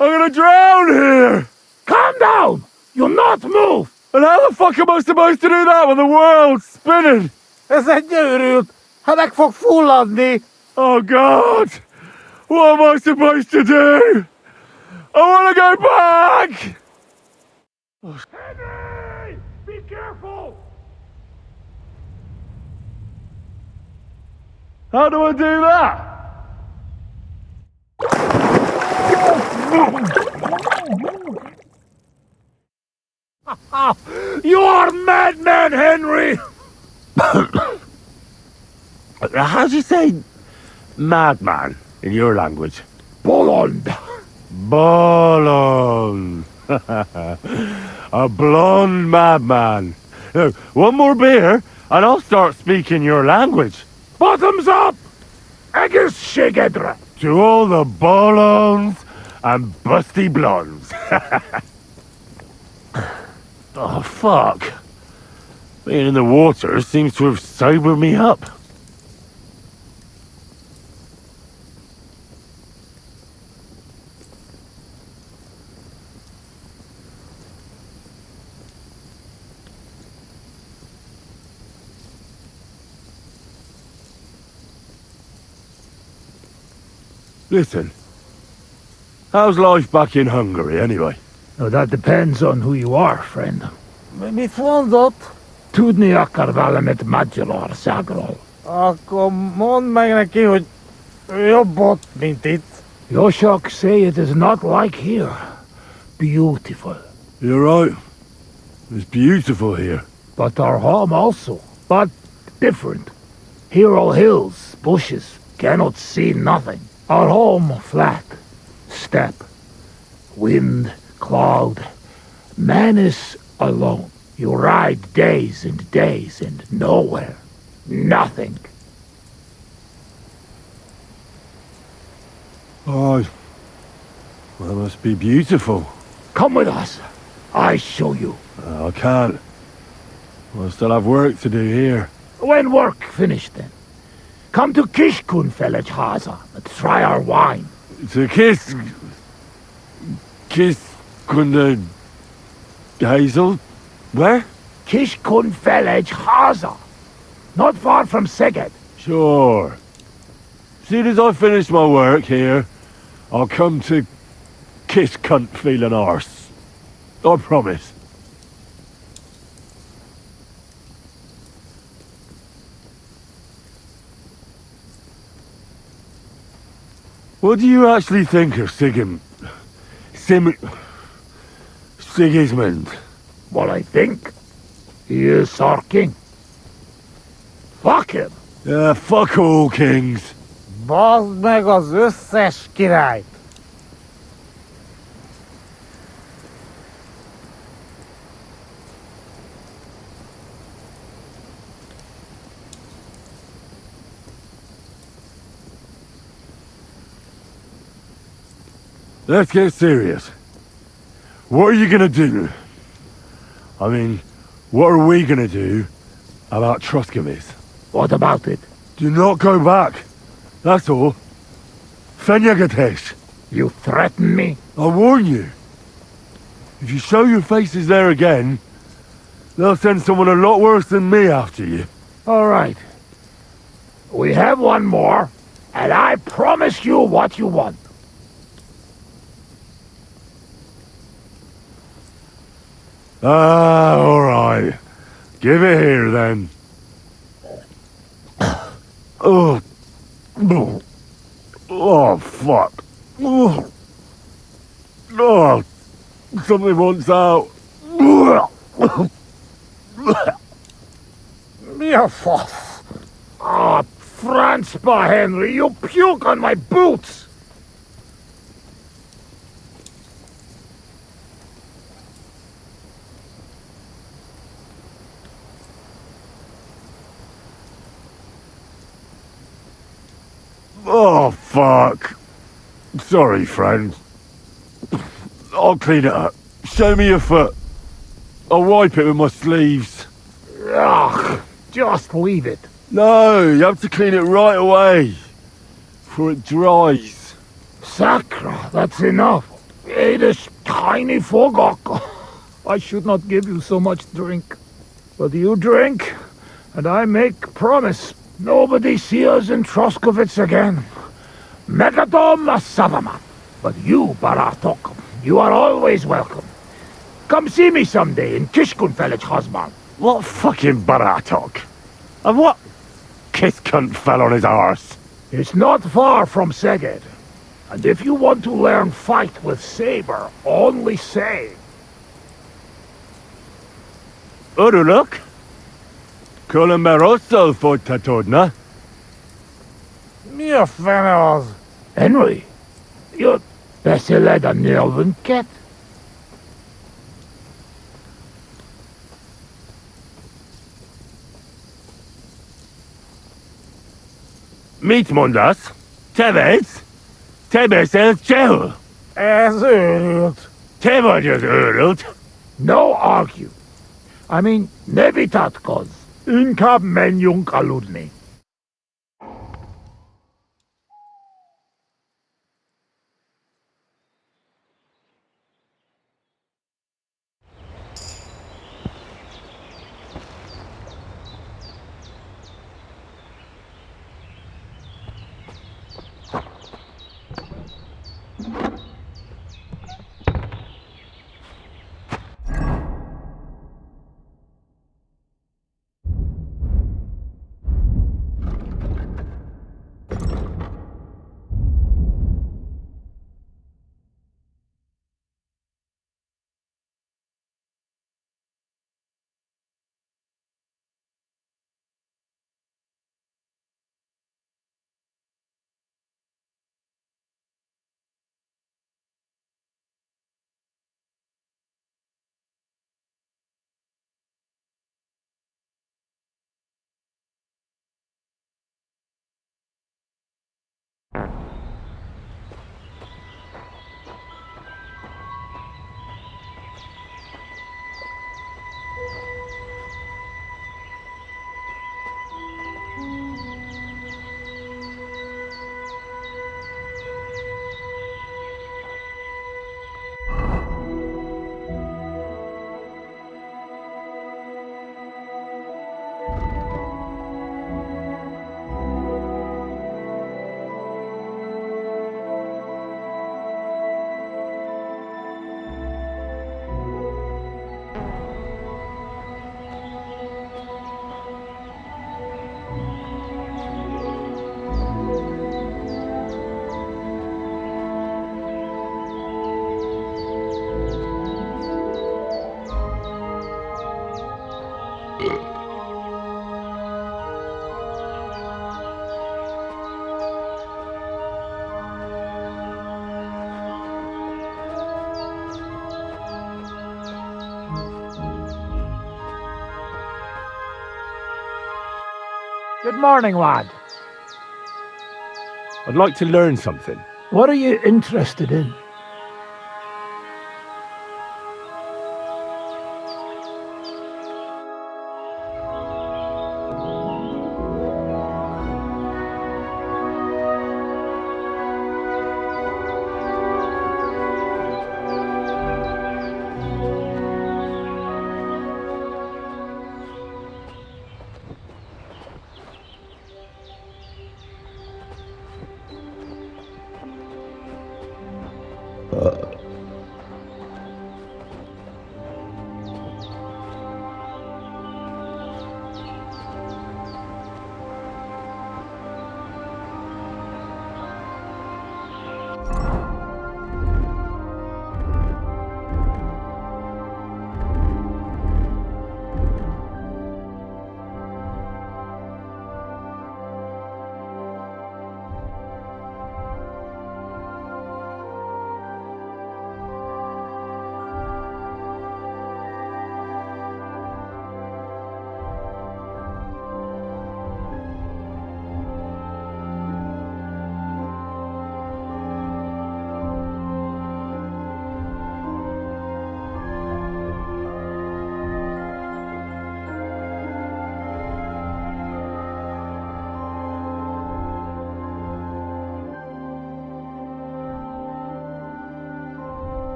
I'm gonna drown here! Calm down! You'll not move! And how the fuck am I supposed to do that when the world's spinning? Ez egy őrült! Ha meg fog fulladni! Oh, God! What am I supposed to do? I want to go back! Henry! Be careful! How do I do that? You are madman, Henry! How do you say madman in your language? Bolond. Bolond. A blonde madman. Look, one more beer and I'll start speaking your language. Bottoms up! Agus Shigedra. To all the bolons and busty blondes. Oh, fuck. Being in the water seems to have sobered me up. Listen, how's life back in Hungary, anyway? Now, that depends on who you are, friend. Mi fondott? Tudni akar velemet Magyar országról. Akkor mondd meg neki, hogy jobb ott, mint itt. Yoshak say it is not like here. Beautiful. You're right. It's beautiful here. But our home also. But different. Here all hills, bushes, cannot see nothing. Our home flat, steppe, wind, cloud. Man is alone. You ride days and days and nowhere. Nothing. Well, it must be beautiful. Come with us. I show you. I can't. I still have work to do here. When work finished then, come to Kishkun Village Haza and try our wine. To kiss Kunda Hazel? Where? Kishkun Village Haza. Not far from Szeged. Sure. Soon as I finish my work here, I'll come to kiss cunt feeling arse. I promise. What do you actually think of Sigismund? What I think? He is our king. Fuck him. Yeah, fuck all kings. Bazd meg az összes királyt. Let's get serious. What are you gonna do? I mean, what are we gonna do about Troskovitz? What about it? Do not go back. That's all. Fenyagatesh. You threaten me? I warn you. If you show your faces there again, they'll send someone a lot worse than me after you. All right. We have one more, and I promise you what you want. All right. Give it here, then. Oh. Oh, fuck. Oh. Something wants out. Ah, Franzpa, Henry, you puke on my boots! Oh, fuck. Sorry, friend. I'll clean it up. Show me your foot. I'll wipe it with my sleeves. Ugh, just leave it. No, you have to clean it right away. Before it dries. Sakra, that's enough. It is tiny fogok. I should not give you so much drink. But you drink, and I make promise. Nobody see us in Troskovitz again. Megadom Savama. But you, Baratok, you are always welcome. Come see me someday in Kishkun Village, Hosman. What fucking Baratok? And what kiss cunt fell on his arse? It's not far from Szeged. And if you want to learn fight with saber, only say. Uruluk? Columberoso for Tatodna. Mia Fenos. Henry, you're better than Nelvin Cat. Meet Mundas. Tebes. Tebes el Chehu. As urult. Tebes urult. No argue. I mean, Nevitatkos. Inkab menjung aludni. Good morning, lad. I'd like to learn something. What are you interested in?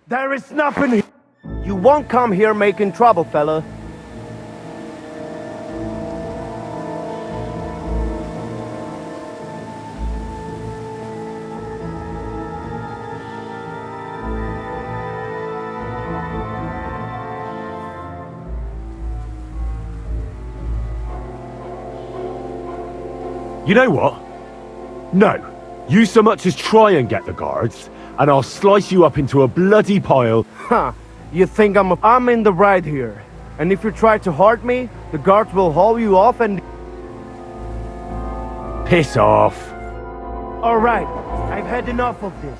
There is nothing here. You won't come here making trouble, fella. You know what? No. You so much as try and get the guards, and I'll slice you up into a bloody pile. Huh. You think I'm in the right here. And if you try to hurt me, the guards will haul you off and... Piss off. Alright, I've had enough of this.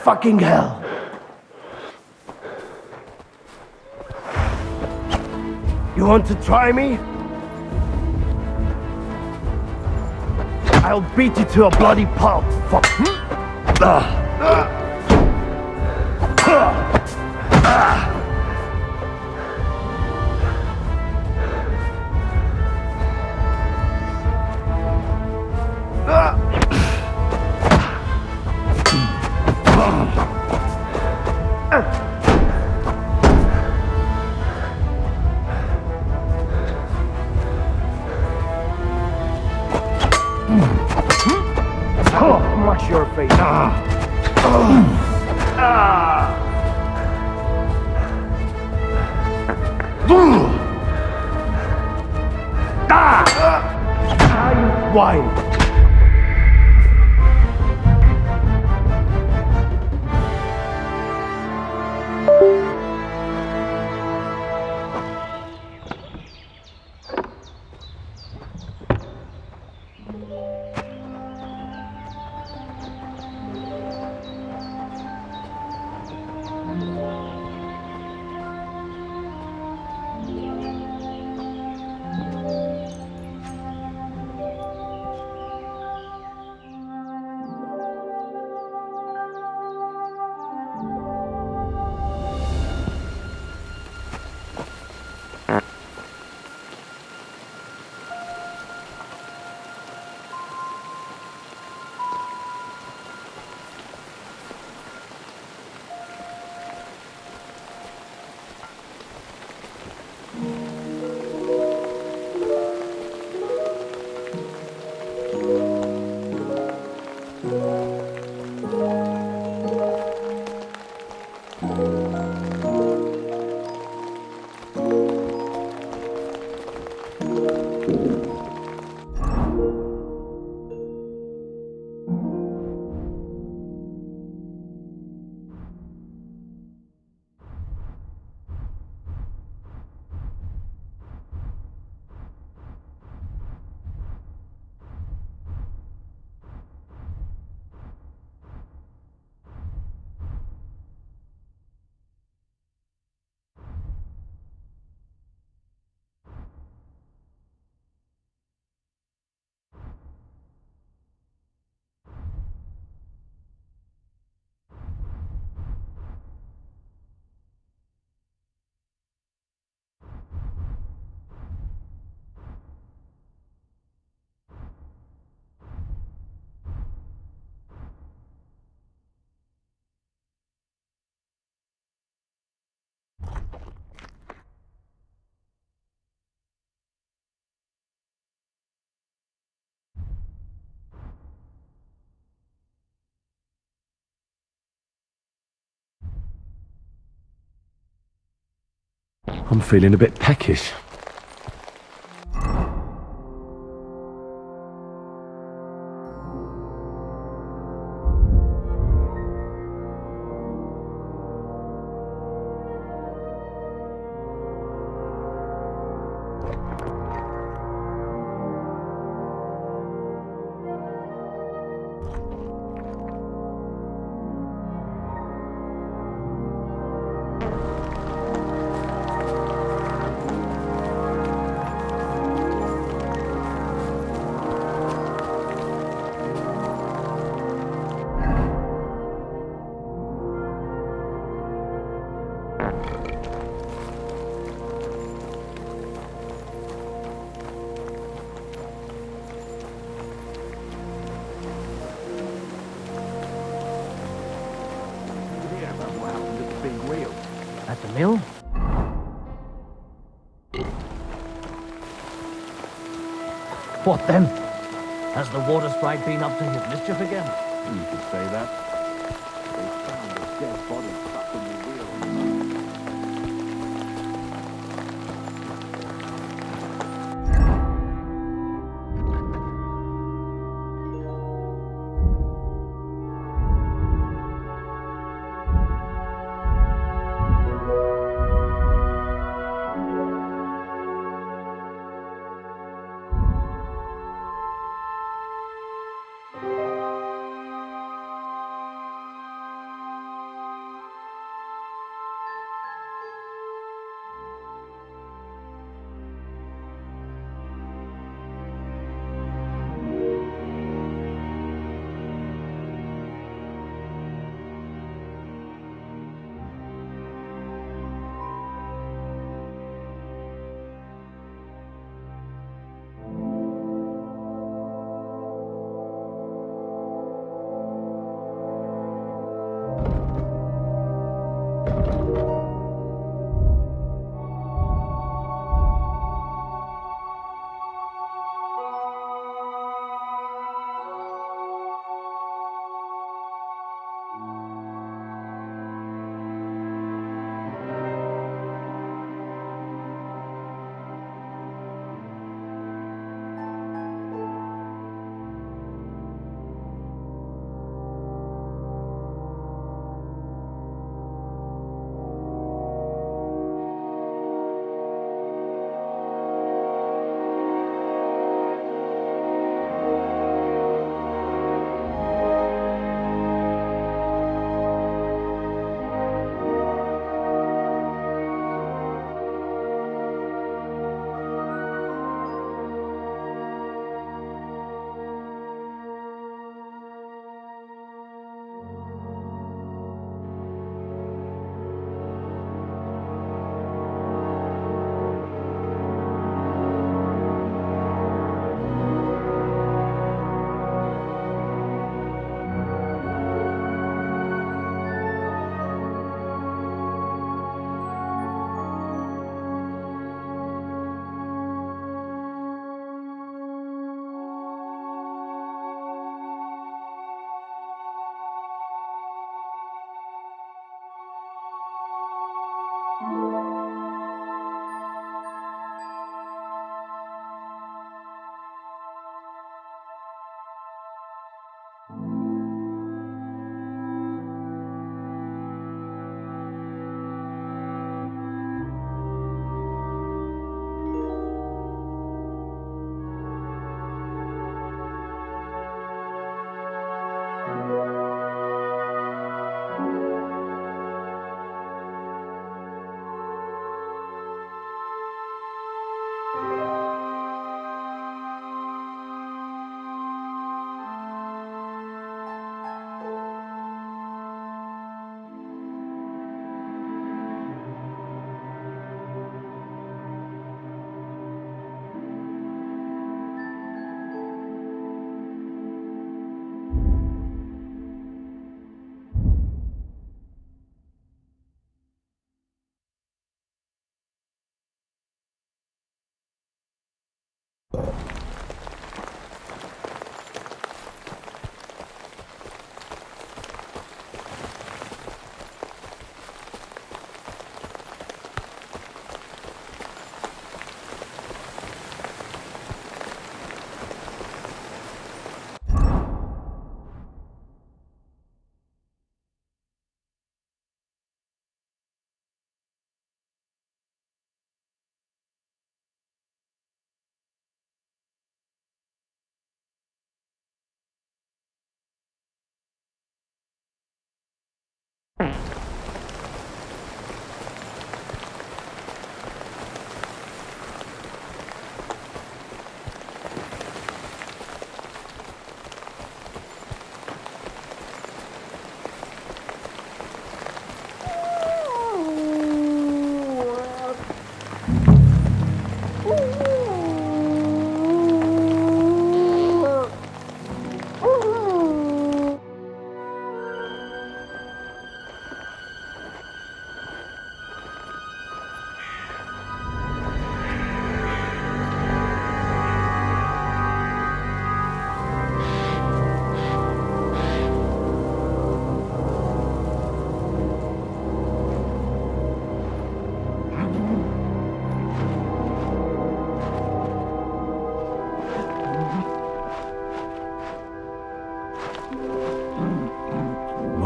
Fucking hell. You want to try me? I'll beat you to a bloody pulp. Fuck. face. You swine! I'm feeling a bit peckish. At the mill? What then? Has the water sprite been up to his mischief again? You could say that. They found a dead body stuck in the wheel.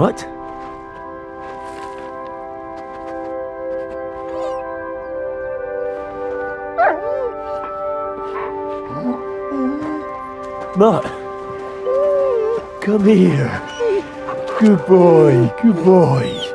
What? Mutt! Come here! Good boy, good boy!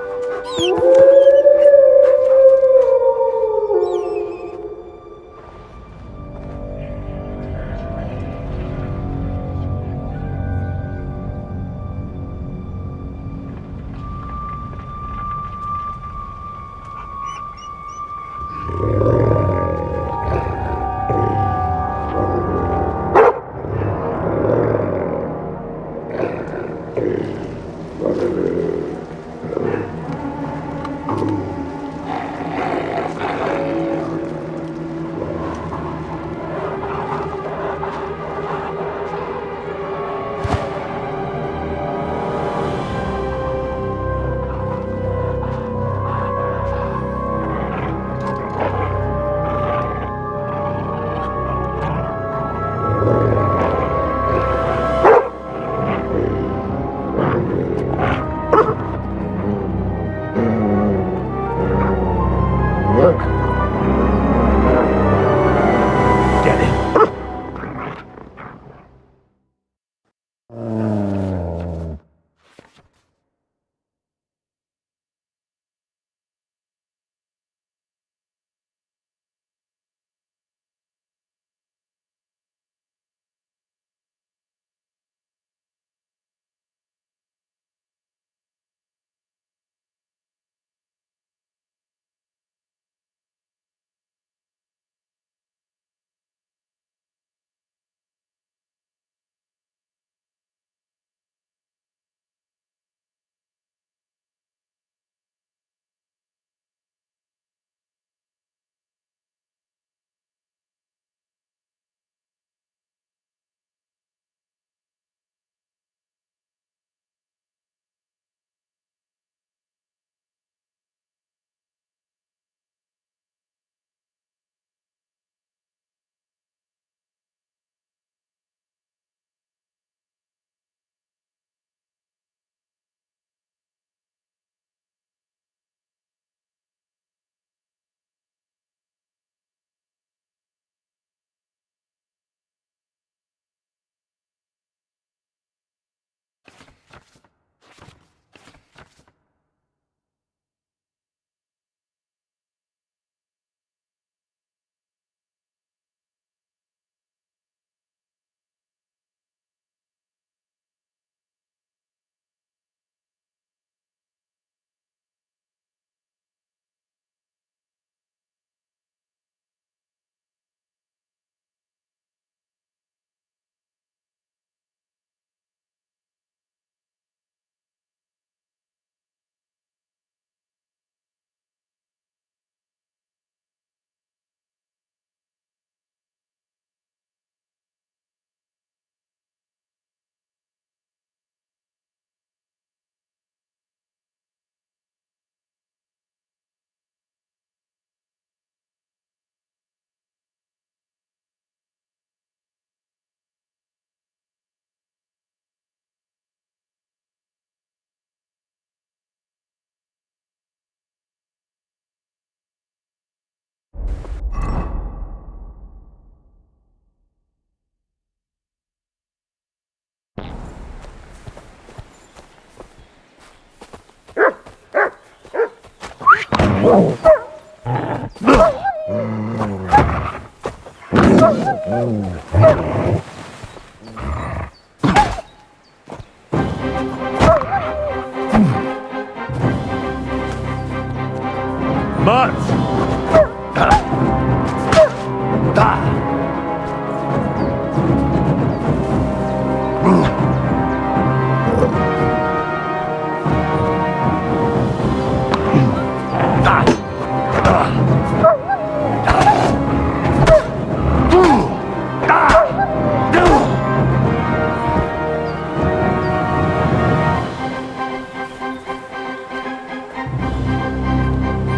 Mutt!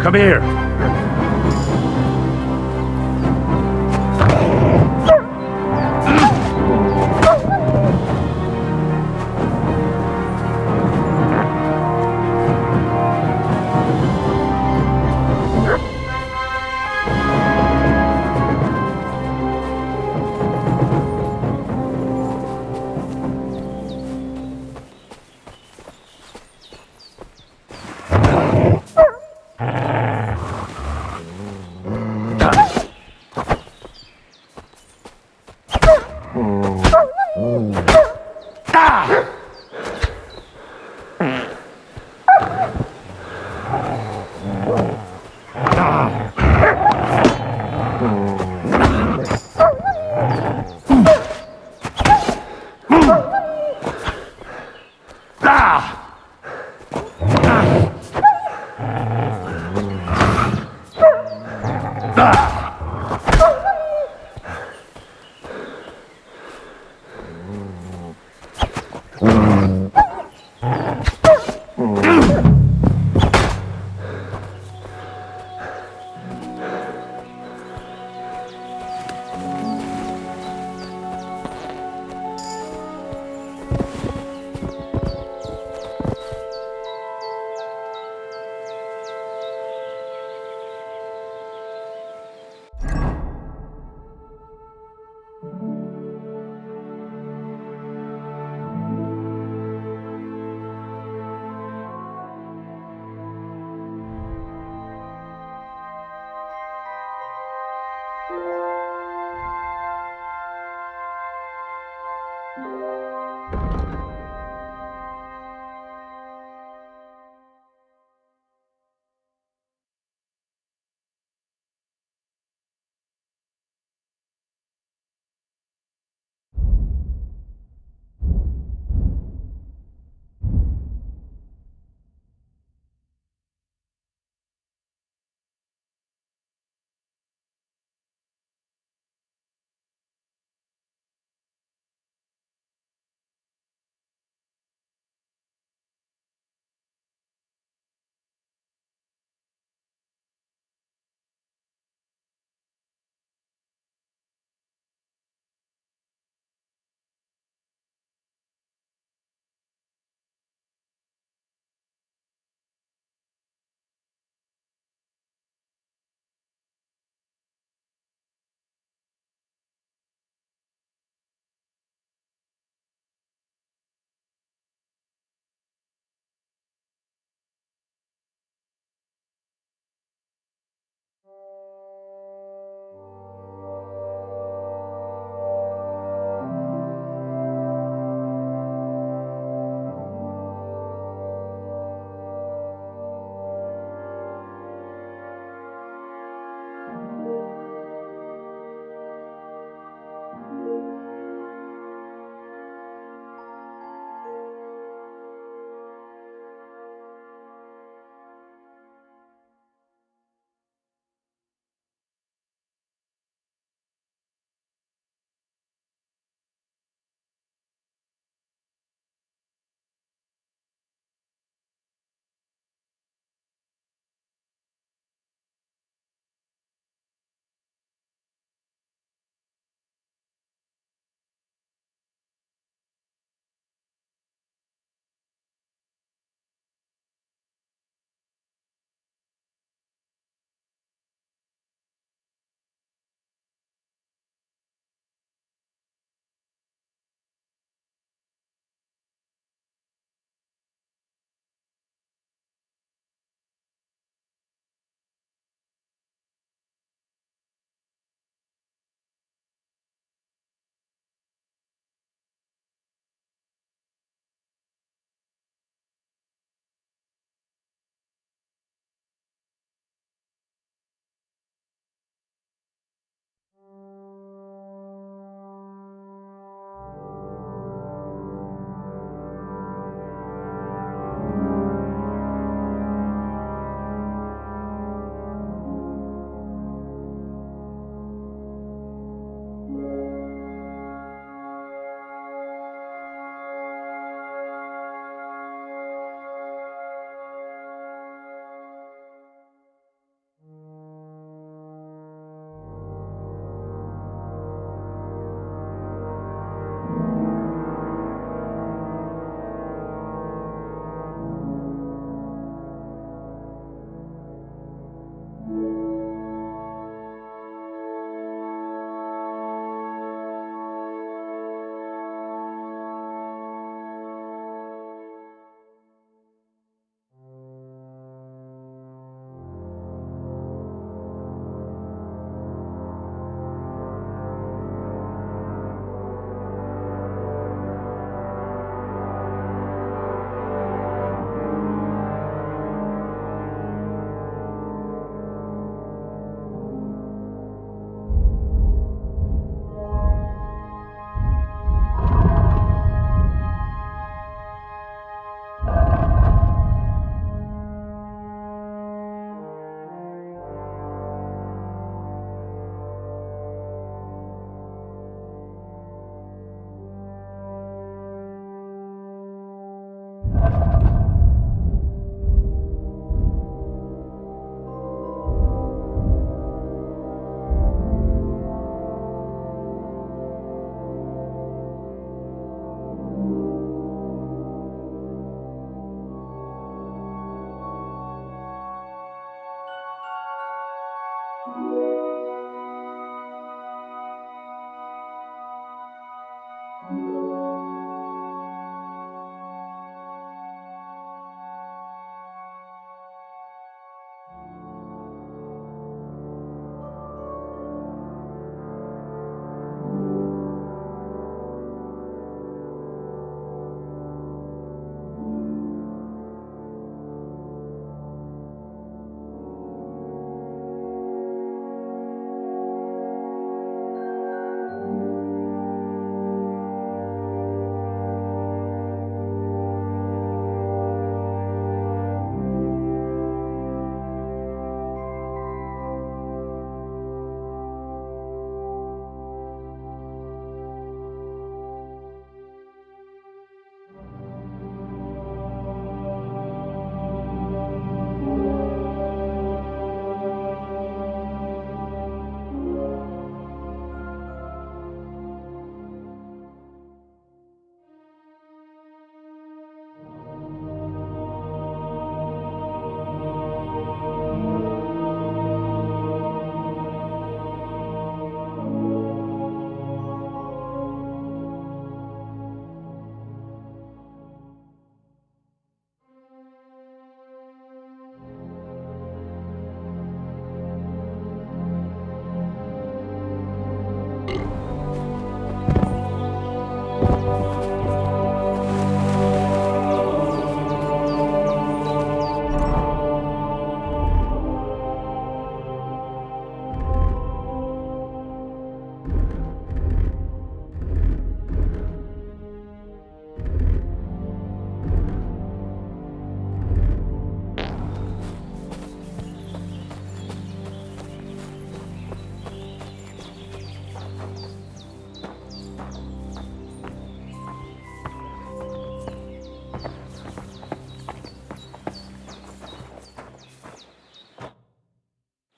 Come here.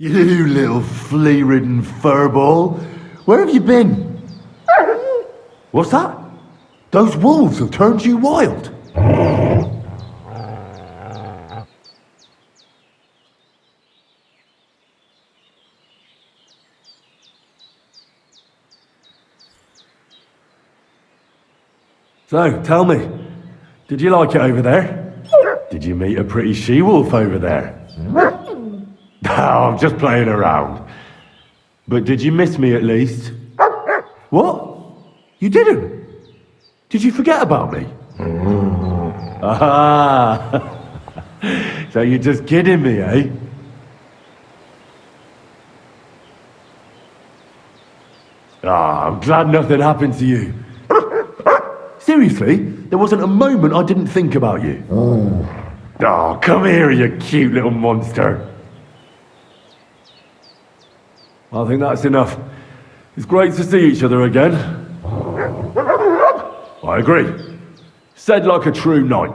You little flea-ridden furball. Where have you been? What's that? Those wolves have turned you wild. So, tell me, did you like it over there? Did you meet a pretty she-wolf over there? No, I'm just playing around. But did you miss me at least? What? You didn't? Did you forget about me? Ah! So you're just kidding me, eh? Ah, I'm glad nothing happened to you. Seriously, there wasn't a moment I didn't think about you. Oh, come here, you cute little monster. I think that's enough. It's great to see each other again. I agree. Said like a true knight.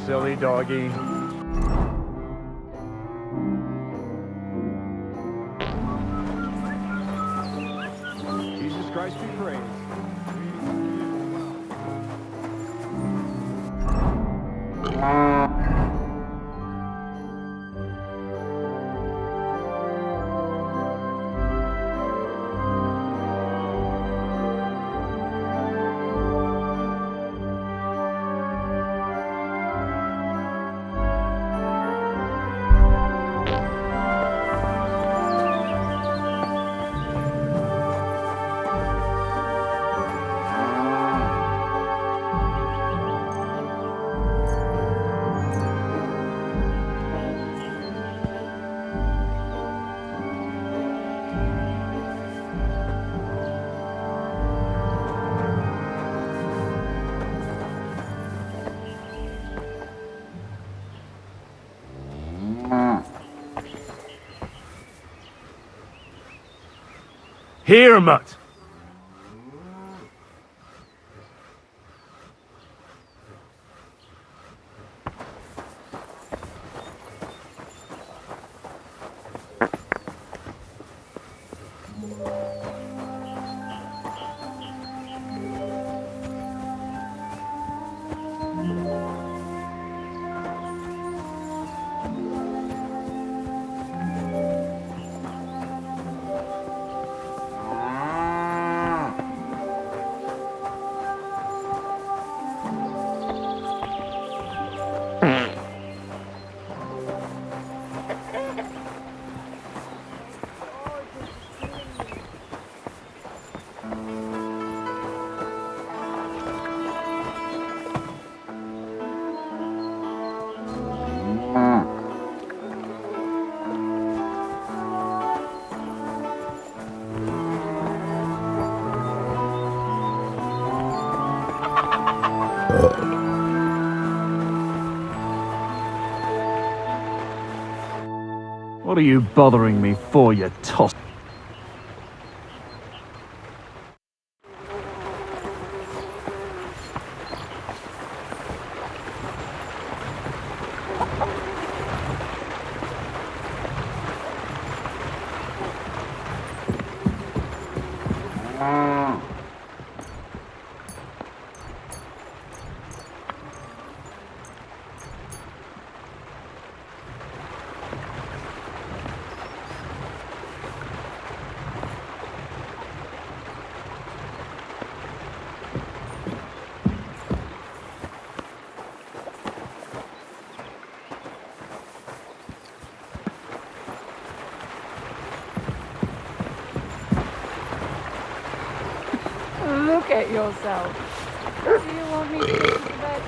silly doggy. Jesus Christ be praised. Here, Mutt! What are you bothering me for, you toss? Look at yourself. Do you want me to get you to bed?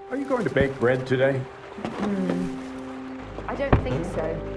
Are you going to bake bread today? I don't think so.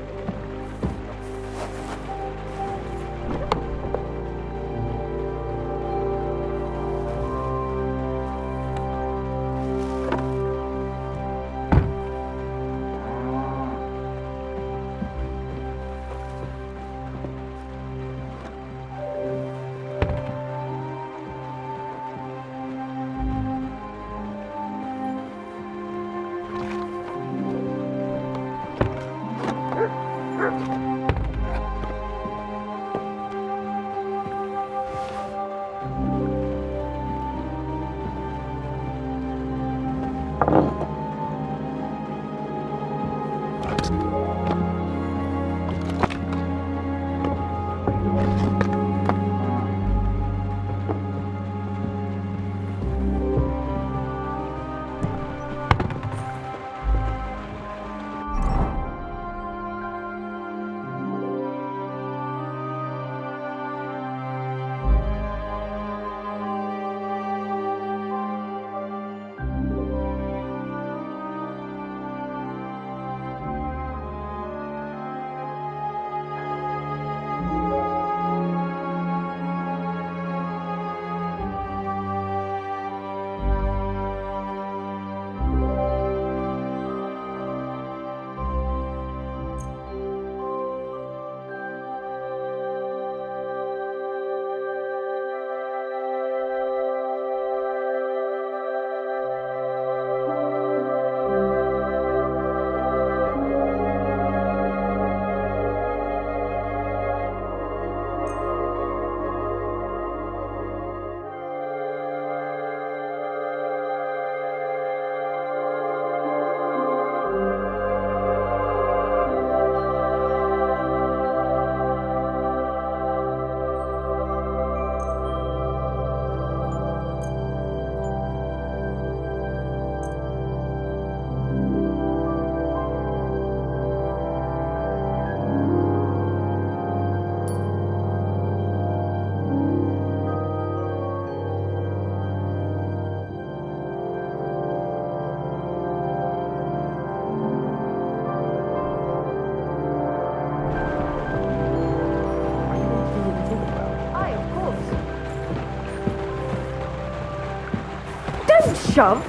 Shove.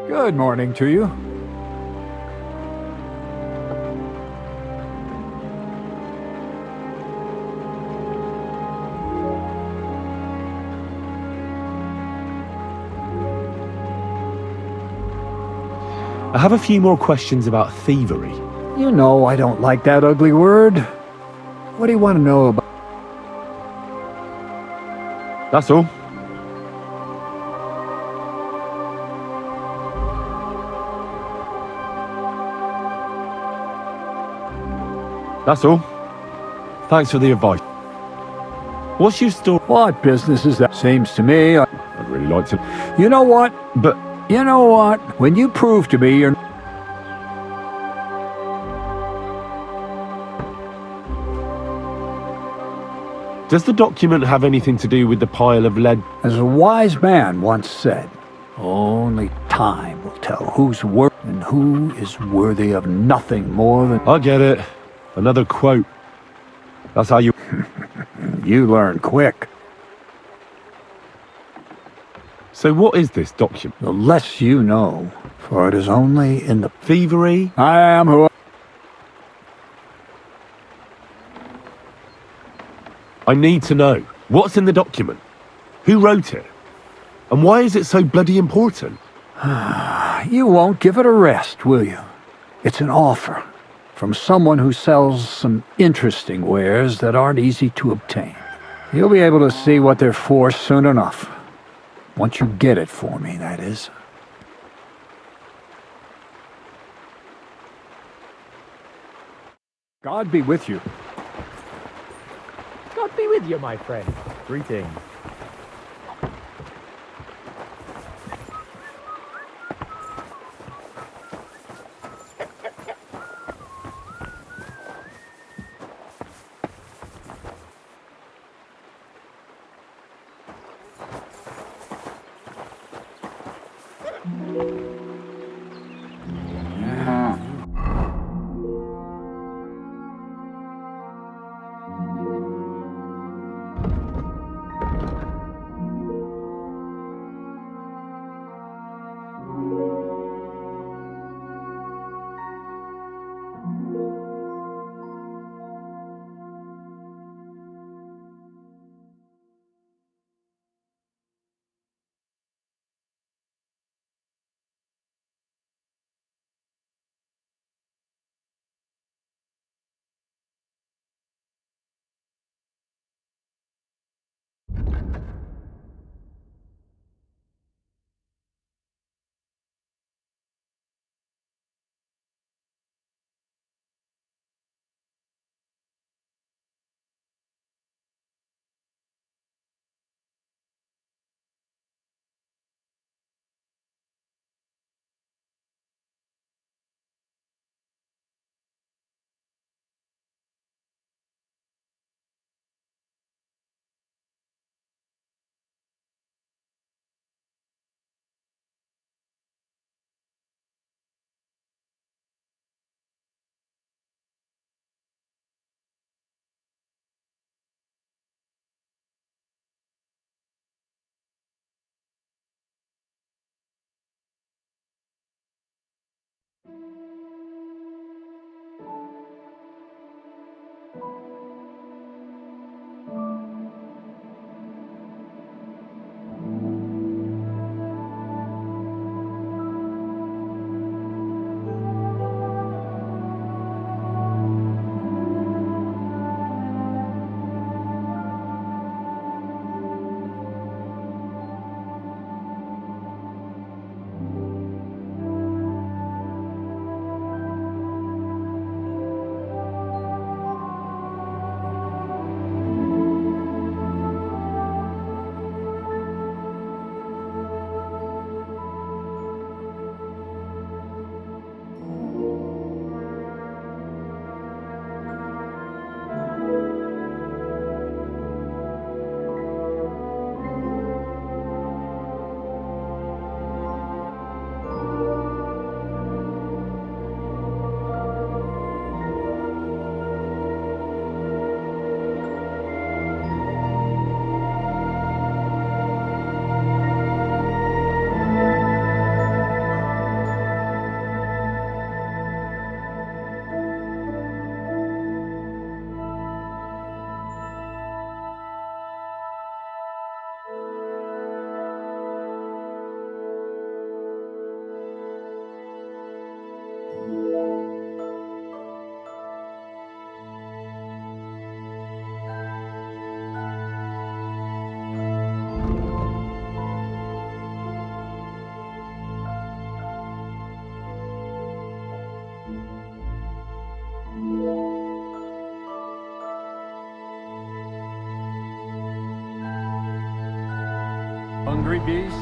Good morning to you. I have a few more questions about thievery. You know I don't like that ugly word. What do you want to know about? That's all. That's all. Thanks for the advice. What's your story? What business is that? Seems to me I'd really like to. You know what? But you know what? When you prove to me you're... Does the document have anything to do with the pile of lead? As a wise man once said, only time will tell who's worth and who is worthy of nothing more than... I get it. Another quote. That's how you... You learn quick. So what is this document? The less you know, for it is only in the... Thievery? I am who... I need to know. What's in the document? Who wrote it? And why is it so bloody important? You won't give it a rest, will you? It's an offer from someone who sells some interesting wares that aren't easy to obtain. You'll be able to see what they're for soon enough. Once you get it for me, that is. God be with you. God be with you, my friend. Greetings. Hungry beast?